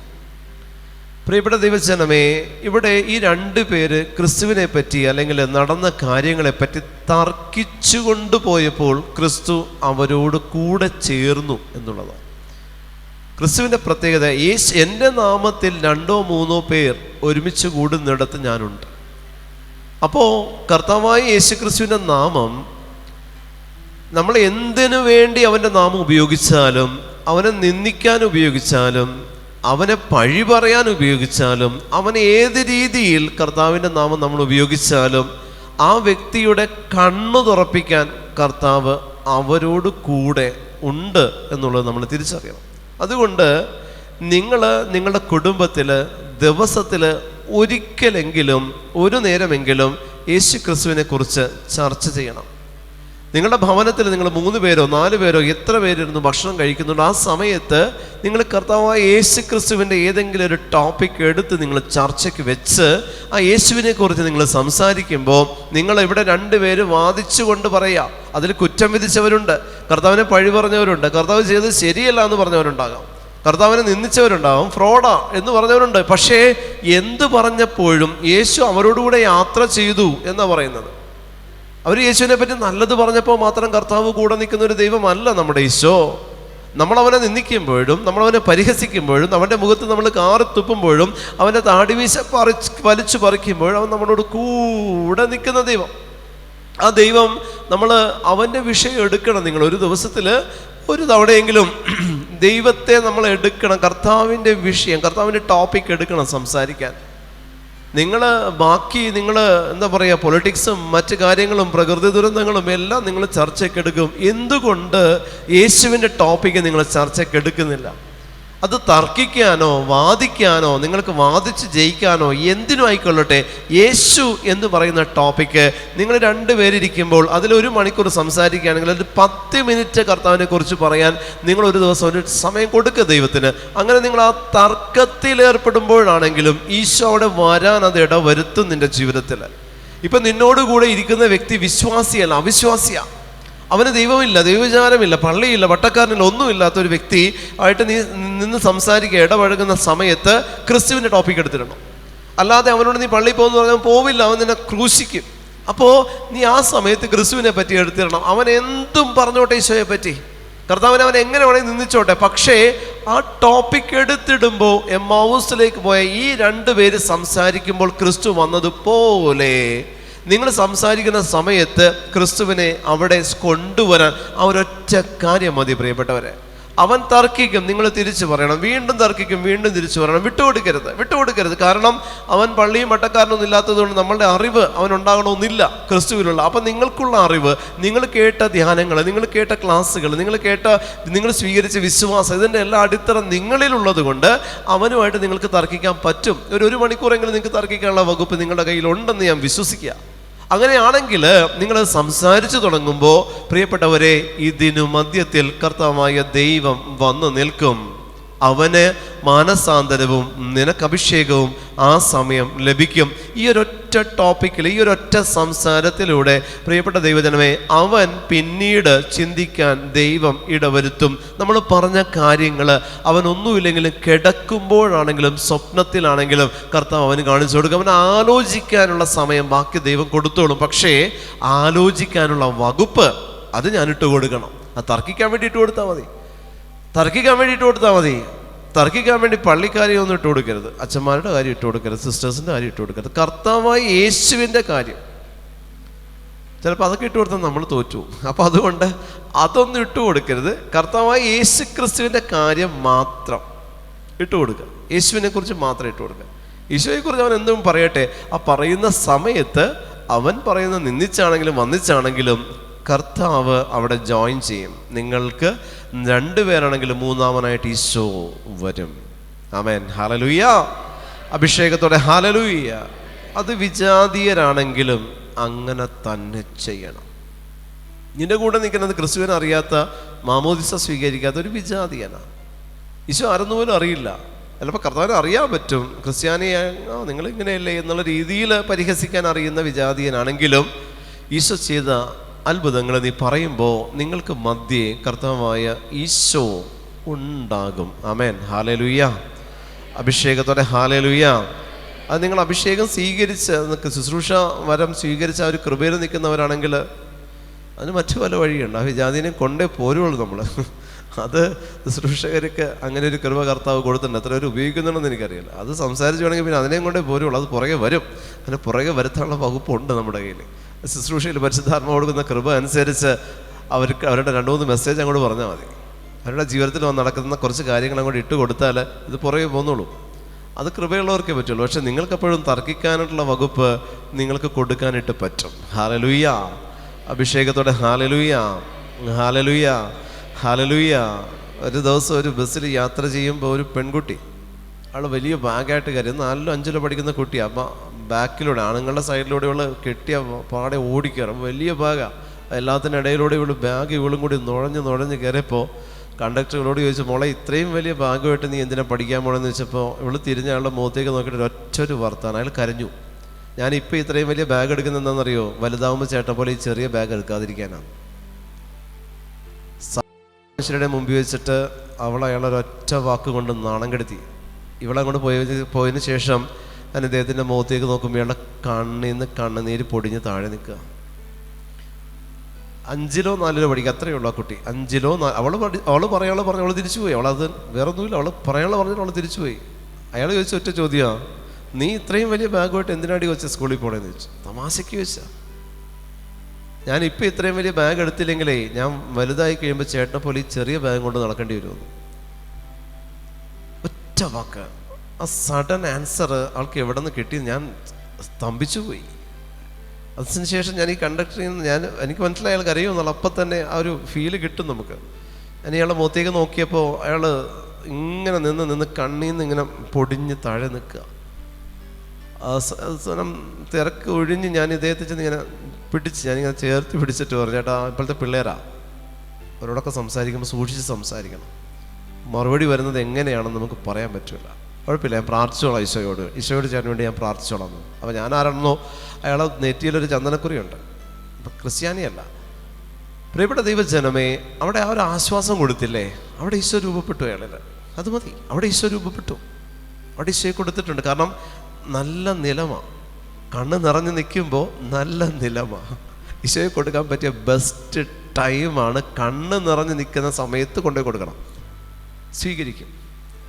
പ്രിയപ്പെട്ട ദൈവജനമേ, ഇവിടെ ഈ 2 പേര് ക്രിസ്തുവിനെ പറ്റി അല്ലെങ്കിൽ നടന്ന കാര്യങ്ങളെപ്പറ്റി തർക്കിച്ചു കൊണ്ടുപോയപ്പോൾ ക്രിസ്തു അവരോട് കൂടെ ചേർന്നു എന്നുള്ളതാണ് ക്രിസ്തുവിൻ്റെ പ്രത്യേകത. എൻ്റെ നാമത്തിൽ 2-3 പേർ ഒരുമിച്ച് കൂടുന്നിടത്ത് ഞാനുണ്ട്. അപ്പോൾ കർത്താവായ യേശുക്രിസ്തുവിൻ്റെ നാമം നമ്മൾ എന്തിനു വേണ്ടി അവൻ്റെ നാമം ഉപയോഗിച്ചാലും, അവനെ നിന്ദിക്കാൻ ഉപയോഗിച്ചാലും, അവനെ പഴി പറയാൻ ഉപയോഗിച്ചാലും, അവനെ ഏത് രീതിയിൽ കർത്താവിൻ്റെ നാമം നമ്മൾ ഉപയോഗിച്ചാലും ആ വ്യക്തിയുടെ കണ്ണു തുറപ്പിക്കാൻ കർത്താവ് അവരോട് കൂടെ ഉണ്ട് എന്നുള്ളത് നമ്മൾ തിരിച്ചറിയണം. അതുകൊണ്ട് നിങ്ങളുടെ കുടുംബത്തിൽ ദിവസത്തിൽ ഒരിക്കലെങ്കിലും, ഒരു നേരമെങ്കിലും യേശു ക്രിസ്തുവിനെ കുറിച്ച് ചർച്ച ചെയ്യണം. നിങ്ങളുടെ ഭവനത്തിൽ നിങ്ങൾ 3 പേരോ 4 പേരോ എത്ര പേരിരുന്ന് ഭക്ഷണം കഴിക്കുന്നുണ്ട്, ആ സമയത്ത് നിങ്ങൾ കർത്താവായ യേശു ക്രിസ്തുവിൻ്റെ ഏതെങ്കിലും ഒരു ടോപ്പിക് എടുത്ത് നിങ്ങൾ ചർച്ചയ്ക്ക് വെച്ച് ആ യേശുവിനെ കുറിച്ച് നിങ്ങൾ സംസാരിക്കുമ്പോൾ നിങ്ങൾ ഇവിടെ 2 പേര് വാദിച്ചുകൊണ്ട് പറയാം. അതിൽ കുറ്റം വിധിച്ചവരുണ്ട്, കർത്താവിനെ പഴി പറഞ്ഞവരുണ്ട്, കർത്താവ് ചെയ്തത് ശരിയല്ല എന്ന് പറഞ്ഞവരുണ്ടാകാം, കർത്താവിനെ നിന്ദിച്ചവരുണ്ടാവും, ഫ്രോഡാ എന്ന് പറഞ്ഞവരുണ്ട്. പക്ഷേ എന്ത് പറഞ്ഞപ്പോഴും യേശു അവരോടുകൂടെ യാത്ര ചെയ്തു എന്നാണ് പറയുന്നത്. അവർ യേശുവിനെ പറ്റി നല്ലത് പറഞ്ഞപ്പോൾ മാത്രം കർത്താവ് കൂടെ നിൽക്കുന്ന ഒരു ദൈവമല്ല നമ്മുടെ ഈശോ. നമ്മളവനെ നിന്ദിക്കുമ്പോഴും നമ്മളവനെ പരിഹസിക്കുമ്പോഴും അവൻ്റെ മുഖത്ത് നമ്മൾ കാറി തുപ്പുമ്പോഴും അവൻ്റെ താടിവീശ വലിച്ചു പറിക്കുമ്പോഴും അവൻ നമ്മളോട് കൂടെ നിൽക്കുന്ന ദൈവം. ആ ദൈവം നമ്മൾ അവൻ്റെ വിഷയം എടുക്കണം. നിങ്ങൾ ഒരു ദിവസത്തിൽ ഒരു തവണയെങ്കിലും ദൈവത്തെ നമ്മൾ എടുക്കണം, കർത്താവിൻ്റെ വിഷയം, കർത്താവിൻ്റെ ടോപ്പിക് എടുക്കണം സംസാരിക്കാൻ. നിങ്ങൾ എന്താ പറയുക, പൊളിറ്റിക്സും മറ്റു കാര്യങ്ങളും പ്രകൃതി ദുരന്തങ്ങളും എല്ലാം നിങ്ങൾ ചർച്ചയ്ക്ക് എടുക്കും. എന്തുകൊണ്ട് യേശുവിൻ്റെ ടോപ്പിക്ക് നിങ്ങൾ ചർച്ചയ്ക്ക് എടുക്കുന്നില്ല? അത് തർക്കിക്കാനോ വാദിക്കാനോ നിങ്ങൾക്ക് വാദിച്ച് ജയിക്കാനോ എന്തിനും ആയിക്കൊള്ളട്ടെ, യേശു എന്ന് പറയുന്ന ടോപ്പിക്ക് നിങ്ങൾ രണ്ടുപേരിയ്ക്കുമ്പോൾ അതിലൊരു മണിക്കൂർ സംസാരിക്കുകയാണെങ്കിൽ ഒരു 10 മിനിറ്റ് കർത്താവിനെ കുറിച്ച് പറയാൻ നിങ്ങൾ ഒരു ദിവസം ഒരു സമയം കൊടുക്കുക ദൈവത്തിന്. അങ്ങനെ നിങ്ങൾ ആ തർക്കത്തിലേർപ്പെടുമ്പോഴാണെങ്കിലും ഈശോ അവിടെ വരാൻ അത് ഇടവരുത്തും നിന്റെ ജീവിതത്തിൽ. ഇപ്പം നിന്നോടുകൂടെ ഇരിക്കുന്ന വ്യക്തി വിശ്വാസിയല്ല, അവിശ്വാസിയാണ്. അവന് ദൈവമില്ല, ദൈവവിചാരമില്ല, പള്ളിയില്ല, വട്ടക്കാരനില്ല, ഒന്നുമില്ലാത്തൊരു വ്യക്തി ആയിട്ട് നീ നിന്ന് സംസാരിക്കുക, ഇടപഴകുന്ന സമയത്ത് ക്രിസ്തുവിൻ്റെ ടോപ്പിക് എടുത്തിടണം. അല്ലാതെ അവനോട് നീ പള്ളിയിൽ പോകുന്നു പറഞ്ഞാൽ പോവില്ല, അവൻ നിന്നെ ക്രൂശിക്കും. അപ്പോൾ നീ ആ സമയത്ത് ക്രിസ്തുവിനെ പറ്റി എടുത്തിടണം. അവൻ എന്തും പറഞ്ഞോട്ടെ ഈശോയെ പറ്റി, കർത്താവിനെ അവൻ എങ്ങനെ വേണമെങ്കിൽ നിന്ദിച്ചോട്ടെ. പക്ഷേ ആ ടോപ്പിക് എടുത്തിടുമ്പോൾ എമ്മാവൂസിലേക്ക് പോയ ഈ 2 പേര് സംസാരിക്കുമ്പോൾ ക്രിസ്തു വന്നതുപോലെ നിങ്ങൾ സംസാരിക്കുന്ന സമയത്ത് ക്രിസ്തുവിനെ അവിടെ കൊണ്ടുവരാൻ ആ ഒരൊറ്റ കാര്യം മതി പ്രിയപ്പെട്ടവരെ. അവൻ തർക്കിക്കും, നിങ്ങൾ തിരിച്ചു പറയണം, വീണ്ടും തർക്കിക്കും, വീണ്ടും തിരിച്ചു പറയണം. വിട്ടുകൊടുക്കരുത്. കാരണം അവൻ പള്ളിയും മട്ടക്കാരനൊന്നും ഇല്ലാത്തതുകൊണ്ട് നമ്മളുടെ അറിവ് അവനുണ്ടാകണമെന്നില്ല ക്രിസ്തുവിലുള്ള. അപ്പം നിങ്ങൾക്കുള്ള അറിവ്, നിങ്ങൾ കേട്ട ധ്യാനങ്ങൾ, നിങ്ങൾ കേട്ട ക്ലാസ്സുകൾ, നിങ്ങൾ സ്വീകരിച്ച വിശ്വാസം, ഇതിൻ്റെ എല്ലാ അടിത്തറ നിങ്ങളിലുള്ളത് കൊണ്ട് അവനുമായിട്ട് നിങ്ങൾക്ക് തർക്കിക്കാൻ പറ്റും. ഒരു മണിക്കൂറെങ്കിലും നിങ്ങൾക്ക് തർക്കിക്കാനുള്ള വകുപ്പ് നിങ്ങളുടെ കയ്യിലുണ്ടെന്ന് ഞാൻ വിശ്വസിക്കുക. അങ്ങനെയാണെങ്കിൽ നിങ്ങൾ സംസാരിച്ചു തുടങ്ങുമ്പോൾ പ്രിയപ്പെട്ടവരെ, ഇതിനു മധ്യത്തിൽ കർത്താവായ ദൈവം വന്നു നിൽക്കും. അവന് മാനസാന്തരവും നിനക്ക് അഭിഷേകവും ആ സമയം ലഭിക്കും. ഈ ഒരൊറ്റ ടോപ്പിക്കിൽ, ഈ ഒരൊറ്റ സംസാരത്തിലൂടെ പ്രിയപ്പെട്ട ദൈവജനമേ, അവൻ പിന്നീട് ചിന്തിക്കാൻ ദൈവം ഇടവരുത്തും. നമ്മൾ പറഞ്ഞ കാര്യങ്ങൾ അവനൊന്നുമില്ലെങ്കിലും കിടക്കുമ്പോഴാണെങ്കിലും സ്വപ്നത്തിലാണെങ്കിലും കർത്താവ് അവന് കാണിച്ചു കൊടുക്കും. അവൻ ആലോചിക്കാനുള്ള സമയം ബാക്കി ദൈവം കൊടുത്തോളും. പക്ഷേ ആലോചിക്കാനുള്ള വകുപ്പ് അത് ഞാൻ ഇട്ട് കൊടുക്കണം. അത് തർക്കിക്കാൻ വേണ്ടി ഇട്ട് കൊടുത്താൽ മതി, തർക്കിക്കാൻ വേണ്ടി പള്ളിക്കാരെയൊന്നും ഇട്ട് കൊടുക്കരുത്, അച്ഛന്മാരുടെ കാര്യം ഇട്ട് കൊടുക്കരുത്, സിസ്റ്റേഴ്സിൻ്റെ കാര്യം ഇട്ട് കൊടുക്കരുത്. കർത്താവായ യേശുവിൻ്റെ കാര്യം ചിലപ്പോൾ അതൊക്കെ ഇട്ട് കൊടുത്താൽ നമ്മൾ തോറ്റു. അപ്പോൾ അതുകൊണ്ട് അതൊന്നും ഇട്ട് കൊടുക്കരുത്. കർത്താവായ യേശു ക്രിസ്തുവിൻ്റെ കാര്യം മാത്രം ഇട്ട് കൊടുക്കുക, യേശുവിനെ കുറിച്ച് മാത്രം ഇട്ട് കൊടുക്കുക. ഈശോയെക്കുറിച്ച് അവൻ എന്തും പറയട്ടെ, ആ പറയുന്ന സമയത്ത് അവൻ പറയുന്ന നിന്ദിച്ചാണെങ്കിലും വന്നിച്ചാണെങ്കിലും കർത്താവ് അവിടെ ജോയിൻ ചെയ്യും. നിങ്ങൾക്ക് 2 പേരാണെങ്കിലും മൂന്നാമനായിട്ട് ഈശോ വരും. ആമേൻ, ഹല്ലേലൂയ. അഭിഷേകത്തോടെ ഹല്ലേലൂയ. അത് വിജാതീയരാണെങ്കിലും അങ്ങനെ തന്നെ ചെയ്യണം. നിന്റെ കൂടെ നിൽക്കുന്നത് ക്രിസ്തുവിനെ അറിയാത്ത, മാമോദിസ സ്വീകരിക്കാത്ത ഒരു വിജാതീയനാണ്. ഈശോ ആരെന്ന് പോലും അറിയില്ല. ചിലപ്പോൾ കർത്താവിനെ അറിയാൻ പറ്റും, ക്രിസ്ത്യാനിയെ നിങ്ങൾ ഇങ്ങനെയല്ലേ എന്നുള്ള രീതിയിൽ പരിഹസിക്കാൻ അറിയുന്ന വിജാതീയനാണെങ്കിലും ഈശോ ചെയ്ത അത്ഭുതങ്ങൾ നീ പറയുമ്പോൾ നിങ്ങൾക്ക് മധ്യേ കർത്താവായ ഈശോ ഉണ്ടാകും. ആമേൻ, ഹല്ലേലൂയ. അഭിഷേകത്തോടെ ഹല്ലേലൂയ. അത് നിങ്ങൾ അഭിഷേകം സ്വീകരിച്ച് ശുശ്രൂഷ വരം സ്വീകരിച്ച ഒരു കൃപയിൽ നിൽക്കുന്നവരാണെങ്കിൽ അതിന് മറ്റു പല വഴിയുണ്ട്. ആ വിജാതിനെ കൊണ്ടേ പോരുള്ളൂ നമ്മൾ. അത് ശുശ്രൂഷകർക്ക് അങ്ങനെ ഒരു കൃപ കർത്താവ് കൊടുത്തിട്ടുണ്ട്. എത്ര പേര് ഉപയോഗിക്കുന്നുണ്ടെന്ന് എനിക്കറിയില്ല. അത് സംസാരിച്ചു വേണമെങ്കിൽ പിന്നെ അതിനെയും കൊണ്ടേ പോരുള്ളൂ. അത് പുറകെ വരും. അതിന് പുറകെ വരുത്താനുള്ള വകുപ്പുണ്ട് നമ്മുടെ കയ്യിൽ. ശുശ്രൂഷയിൽ പരിശുദ്ധാത്മാവ് കൊടുക്കുന്ന കൃപ അനുസരിച്ച് അവരുടെ 2-3 മെസ്സേജ് അങ്ങോട്ട് പറഞ്ഞാൽ മതി. അവരുടെ ജീവിതത്തിൽ നടക്കുന്ന കുറച്ച് കാര്യങ്ങൾ അങ്ങോട്ട് ഇട്ട് കൊടുത്താൽ ഇത് പുറകെ പോകുന്നുള്ളൂ. അത് കൃപയുള്ളവർക്കേ പറ്റുള്ളൂ. പക്ഷെ നിങ്ങൾക്കെപ്പോഴും തർക്കിക്കാനായിട്ടുള്ള വകുപ്പ് നിങ്ങൾക്ക് കൊടുക്കാനായിട്ട് പറ്റും. ഹല്ലേലൂയ. അഭിഷേകത്തോടെ ഹല്ലേലൂയ, ഹല്ലേലൂയ, ഹല്ലേലൂയ. ഒരു ദിവസം ഒരു ബസ്സിൽ യാത്ര ചെയ്യുമ്പോൾ ഒരു പെൺകുട്ടി, അവൾ വലിയ ബാഗായിട്ട് കയറി, 4-ോ 5-ലോ പഠിക്കുന്ന കുട്ടിയാണ്. അപ്പം ബാക്കിലൂടെ ആണുങ്ങളുടെ സൈഡിലൂടെ ഇവൾ കെട്ടിയ പാടെ ഓടിക്കയറും. വലിയ ബാഗാണ്. എല്ലാത്തിൻ്റെ ഇടയിലൂടെ ഇവൾ ബാഗ് ഇവളും കൂടി നുഴഞ്ഞ് കയറിയപ്പോൾ കണ്ടക്ടറുകളോട് ചോദിച്ചു, മോളെ ഇത്രയും വലിയ ബാഗുമായിട്ട് നീ എന്തിനാ പഠിക്കാൻ പോകണമെന്ന് ചോദിച്ചപ്പോൾ ഇവൾ തിരിഞ്ഞ ആളുടെ മുഖത്തേക്ക് നോക്കിയിട്ട് ഒരു വർത്താനം. അയാൾ കരഞ്ഞു. ഞാനിപ്പോൾ ഇത്രയും വലിയ ബാഗ് എടുക്കുന്നത് എന്താണെന്നറിയോ? വലുതാവുമ്പോൾ ചേട്ടൻ പോലെ ഈ ചെറിയ ബാഗ് എടുക്കാതിരിക്കാനാണ്. മനുഷ്യരുടെ മുമ്പിൽ വെച്ചിട്ട് അയാളൊരൊറ്റ വാക്ക് കൊണ്ട് നാണം കെടുത്തി. ഇവളങ്ങോട്ട് പോയതിന് ശേഷം ഞാൻ ഇദ്ദേഹത്തിൻ്റെ മുഖത്തേക്ക് നോക്കുമ്പോൾ ഇയാളുടെ കണ്ണിൽ നിന്ന് കണ്ണുനീര് പൊടിഞ്ഞ് താഴെ നിൽക്കുക. 5 or 4 പഠിക്കുക, അത്രയേ ഉള്ളൂ ആ കുട്ടി. 5 or 4 അവൾ പറയാനുള്ള പറഞ്ഞു, അവൾ തിരിച്ചുപോയി. അവളത് വേറൊന്നുമില്ല, അവൾ പറയാനുള്ള പറഞ്ഞിട്ട് അവൾ തിരിച്ചുപോയി. അയാൾ ചോദിച്ച ഒറ്റ ചോദ്യമാണ്, നീ ഇത്രയും വലിയ ബാഗുമായിട്ട് എന്തിനാടി വെച്ച സ്കൂളിൽ പോകണമെന്ന് ചോദിച്ചു. തമാശയ്ക്ക് ചോദിച്ചാൽ, ഞാനിപ്പോൾ ഇത്രയും വലിയ ബാഗ് എടുത്തില്ലെങ്കിലേ ഞാൻ വലുതായി കഴിയുമ്പോൾ ചേട്ടനെ പോലെ ഈ ചെറിയ ബാഗ് കൊണ്ട് നടക്കേണ്ടി വരുമെന്ന്. ഒറ്റ വാക്ക്, ആ സഡൻ ആൻസർ ആൾക്ക് എവിടെ നിന്ന് കിട്ടി, ഞാൻ സ്തംഭിച്ചു പോയി. അതിനുശേഷം ഞാൻ ഈ കണ്ടക്ടറിൽ നിന്ന് എനിക്ക് മനസ്സിലായി അയാൾ കരയുമെന്നുള്ള. അപ്പം തന്നെ ആ ഒരു ഫീല് കിട്ടും നമുക്ക്. ഞാൻ ഇയാളുടെ മുഖത്തേക്ക് നോക്കിയപ്പോൾ അയാൾ ഇങ്ങനെ നിന്ന് കണ്ണീന്ന് ഇങ്ങനെ പൊടിഞ്ഞ് താഴെ നിൽക്കുക. അവസാനം തിരക്ക് ഒഴിഞ്ഞ് ഞാൻ ഇദ്ദേഹത്തെ ചെന്ന് ഇങ്ങനെ ഞാനിങ്ങനെ ചേർത്ത് പിടിച്ചിട്ട് പറഞ്ഞു, ചേട്ടാ ഇപ്പോഴത്തെ പിള്ളേരാ, അവരോടൊക്കെ സംസാരിക്കുമ്പോൾ സൂക്ഷിച്ച് സംസാരിക്കണം. മറുപടി വരുന്നത് എങ്ങനെയാണെന്ന് നമുക്ക് പറയാൻ പറ്റില്ല. കുഴപ്പമില്ല, ഞാൻ പ്രാർത്ഥിച്ചോളാം ഈശോയോട് ചേട്ടന് വേണ്ടി ഞാൻ പ്രാർത്ഥിച്ചോളാം. അപ്പോൾ ഞാൻ ആരാണെന്നോ അയാളെ നെറ്റിയിലൊരു ചന്ദനക്കുറിയുണ്ട്. അപ്പം ക്രിസ്ത്യാനിയല്ല. പ്രിയപ്പെട്ട ദൈവജനമേ, അവിടെ ആ ഒരു ആശ്വാസം കൊടുത്തില്ലേ, അവിടെ ഈശോ രൂപപ്പെട്ടു അയാളിൽ. അത് മതി, അവിടെ ഈശോ രൂപപ്പെട്ടു, അവിടെ ഈശോയെ കൊടുത്തിട്ടുണ്ട്. കാരണം നല്ല നിലമാണ്, കണ്ണ് നിറഞ്ഞ് നിൽക്കുമ്പോൾ നല്ല നിലമാണ്. ഈശോയെ കൊടുക്കാൻ പറ്റിയ ബെസ്റ്റ് ടൈമാണ്. കണ്ണ് നിറഞ്ഞ് നിൽക്കുന്ന സമയത്ത് കൊണ്ടുപോയി കൊടുക്കണം, സ്വീകരിക്കും.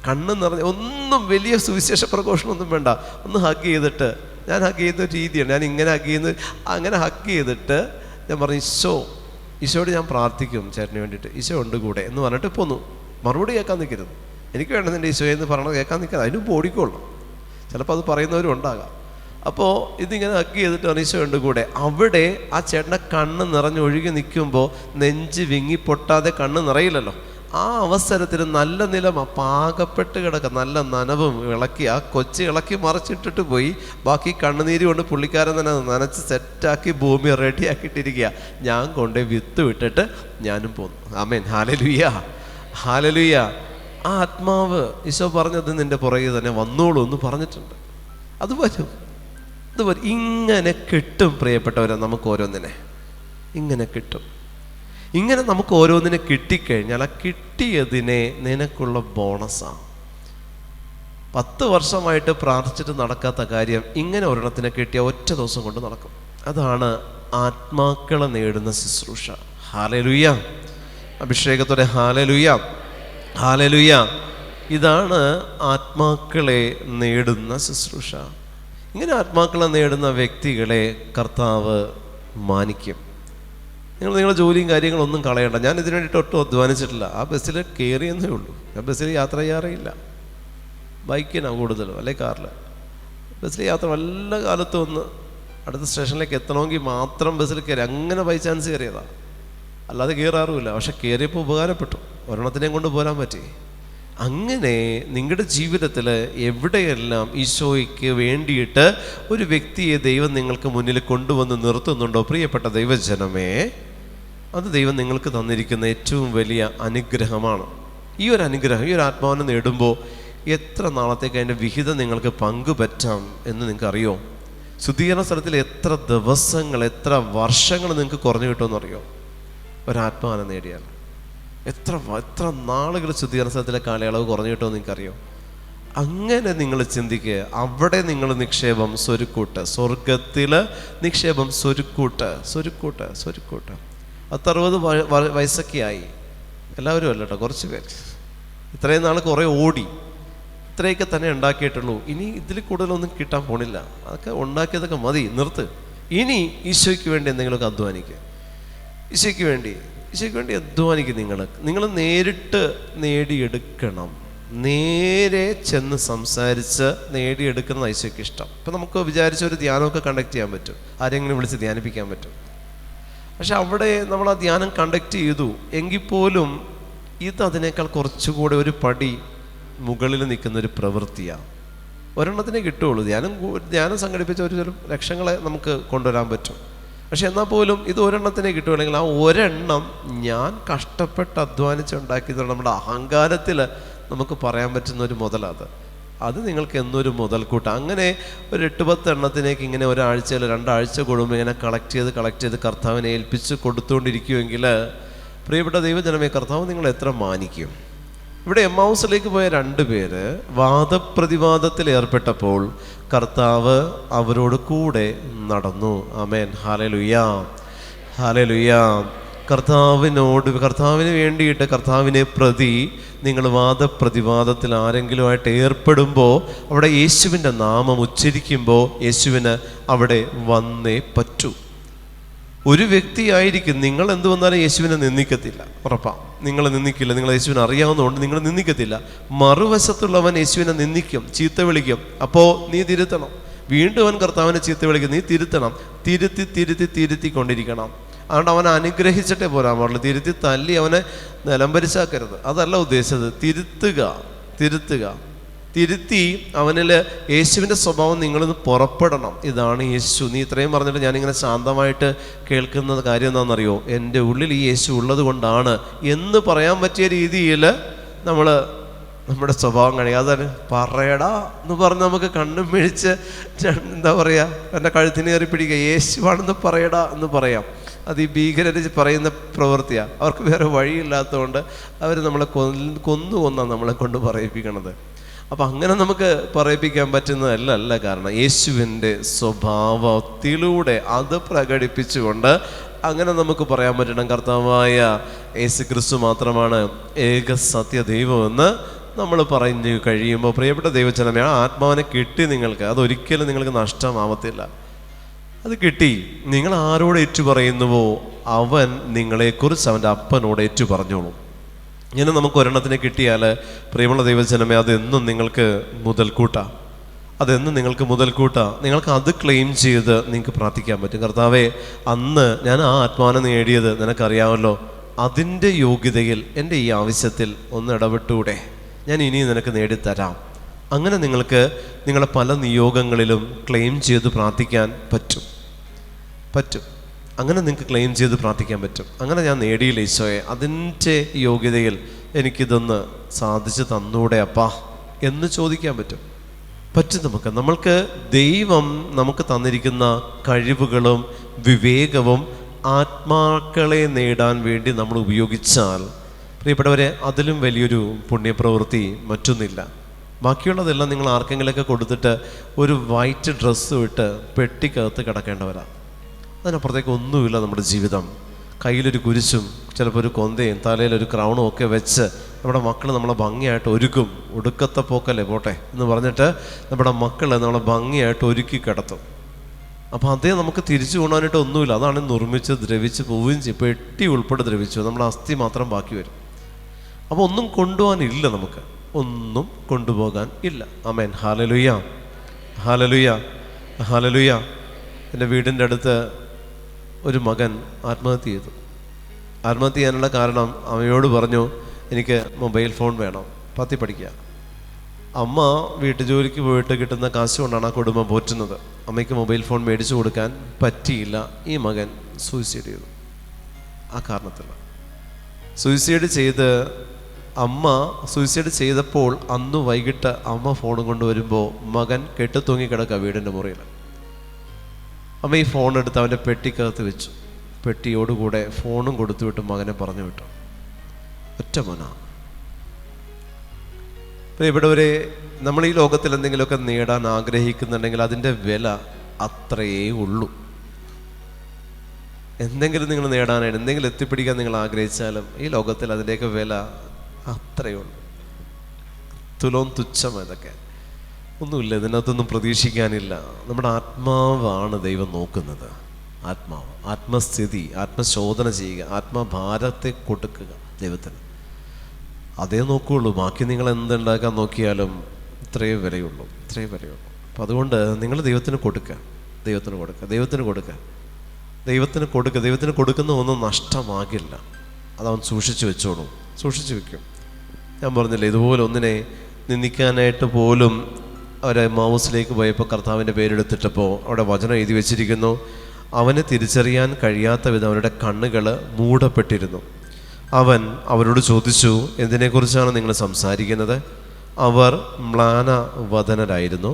കണ്ണ് നിറഞ്ഞ് ഒന്നും വലിയ സുവിശേഷ പ്രഘോഷണമൊന്നും വേണ്ട, ഒന്ന് ഹഗ് ചെയ്തിട്ട്, ഞാൻ ഹഗ് ചെയ്യുന്ന രീതിയാണ്, ഞാൻ ഇങ്ങനെ ഹഗ് ചെയ്യുന്നത്, അങ്ങനെ ഹഗ് ചെയ്തിട്ട് ഞാൻ പറഞ്ഞു, ഈശോയോട് ഞാൻ പ്രാർത്ഥിക്കും ചേട്ടന് വേണ്ടിയിട്ട്, ഈശോ ഉണ്ട് കൂടെ എന്ന് പറഞ്ഞിട്ട് പോന്നു. മറുപടി കേൾക്കാൻ നിൽക്കരുത്. എനിക്ക് വേണ്ടത് എൻ്റെ ഈശോയെന്ന് പറയണത് കേൾക്കാൻ നിൽക്കരുത്, അതിനും ഓടിക്കോളൂ. ചിലപ്പോൾ അത് പറയുന്നവരും ഉണ്ടാകാം. അപ്പോൾ ഇതിങ്ങനെ ഹഗ് ചെയ്തിട്ട് ഈശോ ഉണ്ട് കൂടെ. അവിടെ ആ ചേട്ടൻ്റെ കണ്ണ് നിറഞ്ഞൊഴുകി നിൽക്കുമ്പോൾ നെഞ്ച് വിങ്ങി പൊട്ടാതെ കണ്ണ് നിറയില്ലല്ലോ. ആ അവസരത്തിൽ നല്ല നിലമ പാകപ്പെട്ട് കിടക്കുക, നല്ല നനവും ഇളക്കി, ആ കൊച്ചി ഇളക്കി മറിച്ചിട്ടിട്ട് പോയി. ബാക്കി കണ്ണുനീര് കൊണ്ട് പുള്ളിക്കാരൻ തന്നെ നനച്ച് സെറ്റാക്കി ഭൂമി റെഡിയാക്കിയിട്ടിരിക്കുക. ഞാൻ കൊണ്ടുപോയി വിത്ത് വിട്ടിട്ട് ഞാനും പോന്നു. ആമേൻ, ഹല്ലേലൂയ, ഹല്ലേലൂയ. ആ ആത്മാവ് ഈശോ പറഞ്ഞത് നിൻ്റെ പുറകെ തന്നെ വന്നോളൂ എന്ന് പറഞ്ഞിട്ടുണ്ട്. അത് വരും. ഇങ്ങനെ കിട്ടും പ്രിയപ്പെട്ടവരെ, നമുക്ക് ഓരോന്നിനെ ഇങ്ങനെ കിട്ടും. ഇങ്ങനെ നമുക്ക് ഓരോന്നിനെ കിട്ടിക്കഴിഞ്ഞാൽ ആ കിട്ടിയതിനെ നിനക്കുള്ള ബോണസാണ്. 10 വർഷമായിട്ട് പ്രാർത്ഥിച്ചിട്ട് നടക്കാത്ത കാര്യം ഇങ്ങനെ ഒരെണ്ണത്തിനെ കിട്ടിയ ഒറ്റ ദിവസം കൊണ്ട് നടക്കും. അതാണ് ആത്മാക്കളെ നേടുന്ന ശുശ്രൂഷ. ഹല്ലേലൂയ, അഭിഷേകത്തോടെ ഹല്ലേലൂയ, ഹല്ലേലൂയ. ഇതാണ് ആത്മാക്കളെ നേടുന്ന ശുശ്രൂഷ. ഇങ്ങനെ ആത്മാക്കളെ നേടുന്ന വ്യക്തികളെ കർത്താവ് മാനിക്കും. നിങ്ങളുടെ ജോലിയും കാര്യങ്ങളൊന്നും കളയണ്ട. ഞാൻ ഇതിനു വേണ്ടിയിട്ട് ഒട്ടും അധ്വാനിച്ചിട്ടില്ല. ആ ബസ്സിൽ കയറിയെന്നേ ഉള്ളൂ. ഞാൻ ബസ്സിൽ യാത്ര ചെയ്യാറേയില്ല. ബൈക്കിനാണ് കൂടുതലും, അല്ലെങ്കിൽ കാറിൽ. ബസ്സിൽ യാത്ര വല്ല കാലത്തും ഒന്ന് അടുത്ത സ്റ്റേഷനിലേക്ക് എത്തണമെങ്കിൽ മാത്രം ബസ്സിൽ കയറി, അങ്ങനെ ബൈ ചാൻസ് കയറിയതാണ്, അല്ലാതെ കയറാറുമില്ല. പക്ഷെ കയറിയപ്പോൾ ഉപകാരപ്പെട്ടു, ഒരെണ്ണത്തിനെയും കൊണ്ട് പോരാൻ പറ്റി. അങ്ങനെ നിങ്ങളുടെ ജീവിതത്തിൽ എവിടെയെല്ലാം ഈശോയ്ക്ക് വേണ്ടിയിട്ട് ഒരു വ്യക്തിയെ ദൈവം നിങ്ങൾക്ക് മുന്നിൽ കൊണ്ടുവന്ന് നിർത്തുന്നുണ്ടോ പ്രിയപ്പെട്ട ദൈവജനമേ, അത് ദൈവം നിങ്ങൾക്ക് തന്നിരിക്കുന്ന ഏറ്റവും വലിയ അനുഗ്രഹമാണ്. ഈ ഒരു അനുഗ്രഹം, ഈ ഒരു ആത്മാവിനെ നേടുമ്പോൾ എത്ര നാളത്തേക്ക് അതിൻ്റെ വിഹിതം നിങ്ങൾക്ക് പങ്കുപറ്റാം എന്ന് നിങ്ങൾക്കറിയോ? ശുദ്ധീകരണ സ്ഥലത്തിൽ എത്ര ദിവസങ്ങൾ, എത്ര വർഷങ്ങൾ നിങ്ങൾക്ക് കുറഞ്ഞു കിട്ടുമെന്നറിയോ? ഒരാത്മാവിനെ നേടിയാൽ എത്ര നാളുകൾ ശുദ്ധീകരണ സ്ഥലത്തിലെ കാലയളവ് കുറഞ്ഞു കിട്ടുമെന്ന് നിങ്ങൾക്കറിയോ? അങ്ങനെ നിങ്ങൾ ചിന്തിക്കുക. അവിടെ നിങ്ങൾ നിക്ഷേപം സ്വരുക്കൂട്ട്, സ്വർഗത്തിൽ നിക്ഷേപം സ്വരുക്കൂട്ട്. 60 വയസ്സൊക്കെ ആയി, എല്ലാവരും അല്ല കേട്ടോ, കുറച്ച് പേര്. ഇത്രയും നാൾ കുറേ ഓടി, ഇത്രയൊക്കെ തന്നെ ഉണ്ടാക്കിയിട്ടുള്ളൂ. ഇനി ഇതിൽ കൂടുതലൊന്നും കിട്ടാൻ പോണില്ല. അതൊക്കെ ഉണ്ടാക്കിയതൊക്കെ മതി, നിർത്ത്. ഇനി ഈശോയ്ക്ക് വേണ്ടി എന്തെങ്കിലുമൊക്കെ അധ്വാനിക്കുക. ഈശോയ്ക്ക് വേണ്ടി അധ്വാനിക്കും. നിങ്ങൾ നേരിട്ട് നേടിയെടുക്കണം. നേരെ ചെന്ന് സംസാരിച്ച് നേടിയെടുക്കുന്ന ഈശോയ്ക്ക് ഇഷ്ടം. ഇപ്പം നമുക്ക് വിചാരിച്ച ഒരു ധ്യാനമൊക്കെ കണ്ടക്ട് ചെയ്യാൻ പറ്റും, ആരെങ്കിലും വിളിച്ച് ധ്യാനിപ്പിക്കാൻ പറ്റും. പക്ഷെ അവിടെ നമ്മൾ ആ ധ്യാനം കണ്ടക്ട് ചെയ്തു എങ്കിൽ പോലും ഇത് അതിനേക്കാൾ കുറച്ചുകൂടെ ഒരു പടി മുകളിൽ നിൽക്കുന്നൊരു പ്രവൃത്തിയാണ്. ഒരെണ്ണത്തിനെ കിട്ടുകയുള്ളൂ. ധ്യാനം സംഘടിപ്പിച്ച ഒരു ലക്ഷങ്ങളെ നമുക്ക് കൊണ്ടുവരാൻ പറ്റും. പക്ഷെ എന്നാൽ പോലും ഇത് ഒരെണ്ണത്തിനെ കിട്ടുകയാണെങ്കിൽ ആ ഒരെണ്ണം ഞാൻ കഷ്ടപ്പെട്ട് അധ്വാനിച്ചുണ്ടാക്കിയത് നമ്മുടെ അഹങ്കാരത്തിൽ നമുക്ക് പറയാൻ പറ്റുന്ന ഒരു മുതലത്. അത് നിങ്ങൾക്ക് എന്നൊരു മുതൽക്കൂട്ടം. അങ്ങനെ ഒരു 8-10 എണ്ണത്തിനേക്ക് ഇങ്ങനെ ഒരാഴ്ചയിൽ 2 ആഴ്ച കൂടുമ്പോൾ ഇങ്ങനെ കളക്ട് ചെയ്ത് കർത്താവിനെ ഏൽപ്പിച്ച് കൊടുത്തുകൊണ്ടിരിക്കുമെങ്കിൽ പ്രിയപ്പെട്ട ദൈവജനമേ, കർത്താവ് നിങ്ങൾ എത്ര മാനിക്കും. ഇവിടെ എമ്മൗസിലേക്ക് പോയ 2 പേര് വാദപ്രതിവാദത്തിൽ ഏർപ്പെട്ടപ്പോൾ കർത്താവ് അവരോട് കൂടെ നടന്നു. ആമേൻ, ഹല്ലേലൂയ, ഹല്ലേലൂയ. കർത്താവിന് വേണ്ടിയിട്ട് കർത്താവിനെ പ്രതി നിങ്ങൾ വാദപ്രതിവാദത്തിൽ ആരെങ്കിലുമായിട്ട് ഏർപ്പെടുമ്പോൾ അവിടെ യേശുവിൻ്റെ നാമം ഉച്ചരിക്കുമ്പോൾ യേശുവിന് അവിടെ വന്നേ പറ്റൂ. ഒരു വ്യക്തിയായിരിക്കും, നിങ്ങൾ എന്ത് വന്നാലും യേശുവിനെ നിന്ദിക്കത്തില്ല, ഉറപ്പാണ്. നിങ്ങൾ നിന്ദിക്കില്ല, നിങ്ങൾ യേശുവിനെ അറിയാവുന്നതുകൊണ്ട് നിങ്ങൾ നിന്ദിക്കത്തില്ല. മറുവശത്തുള്ളവൻ യേശുവിനെ നിന്ദിക്കും, ചീത്ത വിളിക്കും. അപ്പോൾ നീ തിരുത്തണം. വീണ്ടും അവൻ കർത്താവിനെ ചീത്ത വിളിക്കും, നീ തിരുത്തണം. തിരുത്തിക്കൊണ്ടിരിക്കണം. അതുകൊണ്ട് അവനെ അനുഗ്രഹിച്ചിട്ടേ പോരാൻ പാടുള്ളൂ. തിരുത്തി തല്ലി അവനെ നിലംപരിശാക്കരുത്, അതല്ല ഉദ്ദേശിച്ചത്. തിരുത്തി അവനിൽ യേശുവിൻ്റെ സ്വഭാവം നിങ്ങളിന്ന് പുറപ്പെടണം. ഇതാണ് യേശു. നീ ഇത്രയും പറഞ്ഞിട്ട് ഞാനിങ്ങനെ ശാന്തമായിട്ട് കേൾക്കുന്ന കാര്യം എന്താണെന്നറിയോ? എൻ്റെ ഉള്ളിൽ ഈ യേശു ഉള്ളത് കൊണ്ടാണ് എന്ന് പറയാൻ പറ്റിയ രീതിയിൽ നമ്മുടെ സ്വഭാവം കഴിയും. അതാണ് പറയടാ എന്ന് പറഞ്ഞ് നമുക്ക് കണ്ണും മിഴിച്ച് എന്താ പറയുക, എൻ്റെ കഴുത്തിന് കയറി പിടിക്കുക, യേശുവാണെന്ന് പറയടാ എന്ന് പറയാം. അത് ഈ ഭീകരർ പറയുന്ന പ്രവൃത്തിയാണ്. അവർക്ക് വേറെ വഴിയില്ലാത്തതുകൊണ്ട് അവർ നമ്മളെ കൊന്നാണ് നമ്മളെ കൊണ്ട് പറയിപ്പിക്കണത്. അപ്പം അങ്ങനെ നമുക്ക് പറയിപ്പിക്കാൻ പറ്റുന്നതല്ല. കാരണം യേശുവിൻ്റെ സ്വഭാവത്തിലൂടെ അത് പ്രകടിപ്പിച്ചുകൊണ്ട് അങ്ങനെ നമുക്ക് പറയാൻ പറ്റണം, കർത്താവായ യേശു ക്രിസ്തു മാത്രമാണ് ഏക സത്യ ദൈവമെന്ന് നമ്മൾ പറഞ്ഞു കഴിയുമ്പോൾ, പ്രിയപ്പെട്ട ദൈവജനമേ, ആ ആത്മാവിനെ കിട്ടി നിങ്ങൾക്ക്. അതൊരിക്കലും നിങ്ങൾക്ക് നഷ്ടമാവത്തില്ല. അത് കിട്ടി. നിങ്ങൾ ആരോട് ഏറ്റു പറയുന്നുവോ അവൻ നിങ്ങളെക്കുറിച്ച് അവൻ്റെ അപ്പനോട് ഏറ്റു പറഞ്ഞോളൂ. ഇങ്ങനെ നമുക്ക് ഒരെണ്ണത്തിനെ കിട്ടിയാൽ, പ്രിയമുള്ള ദൈവജനമേ, അതെന്നും നിങ്ങൾക്ക് മുതൽക്കൂട്ടാണ്. നിങ്ങൾക്ക് അത് ക്ലെയിം ചെയ്ത് നിങ്ങൾക്ക് പ്രാർത്ഥിക്കാൻ പറ്റും. കർത്താവേ, അന്ന് ഞാൻ ആ ആത്മാവിനെ നേടിയത് നിനക്കറിയാമല്ലോ, അതിൻ്റെ യോഗ്യതയിൽ എൻ്റെ ഈ ആവശ്യത്തിൽ ഒന്ന് ഇടപെട്ടൂടെ, ഞാൻ ഇനിയും നിനക്ക് നേടിത്തരാം. അങ്ങനെ നിങ്ങൾക്ക് നിങ്ങളെ പല നിയോഗങ്ങളിലും ക്ലെയിം ചെയ്ത് പ്രാർത്ഥിക്കാൻ പറ്റും. അങ്ങനെ നിങ്ങൾക്ക് ക്ലെയിം ചെയ്ത് പ്രാർത്ഥിക്കാൻ പറ്റും. അങ്ങനെ ഞാൻ നേടിയില്ല ഈശോയെ, അതിൻ്റെ യോഗ്യതയിൽ എനിക്കിതൊന്ന് സാധിച്ചു തന്നൂടെ അപ്പാ എന്ന് ചോദിക്കാൻ പറ്റും. നമ്മൾക്ക് ദൈവം നമുക്ക് തന്നിരിക്കുന്ന കഴിവുകളും വിവേകവും ആത്മാക്കളെ നേടാൻ വേണ്ടി നമ്മൾ ഉപയോഗിച്ചാൽ, പ്രിയപ്പെട്ടവരെ, അതിലും വലിയൊരു പുണ്യപ്രവൃത്തി മറ്റൊന്നില്ല. ബാക്കിയുള്ളതെല്ലാം നിങ്ങൾ ആർക്കെങ്കിലൊക്കെ കൊടുത്തിട്ട് ഒരു വൈറ്റ് ഡ്രസ്സ് ഇട്ട് പെട്ടിക്കകത്ത് കിടക്കേണ്ടവരാണ്. അതിനപ്പുറത്തേക്ക് ഒന്നുമില്ല നമ്മുടെ ജീവിതം. കയ്യിലൊരു കുരിശും ചിലപ്പോൾ ഒരു കൊന്തയും തലയിലൊരു ക്രൗണും ഒക്കെ വെച്ച് നമ്മുടെ മക്കൾ നമ്മളെ ഭംഗിയായിട്ട് ഒരുക്കും. ഒടുക്കത്തെ പോക്കല്ലേ പോട്ടെ എന്ന് പറഞ്ഞിട്ട് നമ്മുടെ മക്കളെ നമ്മളെ ഭംഗിയായിട്ട് ഒരുക്കി കിടത്തും. അപ്പോൾ അതേ നമുക്ക് തിരിച്ചു കൊണ്ടുപോകാനായിട്ട് ഒന്നുമില്ല. അതാണ് നിർമ്മിച്ച് ദ്രവിച്ച് പോവുകയും ചെയ്യും. പെട്ടി ഉൾപ്പെടെ ദ്രവിച്ചു, നമ്മുടെ അസ്ഥി മാത്രം ബാക്കി വരും. അപ്പോൾ ഒന്നും കൊണ്ടുപോകാനില്ല, നമുക്ക് ഒന്നും കൊണ്ടുപോകാൻ ഇല്ല. ആമേൻ. Hallelujah, hallelujah, hallelujah. എൻ്റെ വീടിൻ്റെ അടുത്ത് ഒരു മകൻ ആത്മഹത്യ ചെയ്തു. ആത്മഹത്യ ചെയ്യാനുള്ള കാരണം അമ്മയോട് പറഞ്ഞു, എനിക്ക് മൊബൈൽ ഫോൺ വേണം, 10 പഠിക്കുക. അമ്മ വീട്ടുജോലിക്ക് പോയിട്ട് കിട്ടുന്ന കാശ് കൊണ്ടാണ് ആ കുടുംബം പോറ്റുന്നത്. അമ്മയ്ക്ക് മൊബൈൽ ഫോൺ മേടിച്ചു കൊടുക്കാൻ പറ്റിയില്ല. ഈ മകൻ സൂയിസൈഡ് ചെയ്തു. ആ കാരണത്തിൽ സൂയിസൈഡ് ചെയ്തപ്പോൾ അന്ന് വൈകിട്ട് അമ്മ ഫോൺ കൊണ്ടുവരുമ്പോൾ മകൻ കെട്ടുതൂങ്ങി കിടക്കുക വീടിൻ്റെ മുറിയിൽ. അമ്മ ഈ ഫോൺ എടുത്ത് അവൻ്റെ പെട്ടിക്കകത്ത് വെച്ചു. പെട്ടിയോടുകൂടെ ഫോണും കൊടുത്തു വിട്ട് മകനെ പറഞ്ഞു വിട്ടു. ഒറ്റ മോനാ. പ്രിയപ്പെട്ടവരെ, നമ്മൾ ഈ ലോകത്തിൽ എന്തെങ്കിലുമൊക്കെ നേടാൻ ആഗ്രഹിക്കുന്നുണ്ടെങ്കിൽ അതിൻ്റെ വില അത്രയേ ഉള്ളൂ. എന്തെങ്കിലും നിങ്ങൾ നേടാനായിട്ട്, എന്തെങ്കിലും എത്തിപ്പിടിക്കാൻ നിങ്ങൾ ആഗ്രഹിച്ചാലും ഈ ലോകത്തിൽ അതിൻ്റെയൊക്കെ വില അത്രയേ ഉള്ളൂ. തുച്ഛം. ഇതൊക്കെ ഒന്നുമില്ല, ഇതിനകത്തൊന്നും പ്രതീക്ഷിക്കാനില്ല. നമ്മുടെ ആത്മാവാണ് ദൈവം നോക്കുന്നത്. ആത്മസ്ഥിതി, ആത്മശോധന ചെയ്യുക, ആത്മഭാരത്തെ കൊടുക്കുക ദൈവത്തിന്. അതേ നോക്കുകയുള്ളൂ. ബാക്കി നിങ്ങൾ എന്തുണ്ടാക്കാൻ നോക്കിയാലും ഇത്രയേ വിലയുള്ളൂ. അപ്പം അതുകൊണ്ട് നിങ്ങൾ ദൈവത്തിന് കൊടുക്കുക. ദൈവത്തിന് കൊടുക്കുന്ന ഒന്നും നഷ്ടമാകില്ല. അതവൻ സൂക്ഷിച്ചു വെക്കും. ഞാൻ പറഞ്ഞില്ലേ, ഇതുപോലെ ഒന്നിനെ നിന്ദിക്കാനായിട്ട് പോലും അവരെ മൗസിലേക്ക് പോയപ്പോൾ കർത്താവിൻ്റെ പേരെടുത്തിട്ടപ്പോൾ അവിടെ വചനം എഴുതി വെച്ചിരിക്കുന്നു, അവനെ തിരിച്ചറിയാൻ കഴിയാത്ത വിധം അവരുടെ കണ്ണുകൾ മൂടപ്പെട്ടിരുന്നു. അവൻ അവരോട് ചോദിച്ചു, എന്തിനെക്കുറിച്ചാണ് നിങ്ങൾ സംസാരിക്കുന്നത്? അവർ മ്ലാനവദനരായിരുന്നു.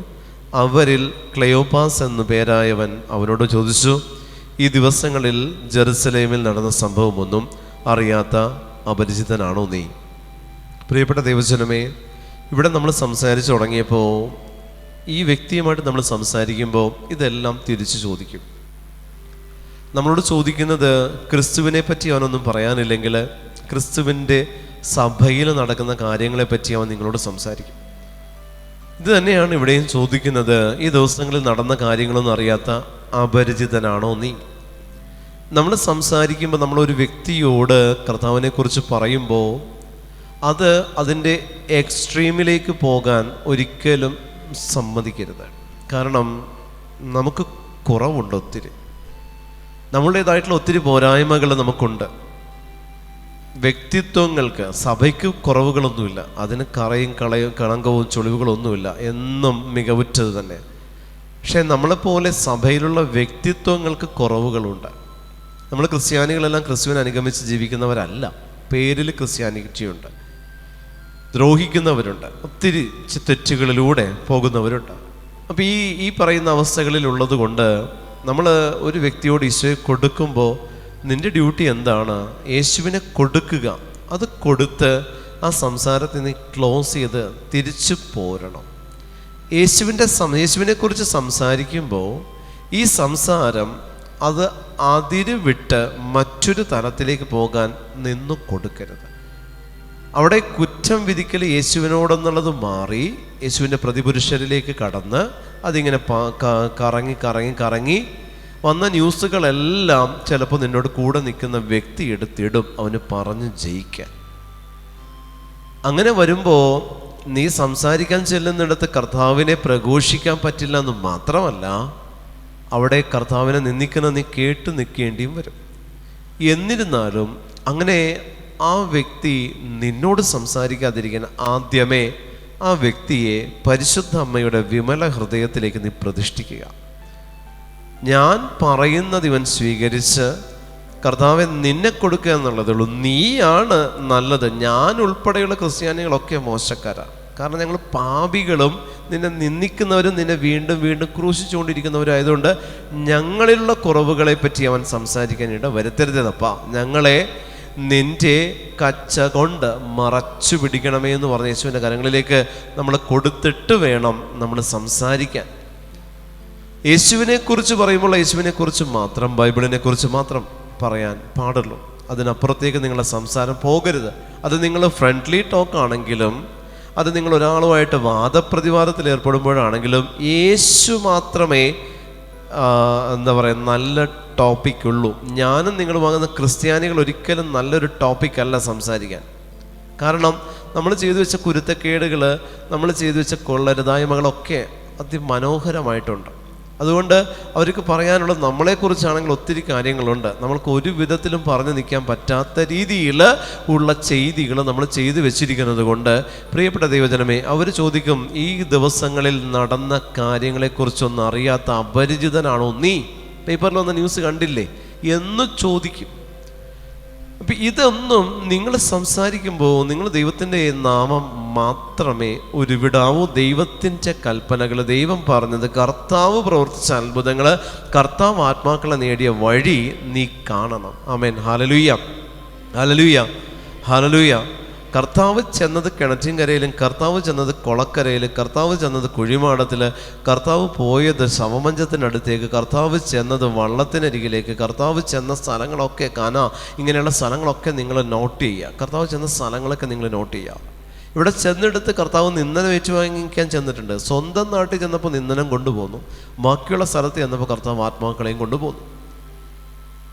അവരിൽ ക്ലെയോപ്പാസ് എന്നു പേരായവൻ അവനോട് ചോദിച്ചു, ഈ ദിവസങ്ങളിൽ ജെറുസലേമിൽ നടന്ന സംഭവമൊന്നും അറിയാത്ത അപരിചിതനാണോ നീ? പ്രിയപ്പെട്ട ദൈവജനമേ, ഇവിടെ നമ്മൾ സംസാരിച്ച് തുടങ്ങിയപ്പോൾ ഈ വ്യക്തിയുമായിട്ട് നമ്മൾ സംസാരിക്കുമ്പോൾ ഇതെല്ലാം തിരിച്ചു ചോദിക്കും. നമ്മളോട് ചോദിക്കുന്നത് ക്രിസ്തുവിനെ പറ്റി അവനൊന്നും പറയാനില്ലെങ്കിൽ ക്രിസ്തുവിൻ്റെ സഭയിൽ നടക്കുന്ന കാര്യങ്ങളെപ്പറ്റി അവൻ നിങ്ങളോട് സംസാരിക്കും. ഇത് തന്നെയാണ് ഇവിടെയും ചോദിക്കുന്നത്. ഈ ദിവസങ്ങളിൽ നടന്ന കാര്യങ്ങളൊന്നും അറിയാത്ത അപരിചിതനാണോ നീ? നമ്മൾ സംസാരിക്കുമ്പോൾ നമ്മളൊരു വ്യക്തിയോട് കർത്താവിനെക്കുറിച്ച് പറയുമ്പോൾ അത് അതിൻ്റെ എക്സ്ട്രീമിലേക്ക് പോകാൻ ഒരിക്കലും സമ്മതിക്കരുത്. കാരണം നമുക്ക് കുറവുണ്ട്, ഒത്തിരി നമ്മളുടേതായിട്ടുള്ള ഒത്തിരി പോരായ്മകൾ നമുക്കുണ്ട്. വ്യക്തിത്വങ്ങൾക്ക്, സഭയ്ക്ക് കുറവുകളൊന്നുമില്ല, അതിന് കളങ്കവും ചുളിവുകളൊന്നുമില്ല, എന്നും മികവുറ്റത് തന്നെ. പക്ഷേ നമ്മളെപ്പോലെ സഭയിലുള്ള വ്യക്തിത്വങ്ങൾക്ക് കുറവുകളുണ്ട്. നമ്മൾ ക്രിസ്ത്യാനികളെല്ലാം ക്രിസ്തുവിനെ അനുഗമിച്ച് ജീവിക്കുന്നവരല്ല. പേരിൽ ക്രിസ്ത്യാനിറ്റിയുണ്ട്, ദ്രോഹിക്കുന്നവരുണ്ട്, ഒത്തിരി തെറ്റുകളിലൂടെ പോകുന്നവരുണ്ട്. അപ്പോൾ ഈ പറയുന്ന അവസ്ഥകളിലുള്ളത് കൊണ്ട് നമ്മൾ ഒരു വ്യക്തിയോട് ഈശോയെ കൊടുക്കുമ്പോൾ നിൻ്റെ ഡ്യൂട്ടി എന്താണ്? യേശുവിനെ കൊടുക്കുക. അത് കൊടുത്ത് ആ സംസാരത്തിൽ നീ ക്ലോസ് ചെയ്ത് തിരിച്ചു പോരണം. യേശുവിനെ കുറിച്ച് സംസാരിക്കുമ്പോൾ ഈ സംസാരം അത് അതിര് വിട്ട് മറ്റൊരു തലത്തിലേക്ക് പോകാൻ നിന്നു കൊടുക്കരുത്. അവിടെ കുറ്റം വിധിക്കൽ യേശുവിനോടെന്നുള്ളത് മാറി യേശുവിൻ്റെ പ്രതിപുരുഷരിലേക്ക് കടന്ന് അതിങ്ങനെ കറങ്ങി വന്ന ന്യൂസുകളെല്ലാം ചിലപ്പോൾ നിന്നോട് കൂടെ നിൽക്കുന്ന വ്യക്തി എടുത്തിടും അവന് പറഞ്ഞ് ജയിക്കാൻ. അങ്ങനെ വരുമ്പോൾ നീ സംസാരിക്കാൻ ചെല്ലുന്നിടത്ത് കർത്താവിനെ പ്രഘോഷിക്കാൻ പറ്റില്ല എന്ന് മാത്രമല്ല, അവിടെ കർത്താവിനെ നിന്ദിക്കുന്ന നീ കേട്ട് നിൽക്കേണ്ടിയും വരും. എന്നിരുന്നാലും അങ്ങനെ ആ വ്യക്തി നിന്നോട് സംസാരിക്കാതിരിക്കാൻ ആദ്യമേ ആ വ്യക്തിയെ പരിശുദ്ധ അമ്മയുടെ വിമല ഹൃദയത്തിലേക്ക് നീ പ്രതിഷ്ഠിക്കുക. ഞാൻ പറയുന്നത് ഇവൻ സ്വീകരിച്ച് കർത്താവെ നിന്നെ കൊടുക്കുക എന്നുള്ളതുള്ളൂ. നീയാണ് നല്ലത്. ഞാൻ ഉൾപ്പെടെയുള്ള ക്രിസ്ത്യാനികളൊക്കെ മോശക്കാരാണ്. കാരണം ഞങ്ങൾ പാപികളും നിന്നെ നിന്ദിക്കുന്നവരും നിന്നെ വീണ്ടും വീണ്ടും ക്രൂശിച്ചുകൊണ്ടിരിക്കുന്നവരായതുകൊണ്ട് ഞങ്ങളിലുള്ള കുറവുകളെ പറ്റി അവൻ സംസാരിക്കാനിട വരുത്തരുതേതപ്പാ. ഞങ്ങളെ നിൻ്റെ കച്ച കൊണ്ട് മറച്ചു പിടിക്കണമേ എന്ന് പറഞ്ഞ യേശുവിൻ്റെ കരങ്ങളിലേക്ക് നമ്മൾ കൊടുത്തിട്ട് വേണം നമ്മൾ സംസാരിക്കാൻ. യേശുവിനെക്കുറിച്ച് പറയുമ്പോൾ യേശുവിനെക്കുറിച്ച് മാത്രം, ബൈബിളിനെക്കുറിച്ച് മാത്രം പറയാൻ പാടുള്ളൂ. അതിനപ്പുറത്തേക്ക് നിങ്ങളുടെ സംസാരം പോകരുത്. അത് നിങ്ങൾ ഫ്രണ്ട്ലി ടോക്ക് ആണെങ്കിലും, അത് നിങ്ങൾ ഒരാളുമായിട്ട് വാദപ്രതിവാദത്തിൽ ഏർപ്പെടുമ്പോഴാണെങ്കിലും യേശു മാത്രമേ നല്ല ടോപ്പിക്കുള്ളൂ. ഞാനും നിങ്ങൾ വാങ്ങുന്ന ക്രിസ്ത്യാനികൾ ഒരിക്കലും നല്ലൊരു ടോപ്പിക്കല്ല സംസാരിക്കാൻ. കാരണം നമ്മൾ ചെയ്തു വെച്ച കുരുത്തക്കേടുകൾ, നമ്മൾ ചെയ്തു വെച്ച കൊള്ളരുതായ്മകളൊക്കെ അതിമനോഹരമായിട്ടുണ്ട്. അതുകൊണ്ട് അവർക്ക് പറയാനുള്ളത് നമ്മളെക്കുറിച്ചാണെങ്കിൽ ഒത്തിരി കാര്യങ്ങളുണ്ട്. നമ്മൾക്ക് ഒരു വിധത്തിലും പറഞ്ഞു നിൽക്കാൻ പറ്റാത്ത രീതിയിൽ ഉള്ള ചെയ്തികൾ നമ്മൾ ചെയ്തു വെച്ചിരിക്കുന്നത് കൊണ്ട് പ്രിയപ്പെട്ട ദൈവജനമേ, അവർ ചോദിക്കും ഈ ദിവസങ്ങളിൽ നടന്ന കാര്യങ്ങളെക്കുറിച്ചൊന്നും അറിയാത്ത അപരിചിതനാണോ നീ? പേപ്പറിൽ വന്ന ന്യൂസ് കണ്ടില്ലേ എന്ന് ചോദിക്കും. അപ്പം ഇതൊന്നും നിങ്ങൾ സംസാരിക്കുമ്പോൾ നിങ്ങൾ ദൈവത്തിൻ്റെ നാമം മാത്രമേ ഉരുവിടാവൂ. ദൈവത്തിൻ്റെ കൽപ്പനകൾ, ദൈവം പറഞ്ഞത്, കർത്താവ് പ്രവർത്തിച്ച അത്ഭുതങ്ങൾ, കർത്താവ് ആത്മാക്കളെ നേടിയ വഴി നീ കാണണം. ആമേൻ. ഹല്ലേലൂയ, ഹല്ലേലൂയ, ഹല്ലേലൂയ. കർത്താവ് ചെന്നത് കിണറ്റിൻകരയിലും, കർത്താവ് ചെന്നത് കുളക്കരയിൽ, കർത്താവ് ചെന്നത് കുഴിമാടത്തിൽ, കർത്താവ് പോയത് ശവമഞ്ചത്തിനടുത്തേക്ക്, കർത്താവ് ചെന്നത് വള്ളത്തിനരികിലേക്ക്, കർത്താവ് ചെന്ന സ്ഥലങ്ങളൊക്കെ ഇങ്ങനെയുള്ള സ്ഥലങ്ങളൊക്കെ നിങ്ങൾ നോട്ട് ചെയ്യുക. കർത്താവ് ചെന്ന സ്ഥലങ്ങളൊക്കെ നിങ്ങൾ നോട്ട് ചെയ്യുക. ഇവിടെ ചെന്നെടുത്ത് കർത്താവ് നിന്ദനം ഏറ്റുവാങ്ങിക്കാൻ ചെന്നിട്ടുണ്ട്. സ്വന്തം നാട്ടിൽ ചെന്നപ്പോൾ നിന്ദനം കൊണ്ടുപോന്നു. ബാക്കിയുള്ള സ്ഥലത്ത് ചെന്നപ്പോൾ കർത്താവ് ആത്മാക്കളെയും കൊണ്ടുപോന്നു.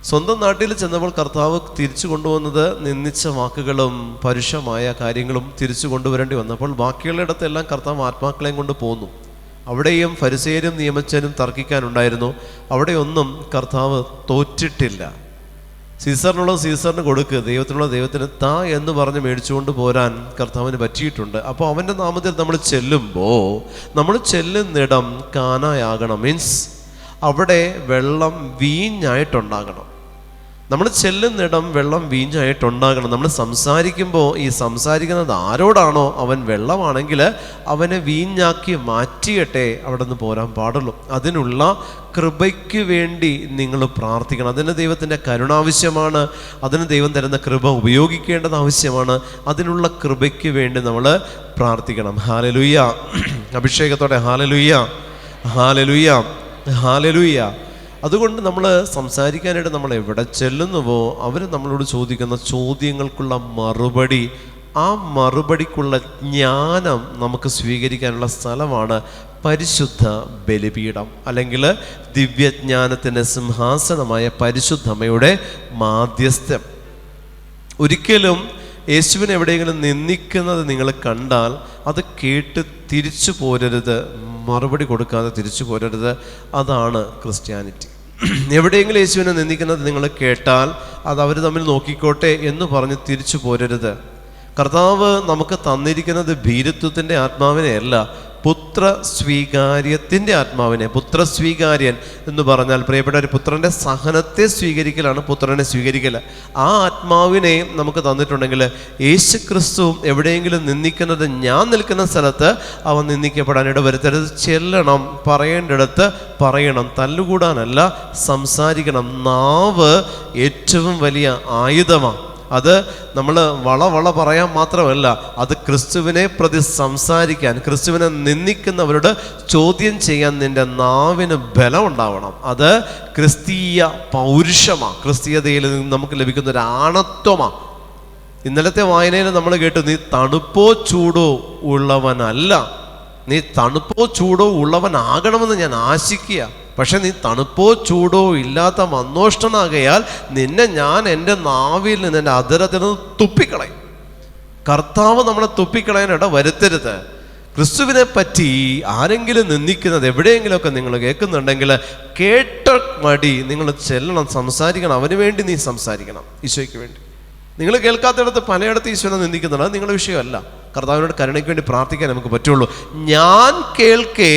സ്വന്തം നാട്ടിൽ ചെന്നപ്പോൾ കർത്താവ് തിരിച്ചു കൊണ്ടുവന്നത് നിന്ദിച്ച വാക്കുകളും പരുഷമായ കാര്യങ്ങളും തിരിച്ചു കൊണ്ടുവരേണ്ടി വന്നപ്പോൾ ബാക്കിയുള്ളിടത്തെല്ലാം കർത്താവ് ആത്മാക്കളെയും കൊണ്ട് പോന്നു. അവിടെയും ഫരിസേയരും നിയമജ്ഞരും തർക്കിക്കാനുണ്ടായിരുന്നു. അവിടെയൊന്നും കർത്താവ് തോറ്റിട്ടില്ല. സീസറിനുള്ളത് സീസറിന് കൊടുക്കുക, ദൈവത്തിനുള്ള ദൈവത്തിന് താ എന്ന് പറഞ്ഞ് മേടിച്ചുകൊണ്ട് പോരാൻ കർത്താവിന് പറ്റിയിട്ടുണ്ട്. അപ്പോൾ അവൻ്റെ നാമത്തിൽ നമ്മൾ ചെല്ലുമ്പോൾ നമ്മൾ ചെല്ലുന്നിടം കാനായാകണം. മീൻസ് അവിടെ വെള്ളം വീഞ്ഞായിട്ടുണ്ടാകണം. നമ്മൾ ചെല്ലുന്നിടം വെള്ളം വീഞ്ഞായിട്ടുണ്ടാകണം. നമ്മൾ സംസാരിക്കുമ്പോൾ ഈ സംസാരിക്കുന്നത് ആരോടാണോ അവൻ വെള്ളമാണെങ്കിൽ അവനെ വീഞ്ഞാക്കി മാറ്റിയട്ടെ അവിടെ നിന്ന് പോരാൻ പാടുള്ളൂ. അതിനുള്ള കൃപയ്ക്ക് വേണ്ടി നിങ്ങൾ പ്രാർത്ഥിക്കണം. അതിന് ദൈവത്തിൻ്റെ കരുണ ആവശ്യമാണ്. അതിന് ദൈവം തരുന്ന കൃപ ഉപയോഗിക്കേണ്ടത് ആവശ്യമാണ്. അതിനുള്ള കൃപയ്ക്ക് വേണ്ടി നമ്മൾ പ്രാർത്ഥിക്കണം. ഹല്ലേലൂയ. അഭിഷേകത്തോടെ ഹല്ലേലൂയ, ഹല്ലേലൂയ, ഹല്ലേലൂയ. അതുകൊണ്ട് നമ്മൾ സംസാരിക്കാനായിട്ട് നമ്മൾ എവിടെ ചെല്ലുന്നുവോ അവർ നമ്മളോട് ചോദിക്കുന്ന ചോദ്യങ്ങൾക്കുള്ള മറുപടി, ആ മറുപടിക്കുള്ള ജ്ഞാനം നമുക്ക് സ്വീകരിക്കാനുള്ള സ്ഥലമാണ് പരിശുദ്ധ ബലിപീഠം, അല്ലെങ്കിൽ ദിവ്യജ്ഞാനത്തിൻ്റെ സിംഹാസനമായ പരിശുദ്ധമ്മയുടെ മാധ്യസ്ഥം. ഒരിക്കലും യേശുവിനെ എവിടെയെങ്കിലും നിന്ദിക്കുന്നത് നിങ്ങൾ കണ്ടാൽ അത് കേട്ട് തിരിച്ചു പോരരുത്, മറുപടി കൊടുക്കാതെ തിരിച്ചു പോരരുത്. അതാണ് ക്രിസ്ത്യാനിറ്റി. എവിടെയെങ്കിലും യേശുവിനെ നിന്ദിക്കുന്നത് നിങ്ങൾ കേട്ടാൽ അത് അവർ തമ്മിൽ നോക്കിക്കോട്ടെ എന്ന് പറഞ്ഞ് തിരിച്ചു പോരരുത്. കർത്താവ് നമുക്ക് തന്നിരിക്കുന്നത് ഭീരുത്വത്തിൻ്റെ ആത്മാവിനെ അല്ല, പുത്ര സ്വീകാര്യത്തിൻ്റെ ആത്മാവിനെ. പുത്രസ്വീകാര്യൻ എന്ന് പറഞ്ഞാൽ പ്രിയപ്പെട്ട ഒരു പുത്രൻ്റെ സഹനത്തെ സ്വീകരിക്കലാണ് പുത്രനെ സ്വീകരിക്കൽ. ആ ആത്മാവിനെ നമുക്ക് തന്നിട്ടുണ്ടെങ്കിൽ യേശു ക്രിസ്തു എവിടെയെങ്കിലും നിന്ദിക്കുന്നത് ഞാൻ നിൽക്കുന്ന സ്ഥലത്ത് അവൻ നിന്ദിക്കപ്പെടാനിട വരുത്തരുത്. ചെല്ലണം, പറയേണ്ടിടത്ത് പറയണം, തല്ലുകൂടാനല്ല, സംസാരിക്കണം. നാവ് ഏറ്റവും വലിയ ആയുധമാണ്. അത് നമ്മൾ വള പറയാൻ മാത്രമല്ല, അത് ക്രിസ്തുവിനെ പ്രതി സംസാരിക്കാൻ, ക്രിസ്തുവിനെ നിന്ദിക്കുന്നവരോട് ചോദ്യം ചെയ്യാൻ നിൻ്റെ നാവിന് ബലം ഉണ്ടാവണം. അത് ക്രിസ്തീയ പൗരുഷമാണ്, ക്രിസ്തീയതയിൽ നിന്ന് നമുക്ക് ലഭിക്കുന്ന ഒരു ആണത്വമാണ്. ഇന്നലത്തെ വായനയിൽ നമ്മൾ കേട്ടു, നീ തണുപ്പോ ചൂടോ ഉള്ളവനല്ല, നീ തണുപ്പോ ചൂടോ ഉള്ളവനാകണമെന്ന് ഞാൻ ആശിക്കുക. പക്ഷെ നീ തണുപ്പോ ചൂടോ ഇല്ലാത്ത മന്നോഷ്ടനാകയാൽ നിന്നെ ഞാൻ എൻ്റെ നാവിൽ നിന്ന്, എൻ്റെ അധരത്തിൽ നിന്ന് തുപ്പിക്കളയും. കർത്താവ് നമ്മളെ തുപ്പിക്കളയാനിട വരുത്തരുത്. ക്രിസ്തുവിനെ പറ്റി ആരെങ്കിലും നിന്ദിക്കുന്നത് എവിടെയെങ്കിലുമൊക്കെ നിങ്ങൾ കേൾക്കുന്നുണ്ടെങ്കിൽ കേട്ട മടി നിങ്ങൾ ചെല്ലണം, സംസാരിക്കണം. അവന് വേണ്ടി നീ സംസാരിക്കണം, ഈശോയ്ക്ക് വേണ്ടി. നിങ്ങൾ കേൾക്കാത്തിടത്ത് പലയിടത്ത് ഈശോനെ നിന്ദിക്കുന്നുണ്ട്, അത് നിങ്ങളുടെ വിഷയമല്ല. കർത്താവിനോട് കരുണയ്ക്ക് വേണ്ടി പ്രാർത്ഥിക്കാൻ നമുക്ക് പറ്റുള്ളൂ. ഞാൻ കേൾക്കേ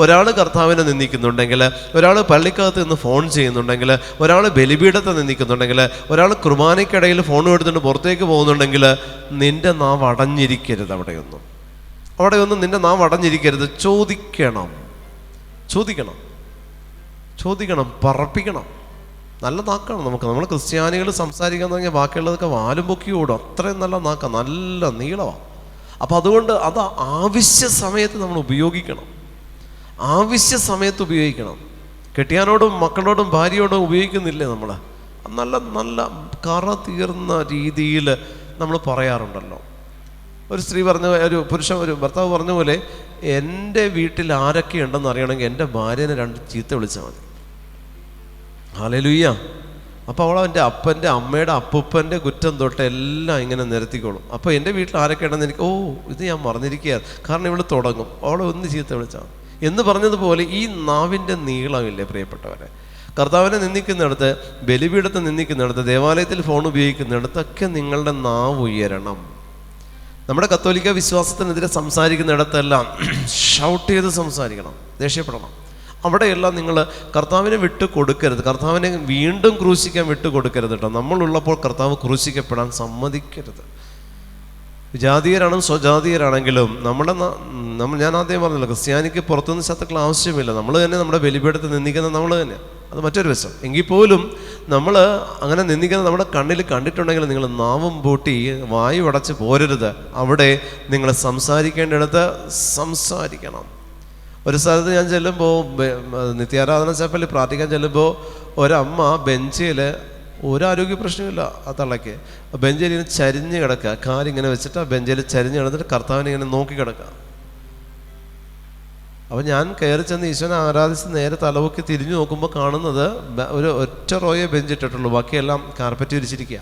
ഒരാൾ കർത്താവിനെ നിന്ദിക്കുന്നുണ്ടെങ്കിൽ, ഒരാൾ പള്ളിക്കകത്ത് നിന്ന് ഫോൺ ചെയ്യുന്നുണ്ടെങ്കിൽ, ഒരാൾ ബലിപീഠത്തെ നിന്ദിക്കുന്നുണ്ടെങ്കിൽ, ഒരാൾ കുർബാനയ്ക്കിടയിൽ ഫോൺ എടുത്തുകൊണ്ട് പുറത്തേക്ക് പോകുന്നുണ്ടെങ്കിൽ നിൻ്റെ നാവ് അടഞ്ഞിരിക്കരുത്. അവിടെയൊന്നും നിൻ്റെ നാവ് അടഞ്ഞിരിക്കരുത്. ചോദിക്കണം, പറപ്പിക്കണം. നല്ല നാക്കാണ് നമുക്ക്. നമ്മൾ ക്രിസ്ത്യാനികൾ സംസാരിക്കാൻ തുടങ്ങിയ ബാക്കിയുള്ളതൊക്കെ വാലും പൊക്കി ഓടും. അത്രയും നല്ല നാക്കാണ്, നല്ല നീളമാണ്. അപ്പം അതുകൊണ്ട് അത് ആവശ്യ സമയത്ത് നമ്മൾ ഉപയോഗിക്കണം. കെട്ടിയാനോടും മക്കളോടും ഭാര്യയോടും ഉപയോഗിക്കുന്നില്ലേ നമ്മൾ? നല്ല നല്ല കറ തീർന്ന രീതിയിൽ നമ്മൾ പറയാറുണ്ടല്ലോ. ഒരു സ്ത്രീ പറഞ്ഞ, ഒരു ഭർത്താവ് പറഞ്ഞ പോലെ, എൻ്റെ വീട്ടിൽ ആരൊക്കെ ഉണ്ടെന്ന് അറിയണമെങ്കിൽ എൻ്റെ ഭാര്യനെ 2 ചീത്ത വിളിച്ചാൽ മതി. ഹല്ലേലൂയ. അപ്പോൾ അവൾ എൻ്റെ അപ്പൻ്റെ അമ്മയുടെ അപ്പൂപ്പൻ്റെ കുറ്റം തൊട്ട് എല്ലാം ഇങ്ങനെ നിരത്തിക്കോളും. അപ്പോൾ എൻ്റെ വീട്ടിൽ ആരൊക്കെ ഉണ്ടെന്ന് എനിക്ക്, ഇത് ഞാൻ മറന്നിരിക്കുകയാണ്, കാരണം ഇവൾ തുടങ്ങും, അവളെ ഒന്ന് ചീത്ത വിളിച്ചാൽ എന്ന് പറഞ്ഞതുപോലെ ഈ നാവിൻ്റെ നീളമില്ലേ പ്രിയപ്പെട്ടവരെ? കർത്താവിനെ നിന്ദിക്കുന്നിടത്ത്, ബലിപീഠത്തെ നിന്ദിക്കുന്നിടത്ത്, ദേവാലയത്തിൽ ഫോൺ ഉപയോഗിക്കുന്നിടത്തൊക്കെ നിങ്ങളുടെ നാവ് ഉയരണം. നമ്മുടെ കത്തോലിക്ക വിശ്വാസത്തിനെതിരെ സംസാരിക്കുന്നിടത്തെല്ലാം ഷൗട്ട് ചെയ്ത് സംസാരിക്കണം, ദേഷ്യപ്പെടണം. അവിടെയെല്ലാം നിങ്ങൾ കർത്താവിനെ വിട്ട് കൊടുക്കരുത്, കർത്താവിനെ വീണ്ടും ക്രൂശിക്കാൻ വിട്ട് കൊടുക്കരുത് കേട്ടോ. നമ്മളുള്ളപ്പോൾ കർത്താവ് ക്രൂശിക്കപ്പെടാൻ സമ്മതിക്കരുത്. വിജാതീയരാണെങ്കിലും സ്വജാതീയരാണെങ്കിലും ഞാൻ ആദ്യം പറഞ്ഞല്ലോ, ക്രിസ്ത്യാനിക്ക് പുറത്തുനിന്ന് ശത്രുക്കൾ ആവശ്യമില്ല. നമ്മൾ തന്നെ നമ്മുടെ ബലിപീഠത്തെ നിന്ദിക്കുന്നത് നമ്മൾ തന്നെ, അത് മറ്റൊരു വശം. എങ്കിൽ പോലും നമ്മൾ അങ്ങനെ നിന്ദിക്കുന്നത് നമ്മുടെ കണ്ണിൽ കണ്ടിട്ടുണ്ടെങ്കിൽ നിങ്ങൾ നാവും പൂട്ടി വായു അടച്ച് പോരരുത്. അവിടെ നിങ്ങൾ സംസാരിക്കേണ്ടിടത്ത് സംസാരിക്കണം. ഒരു സ്ഥലത്ത് ഞാൻ ചെല്ലുമ്പോൾ, നിത്യാരാധന ചാപ്പലിൽ പ്രാർത്ഥിക്കാൻ ചെല്ലുമ്പോൾ, ഒരമ്മ ബെഞ്ചിൽ, ഒരു ആരോഗ്യ പ്രശ്നമില്ല ആ തള്ളയ്ക്ക്, ബെഞ്ചിൽ ഇങ്ങനെ ചരിഞ്ഞ് കിടക്കുക, കാലിങ്ങനെ വെച്ചിട്ട് ആ ബെഞ്ചിൽ ചരിഞ്ഞ് കിടന്നിട്ട് കർത്താവിനെ ഇങ്ങനെ നോക്കി കിടക്കുക. അപ്പോൾ ഞാൻ കയറി ചെന്ന് ഈശോനെ ആരാധിച്ച് നേരെ തലവൊക്കെ തിരിഞ്ഞു നോക്കുമ്പോൾ കാണുന്നത് ഒരു ഒറ്റ റോയെ ബെഞ്ച് ഇട്ടിട്ടുള്ളൂ, ബാക്കിയെല്ലാം കാർപ്പറ്റ് വിരിച്ചിരിക്കുക.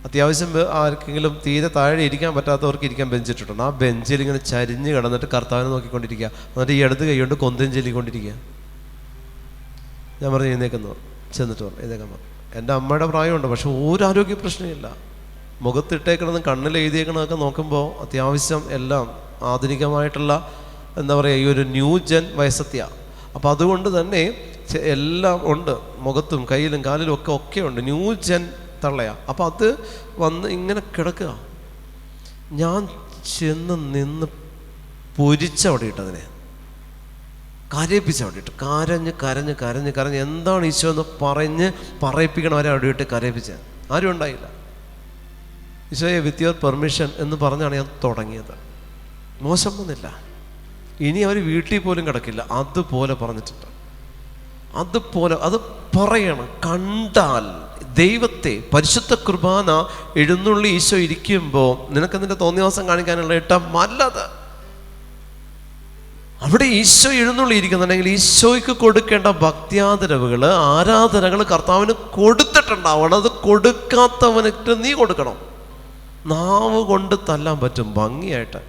അത്യാവശ്യം ആർക്കെങ്കിലും തീരെ താഴെ ഇരിക്കാൻ പറ്റാത്തവർക്ക് ഇരിക്കാൻ ബെഞ്ചിട്ടിട്ടുണ്ട്. ആ ബെഞ്ചിൽ ഇങ്ങനെ ചരിഞ്ഞ് കിടന്നിട്ട് കർത്താവിനെ നോക്കിക്കൊണ്ടിരിക്കുക. എന്നിട്ട് ഈ അടുത്ത് കൈകൊണ്ട് കൊന്തം ചൊല്ലിക്കൊണ്ടിരിക്കുക. ഞാൻ പറഞ്ഞു എഴുന്നേക്കുന്നു, ചെന്നിട്ട് പറഞ്ഞു എഴുന്നേക്കാൻ പറഞ്ഞു. എൻ്റെ അമ്മയുടെ പ്രായമുണ്ട്, പക്ഷെ ഒരു ആരോഗ്യ പ്രശ്നമില്ല. മുഖത്തിട്ടേക്കണതും കണ്ണിൽ എഴുതിയേക്കണതൊക്കെ നോക്കുമ്പോൾ അത്യാവശ്യം എല്ലാം ആധുനികമായിട്ടുള്ള, എന്താ പറയുക, ഈ ഒരു ന്യൂ ജെൻ വയസ്സത്തിയാണ്. അപ്പം അതുകൊണ്ട് തന്നെ എല്ലാം ഉണ്ട്, മുഖത്തും കയ്യിലും കാലിലും ഒക്കെ ഉണ്ട്, ന്യൂ ജെൻ തള്ളയാണ്. അപ്പം അത് വന്ന് ഇങ്ങനെ കിടക്കുക. ഞാൻ ചെന്ന് നിന്ന് പൊരിച്ചവിടെ ഇട്ടതിനെ, കരയിപ്പിച്ചവിടെ ഇട്ട്, കരഞ്ഞ് എന്താണ് ഈശോ എന്ന് പറയിപ്പിക്കണം വരെ അവിടെ ഇട്ട് കരയിപ്പിച്ച. ആരും ഉണ്ടായില്ല. ഈശോയെ വിത്ത് യുവർ പെർമിഷൻ എന്ന് പറഞ്ഞാണ് ഞാൻ തുടങ്ങിയത്. മോശം വന്നില്ല. ഇനി അവർ വീട്ടിൽ പോലും കിടക്കില്ല, അതുപോലെ പറഞ്ഞിട്ടുണ്ട്. അതുപോലെ അത് പറയണം. കണ്ടാൽ ദൈവത്തെ, പരിശുദ്ധ കുർബാന എഴുന്നള്ളി ഈശോ ഇരിക്കുമ്പോൾ നിനക്ക് നിന്റെ തോന്നിവാസം കാണിക്കാനുള്ള ഇട്ടം നല്ലത്. അവിടെ ഈശോ എഴുന്നള്ളി ഇരിക്കുന്നുണ്ടെങ്കിൽ ഈശോയ്ക്ക് കൊടുക്കേണ്ട ഭക്ത്യാദരവുകൾ, ആരാധനകൾ കർത്താവിന് കൊടുത്തിട്ടുണ്ടാവണം. അത് കൊടുക്കാത്തവനിട്ട് നീ കൊടുക്കണം. നാവ് കൊണ്ട് തല്ലാൻ പറ്റും ഭംഗിയായിട്ട്,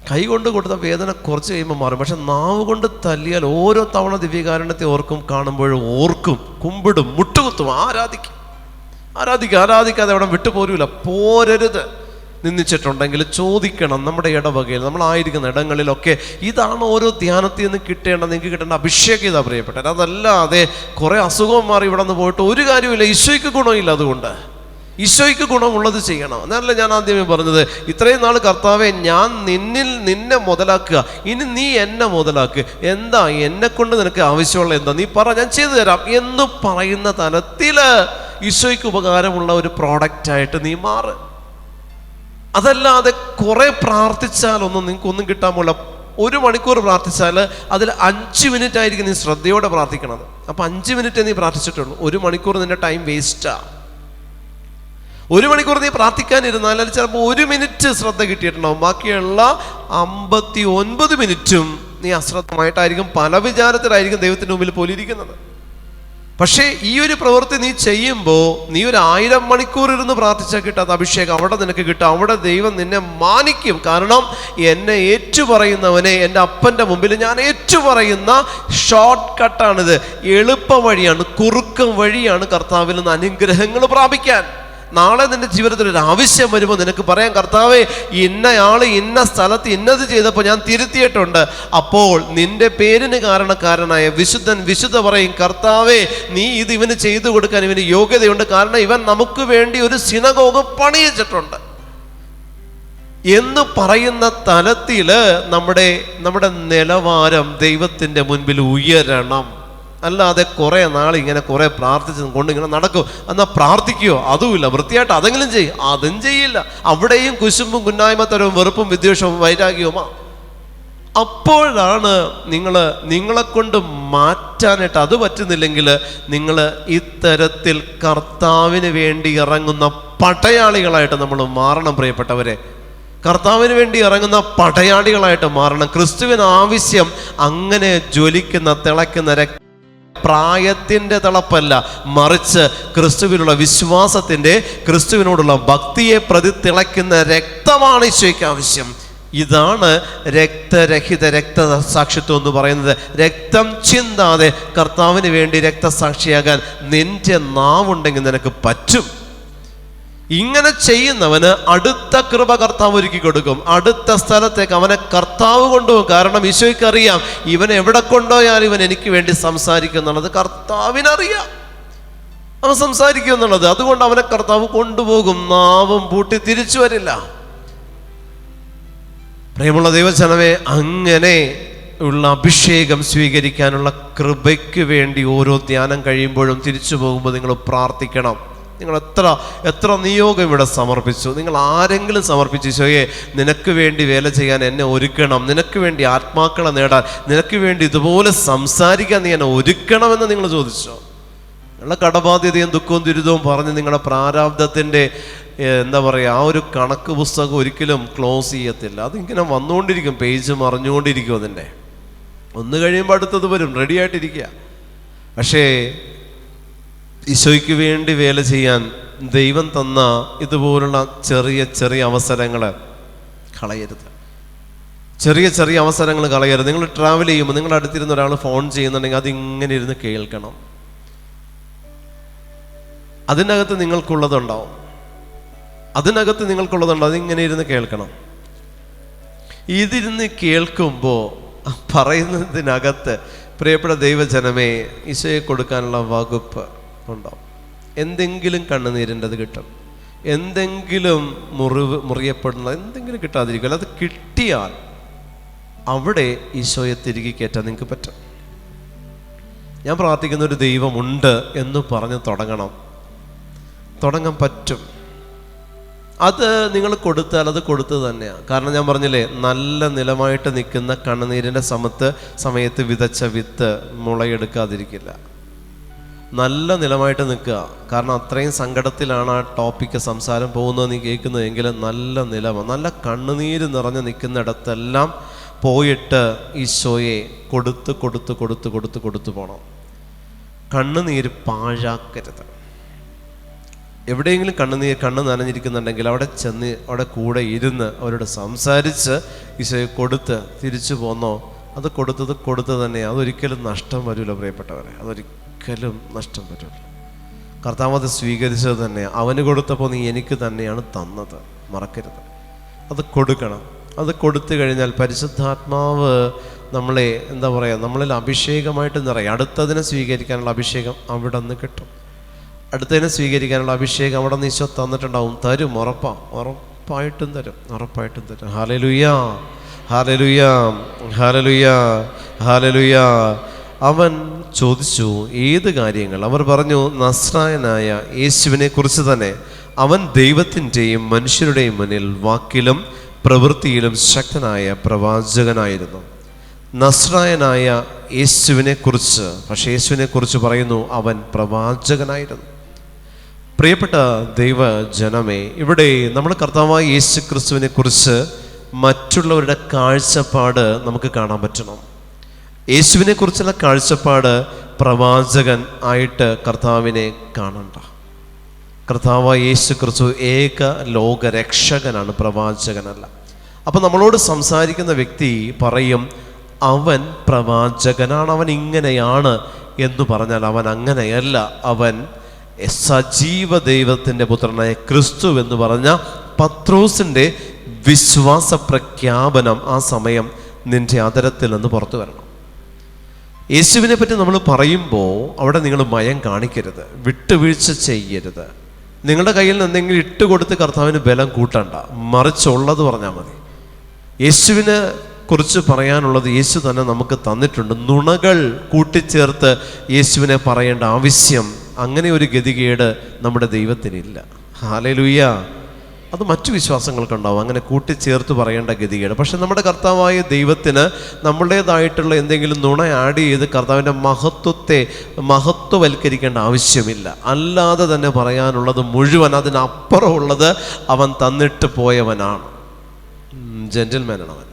കൈ കൊണ്ട് കൊടുത്ത വേദന കുറച്ച് കഴിയുമ്പോൾ മാറും. പക്ഷെ നാവ് കൊണ്ട് തല്ലിയാൽ ഓരോ തവണ ദിവ്യകാരുണ്യത്തെ ഓർക്കും, കാണുമ്പോഴും ഓർക്കും, കുമ്പിടും, മുട്ടുകുത്തും, ആരാധിക്കാതെ അവിടെ വിട്ടുപോരൂല. പോരരുത്. നിന്ദിച്ചിട്ടുണ്ടെങ്കിൽ ചോദിക്കണം. നമ്മുടെ ഇടവകയിൽ നമ്മളായിരിക്കുന്ന ഇടങ്ങളിലൊക്കെ ഇതാണ് ഓരോ ധ്യാനത്തിൽ നിന്ന് കിട്ടേണ്ടത്. നിങ്ങൾക്ക് കിട്ടേണ്ട അഭിഷേകം ഇതാ പ്രിയപ്പെട്ടത്. അതല്ലാതെ കുറേ അസുഖം മാറി ഇവിടെ നിന്ന് പോയിട്ട് ഒരു കാര്യമില്ല. ഈശോയ്ക്ക് ഗുണമില്ല. അതുകൊണ്ട് ഈശോയ്ക്ക് ഗുണമുള്ളത് ചെയ്യണം. എന്നല്ല ഞാൻ ആദ്യമേ പറഞ്ഞത്, ഇത്രയും നാൾ കർത്താവെ ഞാൻ നിന്നെ മുതലാക്കുക, ഇനി നീ എന്നെ മുതലാക്കുക. എന്താ എന്നെ കൊണ്ട് നിനക്ക് ആവശ്യമുള്ള എന്താ നീ പറ, ഞാൻ ചെയ്തു തരാം എന്ന് പറയുന്ന തലത്തിൽ ഈശോയ്ക്ക് ഉപകാരമുള്ള ഒരു പ്രോഡക്റ്റായിട്ട് നീ മാറ്. അതല്ലാതെ കുറെ പ്രാർത്ഥിച്ചാലൊന്നും നിങ്ങൾക്കൊന്നും കിട്ടാൻ പോല. 1 മണിക്കൂർ പ്രാർത്ഥിച്ചാൽ അതിൽ 5 മിനിറ്റ് ആയിരിക്കും നീ ശ്രദ്ധയോടെ പ്രാർത്ഥിക്കണത്. അപ്പം 5 മിനിറ്റ് നീ പ്രാർത്ഥിച്ചിട്ടുള്ളൂ. 1 മണിക്കൂർ നിന്റെ ടൈം വേസ്റ്റാ. 1 മണിക്കൂർ നീ പ്രാർത്ഥിക്കാനിരുന്നാൽ അതിൽ ചിലപ്പോൾ 1 മിനിറ്റ് ശ്രദ്ധ കിട്ടിയിട്ടുണ്ടാവും. ബാക്കിയുള്ള 59 മിനിറ്റും നീ അശ്രദ്ധമായിട്ടായിരിക്കും, പല വിചാരത്തിലായിരിക്കും ദൈവത്തിൻ്റെ മുമ്പിൽ പോലിരിക്കുന്നത്. പക്ഷേ ഈ ഒരു പ്രവൃത്തി നീ ചെയ്യുമ്പോൾ നീ ഒരു 1000 മണിക്കൂർ ഇരുന്ന് പ്രാർത്ഥിച്ചാൽ കിട്ടാത്ത അഭിഷേകം അവിടെ നിനക്ക് കിട്ടും. അവിടെ ദൈവം നിന്നെ മാനിക്കും. കാരണം എന്നെ ഏറ്റുപറയുന്നവനെ എൻ്റെ അപ്പൻ്റെ മുമ്പിൽ ഞാൻ ഏറ്റുപറയുന്ന ഷോർട്ട് കട്ടാണിത്, എളുപ്പ വഴിയാണ്, കുറുക്കം വഴിയാണ് കർത്താവിൽ നിന്ന് അനുഗ്രഹങ്ങൾ പ്രാപിക്കാൻ. നാളെ നിന്റെ ജീവിതത്തിൽ ഒരു ആവശ്യം വരുമ്പോൾ നിനക്ക് പറയാം, കർത്താവേ ഇന്നയാൾ ഇന്ന സ്ഥലത്ത് ഇന്നത് ചെയ്തപ്പോൾ ഞാൻ തിരുത്തിയിട്ടുണ്ട്. അപ്പോൾ നിന്റെ പേരിന് കാരണക്കാരനായ വിശുദ്ധ പറയും, കർത്താവേ നീ ഇത് ഇവന് ചെയ്തു കൊടുക്കാൻ ഇവന് യോഗ്യതയുണ്ട്, കാരണം ഇവൻ നമുക്ക് വേണ്ടി ഒരു സിനഗോഗ് പണിയിച്ചിട്ടുണ്ട് എന്ന് പറയുന്ന തലത്തിൽ നമ്മുടെ നിലവാരം ദൈവത്തിൻ്റെ മുൻപിൽ ഉയരണം. അല്ലാതെ കുറേ നാൾ ഇങ്ങനെ കുറേ പ്രാർത്ഥിച്ച് കൊണ്ട് ഇങ്ങനെ നടക്കും. എന്നാൽ പ്രാർത്ഥിക്കുകയോ അതുമില്ല, വൃത്തിയായിട്ട് അതെങ്കിലും ചെയ്യും, അതും ചെയ്യില്ല. അവിടെയും കുശുമ്പും കുന്നായ്മത്തരവും വെറുപ്പും വിദ്വേഷവും വൈരാഗ്യവുമാ. അപ്പോഴാണ് നിങ്ങളെ കൊണ്ട് മാറ്റാനായിട്ട് അത് പറ്റുന്നില്ലെങ്കിൽ നിങ്ങൾ ഇത്തരത്തിൽ കർത്താവിന് വേണ്ടി ഇറങ്ങുന്ന പടയാളികളായിട്ട് നമ്മൾ മാറണം. പ്രിയപ്പെട്ടവരെ, കർത്താവിന് വേണ്ടി ഇറങ്ങുന്ന പടയാളികളായിട്ട് മാറണം. ക്രിസ്തുവിന് ആവശ്യം അങ്ങനെ ജ്വലിക്കുന്ന തിളയ്ക്കുന്ന പ്രായത്തിൻ്റെ തിളപ്പല്ല, മറിച്ച് ക്രിസ്തുവിനുള്ള വിശ്വാസത്തിൻ്റെ, ക്രിസ്തുവിനോടുള്ള ഭക്തിയെ പ്രതി തിളയ്ക്കുന്ന രക്തമാണ് ഈശോയ്ക്ക് ആവശ്യം. ഇതാണ് രക്തസാക്ഷിത്വം എന്ന് പറയുന്നത്. രക്തം ചിന്താതെ കർത്താവിന് വേണ്ടി രക്തസാക്ഷിയാകാൻ നിന്റെ നാവുണ്ടെങ്കിൽ നിനക്ക് പറ്റും. ഇങ്ങനെ ചെയ്യുന്നവന് അടുത്ത കൃപ കർത്താവ് ഒരുക്കി കൊടുക്കും. അടുത്ത സ്ഥലത്തേക്ക് അവനെ കർത്താവ് കൊണ്ടുപോകും. കാരണം ഈശോയ്ക്ക് അറിയാം ഇവൻ എവിടെ കൊണ്ടുപോയാലും ഇവൻ എനിക്ക് വേണ്ടി സംസാരിക്കും എന്നുള്ളത് കർത്താവിനറിയാം. അവൻ സംസാരിക്കും എന്നുള്ളത്. അതുകൊണ്ട് അവനെ കർത്താവ് കൊണ്ടുപോകും. നാവും പൂട്ടി തിരിച്ചു വരില്ല. പ്രിയമുള്ള ദൈവജനമേ, അങ്ങനെ ഉള്ള അഭിഷേകം സ്വീകരിക്കാനുള്ള കൃപയ്ക്ക് വേണ്ടി ഓരോ ധ്യാനം കഴിയുമ്പോഴും തിരിച്ചു പോകുമ്പോൾ നിങ്ങൾ പ്രാർത്ഥിക്കണം. നിങ്ങൾ എത്ര നിയോഗം ഇവിടെ സമർപ്പിച്ചു. നിങ്ങൾ ആരെങ്കിലും സമർപ്പിച്ചു, ഈശോയെ നിനക്ക് വേണ്ടി വേല ചെയ്യാൻ എന്നെ ഒരുക്കണം, നിനക്ക് വേണ്ടി ആത്മാക്കളെ നേടാൻ, നിനക്ക് വേണ്ടി ഇതുപോലെ സംസാരിക്കാൻ നീ എന്നെ ഒരുക്കണമെന്ന് നിങ്ങൾ ചോദിച്ചോ? നിങ്ങളുടെ കടബാധ്യതയും ദുഃഖവും ദുരിതവും പറഞ്ഞ് നിങ്ങളുടെ പ്രാരാബ്ധത്തിൻ്റെ ആ ഒരു കണക്ക് പുസ്തകം ഒരിക്കലും ക്ലോസ് ചെയ്യത്തില്ല. അതിങ്ങനെ വന്നുകൊണ്ടിരിക്കും, പേജ് മറിഞ്ഞുകൊണ്ടിരിക്കും. അതിൻ്റെ ഒന്ന് കഴിയുമ്പോൾ അടുത്തത് വരും. റെഡി ആയിട്ടിരിക്കുക. പക്ഷേ ഈശോയ്ക്ക് വേണ്ടി വേല ചെയ്യാൻ ദൈവം തന്ന ഇതുപോലുള്ള ചെറിയ അവസരങ്ങൾ കളയരുത്. ചെറിയ അവസരങ്ങൾ കളയരുത്. നിങ്ങൾ ട്രാവൽ ചെയ്യുമ്പോൾ നിങ്ങളുടെ അടുത്തിരുന്ന ഒരാൾ ഫോൺ ചെയ്യുന്നുണ്ടെങ്കിൽ അതിങ്ങനെ ഇരുന്ന് കേൾക്കണം. അതിനകത്ത് നിങ്ങൾക്കുള്ളതുണ്ടാവും. അതിങ്ങനെ ഇരുന്ന് കേൾക്കണം. ഇതിരുന്ന് കേൾക്കുമ്പോൾ പറയുന്നതിനകത്ത് പ്രിയപ്പെട്ട ദൈവജനമേ ഈശോയെ കൊടുക്കാനുള്ള വകുപ്പ് ഉണ്ടാവും. എന്തെങ്കിലും കണ്ണുനീരിൻ്റെത് കിട്ടും, എന്തെങ്കിലും മുറിയപ്പെടുന്ന എന്തെങ്കിലും കിട്ടാതിരിക്കും. അത് കിട്ടിയാൽ അവിടെ ഈശോയെ തിരികെ കയറ്റാൻ നിങ്ങൾക്ക് പറ്റും. ഞാൻ പ്രാർത്ഥിക്കുന്ന ഒരു ദൈവമുണ്ട് എന്ന് പറഞ്ഞ് തുടങ്ങാൻ പറ്റും. അത് നിങ്ങൾ കൊടുത്താൽ അത് കൊടുത്തത് തന്നെയാണ്. കാരണം ഞാൻ പറഞ്ഞില്ലേ, നല്ല നിലമായിട്ട് നിൽക്കുന്ന കണ്ണുനീരിൻ്റെ സമയത്ത് വിതച്ച വിത്ത് മുളയെടുക്കാതിരിക്കില്ല. നല്ല നിലമായിട്ട് നിൽക്കുക. കാരണം അത്രയും സങ്കടത്തിലാണ് ആ ടോപ്പിക്ക് സംസാരം പോകുന്നത് നീ കേൾക്കുന്നതെങ്കിൽ നല്ല നിലമ, നല്ല കണ്ണുനീര് നിറഞ്ഞ് നിൽക്കുന്നിടത്തെല്ലാം പോയിട്ട് ഈശോയെ കൊടുത്ത് കൊടുത്ത് കൊടുത്ത് കൊടുത്ത് കൊടുത്തു പോകണം. കണ്ണുനീര് പാഴാക്കരുത്. എവിടെയെങ്കിലും കണ്ണ് നനഞ്ഞിരിക്കുന്നുണ്ടെങ്കിൽ അവിടെ ചെന്ന് അവിടെ കൂടെ ഇരുന്ന് അവരോട് സംസാരിച്ച് ഈശോയെ കൊടുത്ത് തിരിച്ചു പോന്നോ, അത് കൊടുത്തത് തന്നെയാണ്. അതൊരിക്കലും നഷ്ടം വരില്ല പ്രിയപ്പെട്ടവരെ, അതൊരിക്കലും നഷ്ടം വരില്ല. കർത്താവ് അത് സ്വീകരിച്ചത് തന്നെയാണ്. അവന് കൊടുത്തപ്പോൾ നീ എനിക്ക് തന്നെയാണ് തന്നത്, മറക്കരുത്. അത് കൊടുക്കണം. അത് കൊടുത്തു കഴിഞ്ഞാൽ പരിശുദ്ധാത്മാവ് നമ്മളെ എന്താ പറയുക, നമ്മളിൽ അഭിഷേകമായിട്ട് നിറയും. അടുത്തതിനെ സ്വീകരിക്കാനുള്ള അഭിഷേകം അവിടെ നിന്ന് കിട്ടും. അടുത്തതിനെ സ്വീകരിക്കാനുള്ള അഭിഷേകം അവിടെ നിന്ന് ഈശോ തന്നിട്ടുണ്ടാവും. തരും, ഉറപ്പായിട്ടും തരും. ഹല്ലേലൂയാ, ഹല്ലേലൂയാ, ഹല്ലേലൂയാ, ഹല്ലേലൂയാ. അവൻ ചോദിച്ചു ഏത് കാര്യങ്ങൾ? അവർ പറഞ്ഞു നസ്രായനായ യേശുവിനെ കുറിച്ച് തന്നെ. അവൻ ദൈവത്തിൻ്റെയും മനുഷ്യരുടെയും മുന്നിൽ വാക്കിലും പ്രവൃത്തിയിലും ശക്തനായ പ്രവാചകനായിരുന്നു. നസ്രായനായ യേശുവിനെ കുറിച്ച്, പക്ഷേ യേശുവിനെ കുറിച്ച് പറയുന്നു അവൻ പ്രവാചകനായിരുന്നു. പ്രിയപ്പെട്ട ദൈവജനമേ, ഇവിടെ നമ്മൾ കർത്താവായ യേശു ക്രിസ്തുവിനെ കുറിച്ച് മറ്റുള്ളവരുടെ കാഴ്ചപ്പാട് നമുക്ക് കാണാൻ പറ്റണം. യേശുവിനെ കുറിച്ചുള്ള കാഴ്ചപ്പാട് പ്രവാചകൻ ആയിട്ട് കർത്താവിനെ കാണണ്ട. കർത്താവായ യേശു ക്രിസ്തു ഏക ലോകരക്ഷകനാണ്, പ്രവാചകനല്ല. അപ്പം നമ്മളോട് സംസാരിക്കുന്ന വ്യക്തി പറയും അവൻ പ്രവാചകനാണ്, അവൻ ഇങ്ങനെയാണ് എന്ന് പറഞ്ഞാൽ അവൻ അങ്ങനെയല്ല. അവൻ സജീവ ദൈവത്തിൻ്റെ പുത്രനായ ക്രിസ്തു എന്ന് പറഞ്ഞ പത്രോസിൻ്റെ വിശ്വാസ പ്രഖ്യാപനം ആ സമയം നിൻ്റെ അതരത്തിൽ നിന്ന് പുറത്തു വരണം. യേശുവിനെ പറ്റി നമ്മൾ പറയുമ്പോൾ അവിടെ നിങ്ങൾ മയം കാണിക്കരുത്, വിട്ടുവീഴ്ച ചെയ്യരുത്. നിങ്ങളുടെ കയ്യിൽ നിന്ന് എന്തെങ്കിലും ഇട്ടുകൊടുത്ത് കർത്താവിന് ബലം കൂട്ടണ്ട, മറിച്ചുള്ളത് പറഞ്ഞാൽ മതി. യേശുവിനെ കുറിച്ച് പറയാനുള്ളത് യേശു തന്നെ നമുക്ക് തന്നിട്ടുണ്ട്. നുണകൾ കൂട്ടിച്ചേർത്ത് യേശുവിനെ പറയേണ്ട ആവശ്യം, അങ്ങനെ ഒരു ഗതികേട് നമ്മുടെ ദൈവത്തിനില്ല. ഹല്ലേലൂയ. അത് മറ്റു വിശ്വാസങ്ങൾക്കുണ്ടാവും അങ്ങനെ കൂട്ടിച്ചേർത്ത് പറയേണ്ട ഗതികേട്. പക്ഷെ നമ്മുടെ കർത്താവായ ദൈവത്തിന് നമ്മുടേതായിട്ടുള്ള എന്തെങ്കിലും നുണ ആഡ് ചെയ്ത് കർത്താവിൻ്റെ മഹത്വവൽക്കരിക്കേണ്ട ആവശ്യമില്ല. അല്ലാതെ തന്നെ പറയാനുള്ളത് മുഴുവൻ, അതിനപ്പുറമുള്ളത് അവൻ തന്നിട്ട് പോയവനാണ്. ജെന്റിൽമാനാണ് അവൻ,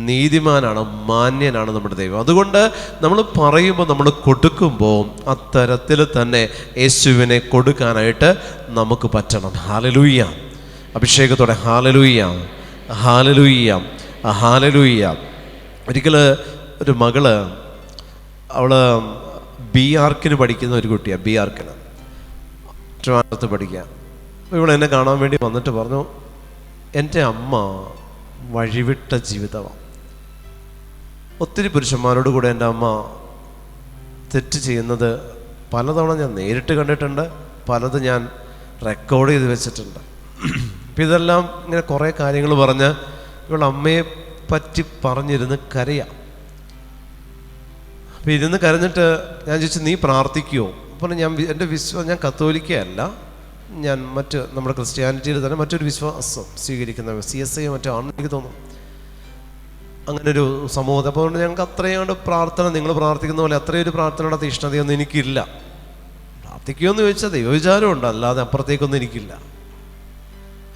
നീതിമാനാണ്, മാന്യനാണ് നമ്മുടെ ദൈവം. അതുകൊണ്ട് നമ്മൾ പറയുമ്പോൾ, നമ്മൾ കൊടുക്കുമ്പോൾ അത്തരത്തിൽ തന്നെ യേശുവിനെ കൊടുക്കാനായിട്ട് നമുക്ക് പറ്റണം. ഹല്ലേലൂയ. അഭിഷേകത്തോടെ ഹല്ലേലൂയ, ഹല്ലേലൂയ, ഹല്ലേലൂയ. ഒരിക്കൽ ഒരു മകള്, അവള് BArcന് പഠിക്കുന്ന ഒരു കുട്ടിയാണ്, BArcന് ട്രിവാൻഡ്രത്ത് പഠിക്കുക. അപ്പോൾ ഇവളെന്നെ കാണാൻ വേണ്ടി വന്നിട്ട് പറഞ്ഞു, എൻ്റെ അമ്മ വഴിവിട്ട ജീവിതമാണ്. ഒത്തിരി പുരുഷന്മാരോട് കൂടെ എൻ്റെ അമ്മ തെറ്റ് ചെയ്യുന്നത് പലതവണ ഞാൻ നേരിട്ട് കണ്ടിട്ടുണ്ട്, പലത് ഞാൻ റെക്കോർഡ് ചെയ്ത് വെച്ചിട്ടുണ്ട്. അപ്പം ഇതെല്ലാം ഇങ്ങനെ കുറേ കാര്യങ്ങൾ പറഞ്ഞ് ഇവൾ അമ്മയെ പറ്റി പറഞ്ഞിരുന്ന് കരയാം. അപ്പം ഇരുന്ന് കരഞ്ഞിട്ട് ഞാൻ ചോദിച്ചു നീ പ്രാർത്ഥിക്കുമോ? അപ്പം എൻ്റെ ഞാൻ കത്തോലിക്കയല്ല, ഞാൻ നമ്മുടെ ക്രിസ്ത്യാനിറ്റിയിൽ തന്നെ മറ്റൊരു വിശ്വാസം സ്വീകരിക്കുന്ന CSI മറ്റോ ആണെന്ന് എനിക്ക് തോന്നുന്നു, അങ്ങനൊരു സമൂഹത്തെ. അപ്പോൾ ഞങ്ങൾക്ക് അത്രയും പ്രാർത്ഥന, നിങ്ങൾ പ്രാർത്ഥിക്കുന്ന പോലെ അത്രയൊരു പ്രാർത്ഥനയുടെ തീഷ്ണതയൊന്നും എനിക്കില്ല. പ്രാർത്ഥിക്കുമെന്ന് ചോദിച്ചാൽ ദൈവവിചാരമുണ്ട്, അല്ലാതെ അപ്പുറത്തേക്കൊന്നും എനിക്കില്ല.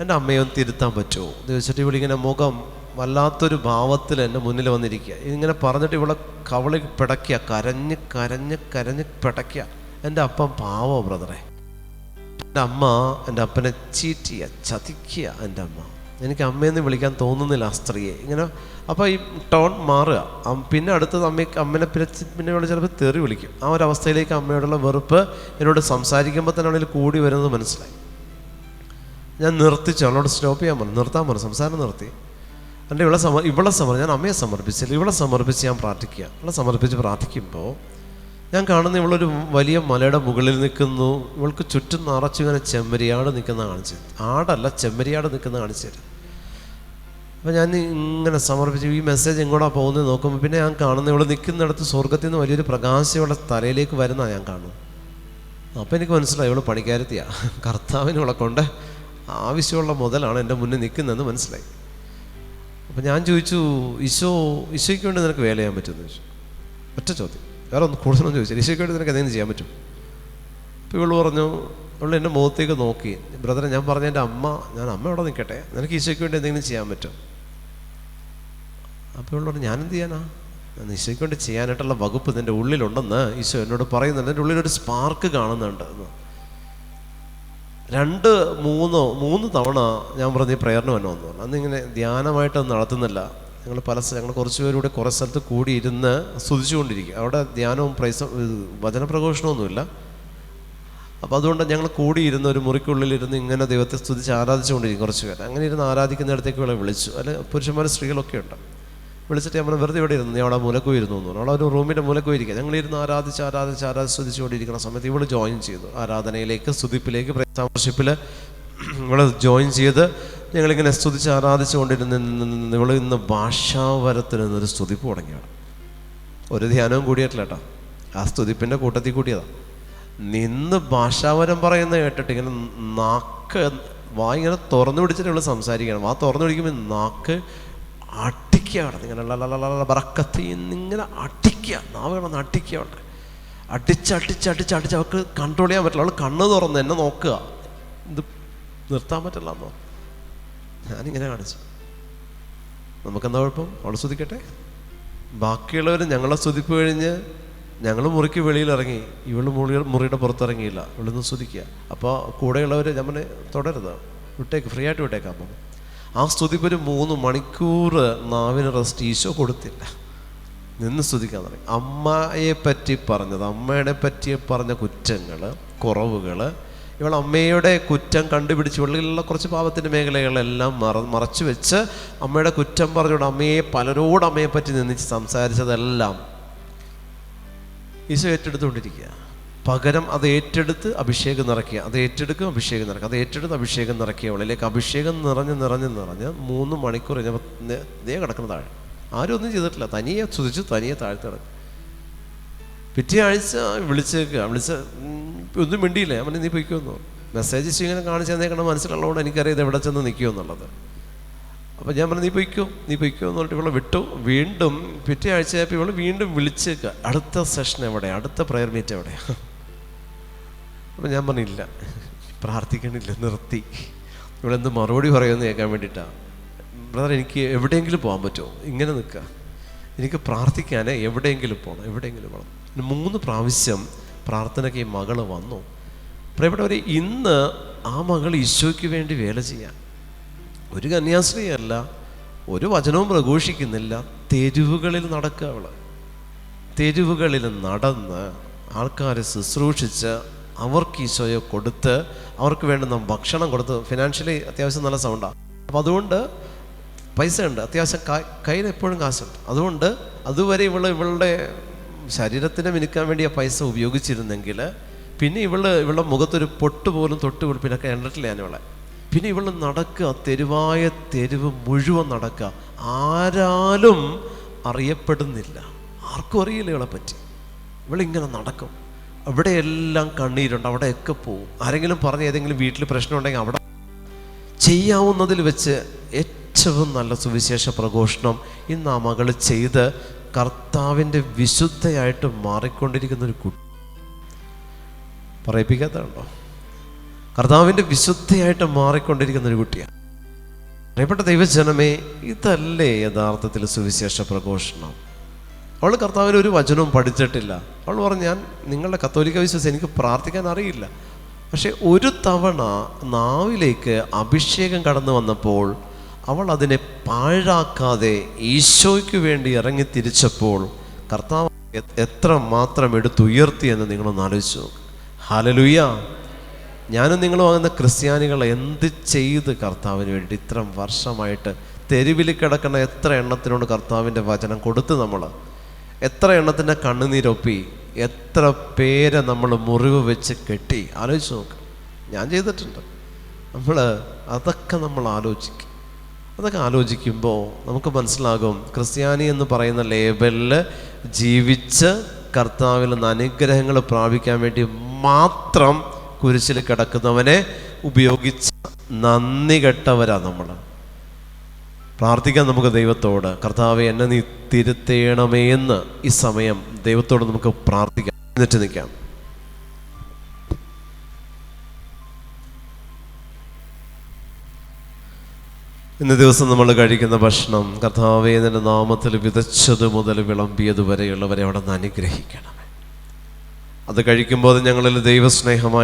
എൻ്റെ അമ്മയെ ഒന്ന് തിരുത്താൻ പറ്റുമോ എന്ന് ചോദിച്ചിട്ട് ഇവളിങ്ങനെ മുഖം വല്ലാത്തൊരു ഭാവത്തിൽ എൻ്റെ മുന്നിൽ വന്നിരിക്കുക. ഇങ്ങനെ പറഞ്ഞിട്ട് ഇവളെ കവളി പിടയ്ക്കുക, കരഞ്ഞ് കരഞ്ഞ് കരഞ്ഞ് പിടയ്ക്കുക. എൻ്റെ അപ്പം പാവോ ബ്രദറെ, എൻ്റെ അമ്മ എൻ്റെ അപ്പനെ ചീറ്റ് ചെയ്യുക, ചതിക്കുക. എൻ്റെ അമ്മ, എനിക്ക് അമ്മയെന്ന് വിളിക്കാൻ തോന്നുന്നില്ല ആ സ്ത്രീയെ. ഇങ്ങനെ അപ്പോൾ ഈ ടോൺ മാറുക. പിന്നെ അടുത്തത് അമ്മനെ പിന്നെ ഇവിടെ ചിലപ്പോൾ തെറി വിളിക്കും. ആ ഒരു അവസ്ഥയിലേക്ക് അമ്മയോടുള്ള വെറുപ്പ് എന്നോട് സംസാരിക്കുമ്പോൾ തന്നെ അവളിൽ കൂടി വരുന്നത് മനസ്സിലായി. ഞാൻ നിർത്തിച്ചു, അവളോട് സ്റ്റോപ്പ് ചെയ്യാൻ പറഞ്ഞു, നിർത്താൻ പറഞ്ഞു, സംസാരം നിർത്തി. എൻ്റെ ഇവളെ ഞാൻ അമ്മയെ സമർപ്പിച്ചില്ല, ഇവളെ സമർപ്പിച്ച് ഞാൻ പ്രാർത്ഥിക്കുക. ഇവളെ സമർപ്പിച്ച് പ്രാർത്ഥിക്കുമ്പോൾ ഞാൻ കാണുന്ന ഇവളൊരു വലിയ മലയുടെ മുകളിൽ നിൽക്കുന്നു. ഇവൾക്ക് ചുറ്റും നിറച്ചിങ്ങനെ ചെമ്മരിയാട് നിൽക്കുന്ന കാണിച്ചു, ആടല്ല ചെമ്മരിയാട് നിൽക്കുന്ന കാണിച്ചു തരും. അപ്പോൾ ഞാൻ ഇങ്ങനെ സമർപ്പിച്ചു. ഈ മെസ്സേജ് എങ്ങോട്ടാണ് പോകുന്നത് നോക്കുമ്പോൾ പിന്നെ ഞാൻ കാണുന്ന ഇവൾ നിൽക്കുന്നിടത്ത് സ്വർഗത്തിൽ നിന്ന് വലിയൊരു പ്രകാശം ഇവളുടെ തലയിലേക്ക് വരുന്നതാണ് ഞാൻ കാണുന്നത്. അപ്പോൾ എനിക്ക് മനസ്സിലായി ഇവൾ പണിക്കാരത്തിയാണ്, കർത്താവിന് ഇവളെ കൊണ്ട് ആവശ്യമുള്ള മുതലാണ് എൻ്റെ മുന്നിൽ നിൽക്കുന്നതെന്ന് മനസ്സിലായി. അപ്പം ഞാൻ ചോദിച്ചു, ഈശോയ്ക്ക് വേണ്ടി നിനക്ക് വേല ചെയ്യാൻ പറ്റുമെന്ന് ചോദിച്ചു. ഒറ്റ ചോദ്യം, വേറെ ഒന്ന് കൂടുതലൊന്നും ചോദിച്ചില്ല. ഈശോയ്ക്ക് വേണ്ടി നിനക്ക് എന്തെങ്കിലും ചെയ്യാൻ പറ്റും? അപ്പോൾ ഇവള് പറഞ്ഞു, അവൾ എൻ്റെ മുഖത്തേക്ക് നോക്കി, ബ്രദറെ ഞാൻ പറഞ്ഞ എൻ്റെ ഞാൻ അമ്മ ഇവിടെ നിൽക്കട്ടെ, നിനക്ക് ഈശോയ്ക്ക് വേണ്ടി എന്തെങ്കിലും ചെയ്യാൻ പറ്റും? അപ്പോൾ ഇവളോട് ഞാനെന്ത് ചെയ്യാനാ, ഈശോയ്ക്ക് വേണ്ടി ചെയ്യാനായിട്ടുള്ള വകുപ്പ് നിൻ്റെ ഉള്ളിലുണ്ടെന്ന് ഈശോ എന്നോട് പറയുന്നുണ്ട്. എൻ്റെ ഉള്ളിലൊരു സ്പാർക്ക് കാണുന്നുണ്ട് എന്ന്. 2-3 തവണ ഞാൻ പറഞ്ഞ് പ്രേയറിന് വന്നു പറഞ്ഞു. അന്നിങ്ങനെ ധ്യാനമായിട്ടൊന്നും നടത്തുന്നില്ല. ഞങ്ങൾ കുറച്ച് പേരൂടെ കുറേ സ്ഥലത്ത് കൂടിയിരുന്ന് സ്തുതിച്ചുകൊണ്ടിരിക്കും. അവിടെ ധ്യാനവും വചനപ്രഘോഷണമൊന്നുമില്ല. അപ്പോൾ അതുകൊണ്ട് ഞങ്ങൾ കൂടിയിരുന്ന ഒരു മുറിക്കുള്ളിലിരുന്ന് ഇങ്ങനെ ദൈവത്തെ സ്തുതിച്ച് ആരാധിച്ചുകൊണ്ടിരിക്കും കുറച്ച് പേര്. അങ്ങനെ ഇരുന്ന് ആരാധിക്കുന്നിടത്തേക്ക് ഇവളെ വിളിച്ചു. അല്ലെ പുരുഷന്മാരും സ്ത്രീകളൊക്കെ ഉണ്ട്. വിളിച്ചിട്ട് നമ്മൾ വെറുതെ ഇവിടെ ഇരുന്നു, നീ അവിടെ മൂലക്കോ ഇരുന്നു എന്ന് പറഞ്ഞു. അവിടെ ഒരു റൂമിൻ്റെ മൂലക്കോ ഇരിക്കുക. ഞങ്ങളിരുന്ന് ആരാധിച്ച് സ്തുതിച്ചുകൊണ്ടിരിക്കുന്ന സമയത്ത് ഇവൾ ജോയിൻ ചെയ്തു ആരാധനയിലേക്ക്, സ്തുതിപ്പിലേക്ക്, വർഷിപ്പിൽ ഇവള് ജോയിൻ ചെയ്ത് ഞങ്ങളിങ്ങനെ സ്തുതിച്ച് ആരാധിച്ചുകൊണ്ടിരുന്ന് ഇവൾ ഇന്ന് ഭാഷാവരത്തിൽ നിന്നൊരു സ്തുതിപ്പ് തുടങ്ങിയാണ്. ഒരു ധ്യാനവും കൂടിയിട്ടില്ല കേട്ടോ, ആ സ്തുതിപ്പിൻ്റെ കൂട്ടത്തിൽ കൂടിയതാണ്. നിന്ന് ഭാഷാവരം പറയുന്നത് കേട്ടിട്ട് ഇങ്ങനെ വാ ഇങ്ങനെ തുറന്നു പിടിച്ചിട്ട് ഇവള് സംസാരിക്കണം. വാ തുറന്നു പിടിക്കുമ്പോൾ നാക്ക് അടിക്കുകയാണ്. ഇങ്ങനെ ബറക്കത്തി എന്നിങ്ങനെ അടിക്കുക, നാവുകളൊന്ന് അടിക്കുകയുണ്ട്. അടിച്ച് അവൾക്ക് കൺട്രോൾ ചെയ്യാൻ പറ്റില്ല. അവൾ കണ്ണ് തുറന്ന് എന്നെ നോക്കുക, ഇത് നിർത്താൻ പറ്റില്ല എന്നോ. ഞാനിങ്ങനെ കാണിച്ചു, നമുക്കെന്താ കുഴപ്പം, അവൾ സ്തുതിക്കട്ടെ. ബാക്കിയുള്ളവർ ഞങ്ങളെ സ്തുതിപ്പ് കഴിഞ്ഞ് ഞങ്ങൾ മുറിക്ക് വെളിയിലിറങ്ങി, ഇവള് മുറിയുടെ പുറത്തിറങ്ങിയില്ല, ഇവളൊന്ന് സ്തുതിക്കുക. അപ്പോൾ കൂടെയുള്ളവർ നമ്മൾ തുടരുത്, വിട്ടേക്ക്, ഫ്രീ ആയിട്ട് വിട്ടേക്കാം. അപ്പം ആ സ്തുതിപ്പ് ഒരു 3 മണിക്കൂർ നാവിന് റെസ്റ്റ് ഈശോ കൊടുത്തില്ല, നിന്ന് സ്തുതിക്കാൻ തുടങ്ങി. അമ്മയെ പറ്റി പറഞ്ഞത്, അമ്മയുടെ പറ്റി പറഞ്ഞ കുറ്റങ്ങൾ, കുറവുകൾ, ഇവൾ അമ്മയുടെ കുറ്റം കണ്ടുപിടിച്ച് ഉള്ളിലുള്ള കുറച്ച് പാപത്തിൻ്റെ മേഖലകളെല്ലാം മറച്ചു വെച്ച് അമ്മയുടെ കുറ്റം പറഞ്ഞുകൊണ്ട് പലരോട് അമ്മയെപ്പറ്റി നിന്നിച്ച് സംസാരിച്ചതെല്ലാം ഈശോ ഏറ്റെടുത്തുകൊണ്ടിരിക്കുക. പകരം അത് ഏറ്റെടുത്ത് അഭിഷേകം നിറയ്ക്കുക, അത് ഏറ്റെടുക്കും അഭിഷേകം നിറയ്ക്കുക, അത് ഏറ്റെടുത്ത് അഭിഷേകം നിറയ്ക്കുക. ഉള്ളിലേക്ക് അഭിഷേകം നിറഞ്ഞ് 3 മണിക്കൂർ കഴിഞ്ഞപ്പോൾ ദേ കിടക്കുന്ന താഴെ. ആരും ഒന്നും ചെയ്തിട്ടില്ല, തനിയെ സ്തുതിച്ച് തനിയെ താഴ്ത്തി കിടക്കും. പിറ്റേ ആഴ്ച വിളിച്ച് ഒന്നും മിണ്ടിയില്ല. ഞാൻ നീ പൊയ്ക്കുമെന്നോ, മെസ്സേജ് ഇങ്ങനെ കാണിച്ചു തന്നേക്കണം മനസ്സിലുള്ളതുകൊണ്ട് എനിക്കറിയാം ഇത് എവിടെ ചെന്ന് നിൽക്കുമെന്നുള്ളത്. അപ്പം ഞാൻ പറഞ്ഞു നീ പൊയ്ക്കോ എന്ന് പറഞ്ഞിട്ട് ഇവളെ വിട്ടു. വീണ്ടും പിറ്റേ ആഴ്ചയായപ്പോൾ ഇവള് വീണ്ടും വിളിച്ചേക്കുക, അടുത്ത സെഷൻ എവിടെ, അടുത്ത പ്രെയർ മീറ്റ് എവിടെയാ? അപ്പം ഞാൻ പറഞ്ഞില്ല, പ്രാർത്ഥിക്കണില്ല, നിർത്തി. ഇവളെന്ത് മറുപടി പറയുമെന്ന് കേൾക്കാൻ വേണ്ടിയിട്ടാണ്. ബ്രദർ, എനിക്ക് എവിടെയെങ്കിലും പോകാൻ പറ്റുമോ? ഇങ്ങനെ നിൽക്കുക, എനിക്ക് പ്രാർത്ഥിക്കാൻ എവിടെയെങ്കിലും പോകണം. 3 പ്രാവശ്യം പ്രാർത്ഥനയ്ക്ക് ഈ മകള് വന്നു. പ്രിയപ്പെട്ടവരെ, ഇന്ന് ആ മകൾ ഈശോയ്ക്ക് വേണ്ടി വേല ചെയ്യാൻ, ഒരു കന്യാസ്ത്രീയല്ല, ഒരു വചനവും പ്രഘോഷിക്കുന്നില്ല, തെരുവുകളിൽ നടക്കുക. അവള് തെരുവുകളിൽ നടന്ന് ആൾക്കാരെ ശുശ്രൂഷിച്ച് അവർക്ക് ഈശോയെ കൊടുത്ത് അവർക്ക് വേണ്ടുന്ന ഭക്ഷണം കൊടുത്ത്, ഫിനാൻഷ്യലി അത്യാവശ്യം നല്ല സൗണ്ടാണ്. അപ്പം അതുകൊണ്ട് പൈസ ഉണ്ട്, അത്യാവശ്യം കയ്യിൽ എപ്പോഴും കാശുണ്ട്. അതുകൊണ്ട് അതുവരെ ഇവളുടെ ശരീരത്തിനെ മിനുക്കാൻ വേണ്ടി ആ പൈസ ഉപയോഗിച്ചിരുന്നെങ്കിൽ പിന്നെ ഇവളുടെ മുഖത്തൊരു പൊട്ട് പോലും തൊട്ട് പിടിപ്പിനൊക്കെ കണ്ടിട്ടില്ല ഞാനിവളെ. പിന്നെ ഇവൾ നടക്കുക, തെരുവ് മുഴുവൻ നടക്കുക, ആരാലും അറിയപ്പെടുന്നില്ല, ആർക്കും അറിയില്ല ഇവളെ പറ്റി. ഇവളിങ്ങനെ നടക്കും, അവിടെയെല്ലാം കണ്ണീരുണ്ട്, അവിടെയൊക്കെ പോവും. ആരെങ്കിലും പറഞ്ഞ് ഏതെങ്കിലും വീട്ടിൽ പ്രശ്നം ഉണ്ടെങ്കിൽ അവിടെ ചെയ്യാവുന്നതിൽ വെച്ച് ഏറ്റവും നല്ല സുവിശേഷ പ്രഘോഷണം ഇന്ന് ആ മകൾ ചെയ്ത് കർത്താവിൻ്റെ വിശുദ്ധയായിട്ട് മാറിക്കൊണ്ടിരിക്കുന്നൊരു കുട്ടി. പറയിപ്പിക്കാത്തതുണ്ടോ? കർത്താവിൻ്റെ വിശുദ്ധയായിട്ട് മാറിക്കൊണ്ടിരിക്കുന്നൊരു കുട്ടിയാണ്. പ്രിയപ്പെട്ട ദൈവജനമേ, ഇതല്ലേ യഥാർത്ഥത്തിൽ സുവിശേഷ പ്രഘോഷണം? അവൾ കർത്താവിന് ഒരു വചനവും പഠിച്ചിട്ടില്ല. അവൾ പറഞ്ഞു, ഞാൻ നിങ്ങളുടെ കത്തോലിക്ക വിശ്വാസം, എനിക്ക് പ്രാർത്ഥിക്കാൻ അറിയില്ല. പക്ഷെ ഒരു തവണ നാവിലേക്ക് അഭിഷേകം കടന്നു വന്നപ്പോൾ അവൾ അതിനെ പാഴാക്കാതെ ഈശോയ്ക്ക് വേണ്ടി ഇറങ്ങി തിരിച്ചപ്പോൾ കർത്താവ് എത്ര മാത്രം എടുത്തുയർത്തി എന്ന് നിങ്ങളൊന്ന് ആലോചിച്ച് നോക്ക്. ഹല്ലേലൂയ. ഞാനും നിങ്ങളും ആകുന്ന ക്രിസ്ത്യാനികൾ എന്ത് ചെയ്ത് കർത്താവിന് വേണ്ടി ഇത്ര വർഷമായിട്ട് തെരുവിൽ കിടക്കുന്ന എത്ര എണ്ണത്തിനോട് കർത്താവിൻ്റെ വചനം കൊടുത്ത്, നമ്മൾ എത്ര എണ്ണത്തിൻ്റെ കണ്ണുനീരൊപ്പി, എത്ര പേരെ നമ്മൾ മുറിവ് വെച്ച് കെട്ടി. ആലോചിച്ച് നോക്ക്. ഞാൻ ചെയ്തിട്ടുണ്ട്. അതൊക്കെ നമ്മൾ ആലോചിക്കും. അതൊക്കെ ആലോചിക്കുമ്പോൾ നമുക്ക് മനസ്സിലാകും, ക്രിസ്ത്യാനി എന്ന് പറയുന്ന ലേബലിൽ ജീവിച്ച് കർത്താവിൽ നിന്ന് അനുഗ്രഹങ്ങൾ പ്രാപിക്കാൻ വേണ്ടി മാത്രം കുരിശിൽ കിടക്കുന്നവനെ ഉപയോഗിച്ച് നന്ദി കെട്ടവരാ നമ്മൾ. പ്രാർത്ഥിക്കാൻ നമുക്ക് ദൈവത്തോട്, കർത്താവെ എന്നെ നീ തിരുത്തേണമേ എന്ന് ഈ സമയം ദൈവത്തോട് നമുക്ക് പ്രാർത്ഥിക്കാം. എന്നിട്ട് നിൽക്കാം. ഇന്ന് ദിവസം നമ്മൾ കഴിക്കുന്ന ഭക്ഷണം കർത്താവേ നിന്റെ നാമത്തിൽ വിതച്ചത് മുതൽ വിളമ്പിയത് വരെയുള്ളവരെ അവിടെ നിന്ന് അനുഗ്രഹിക്കണമേ. അത് കഴിക്കുമ്പോൾ ഞങ്ങളിൽ ദൈവസ്നേഹമായി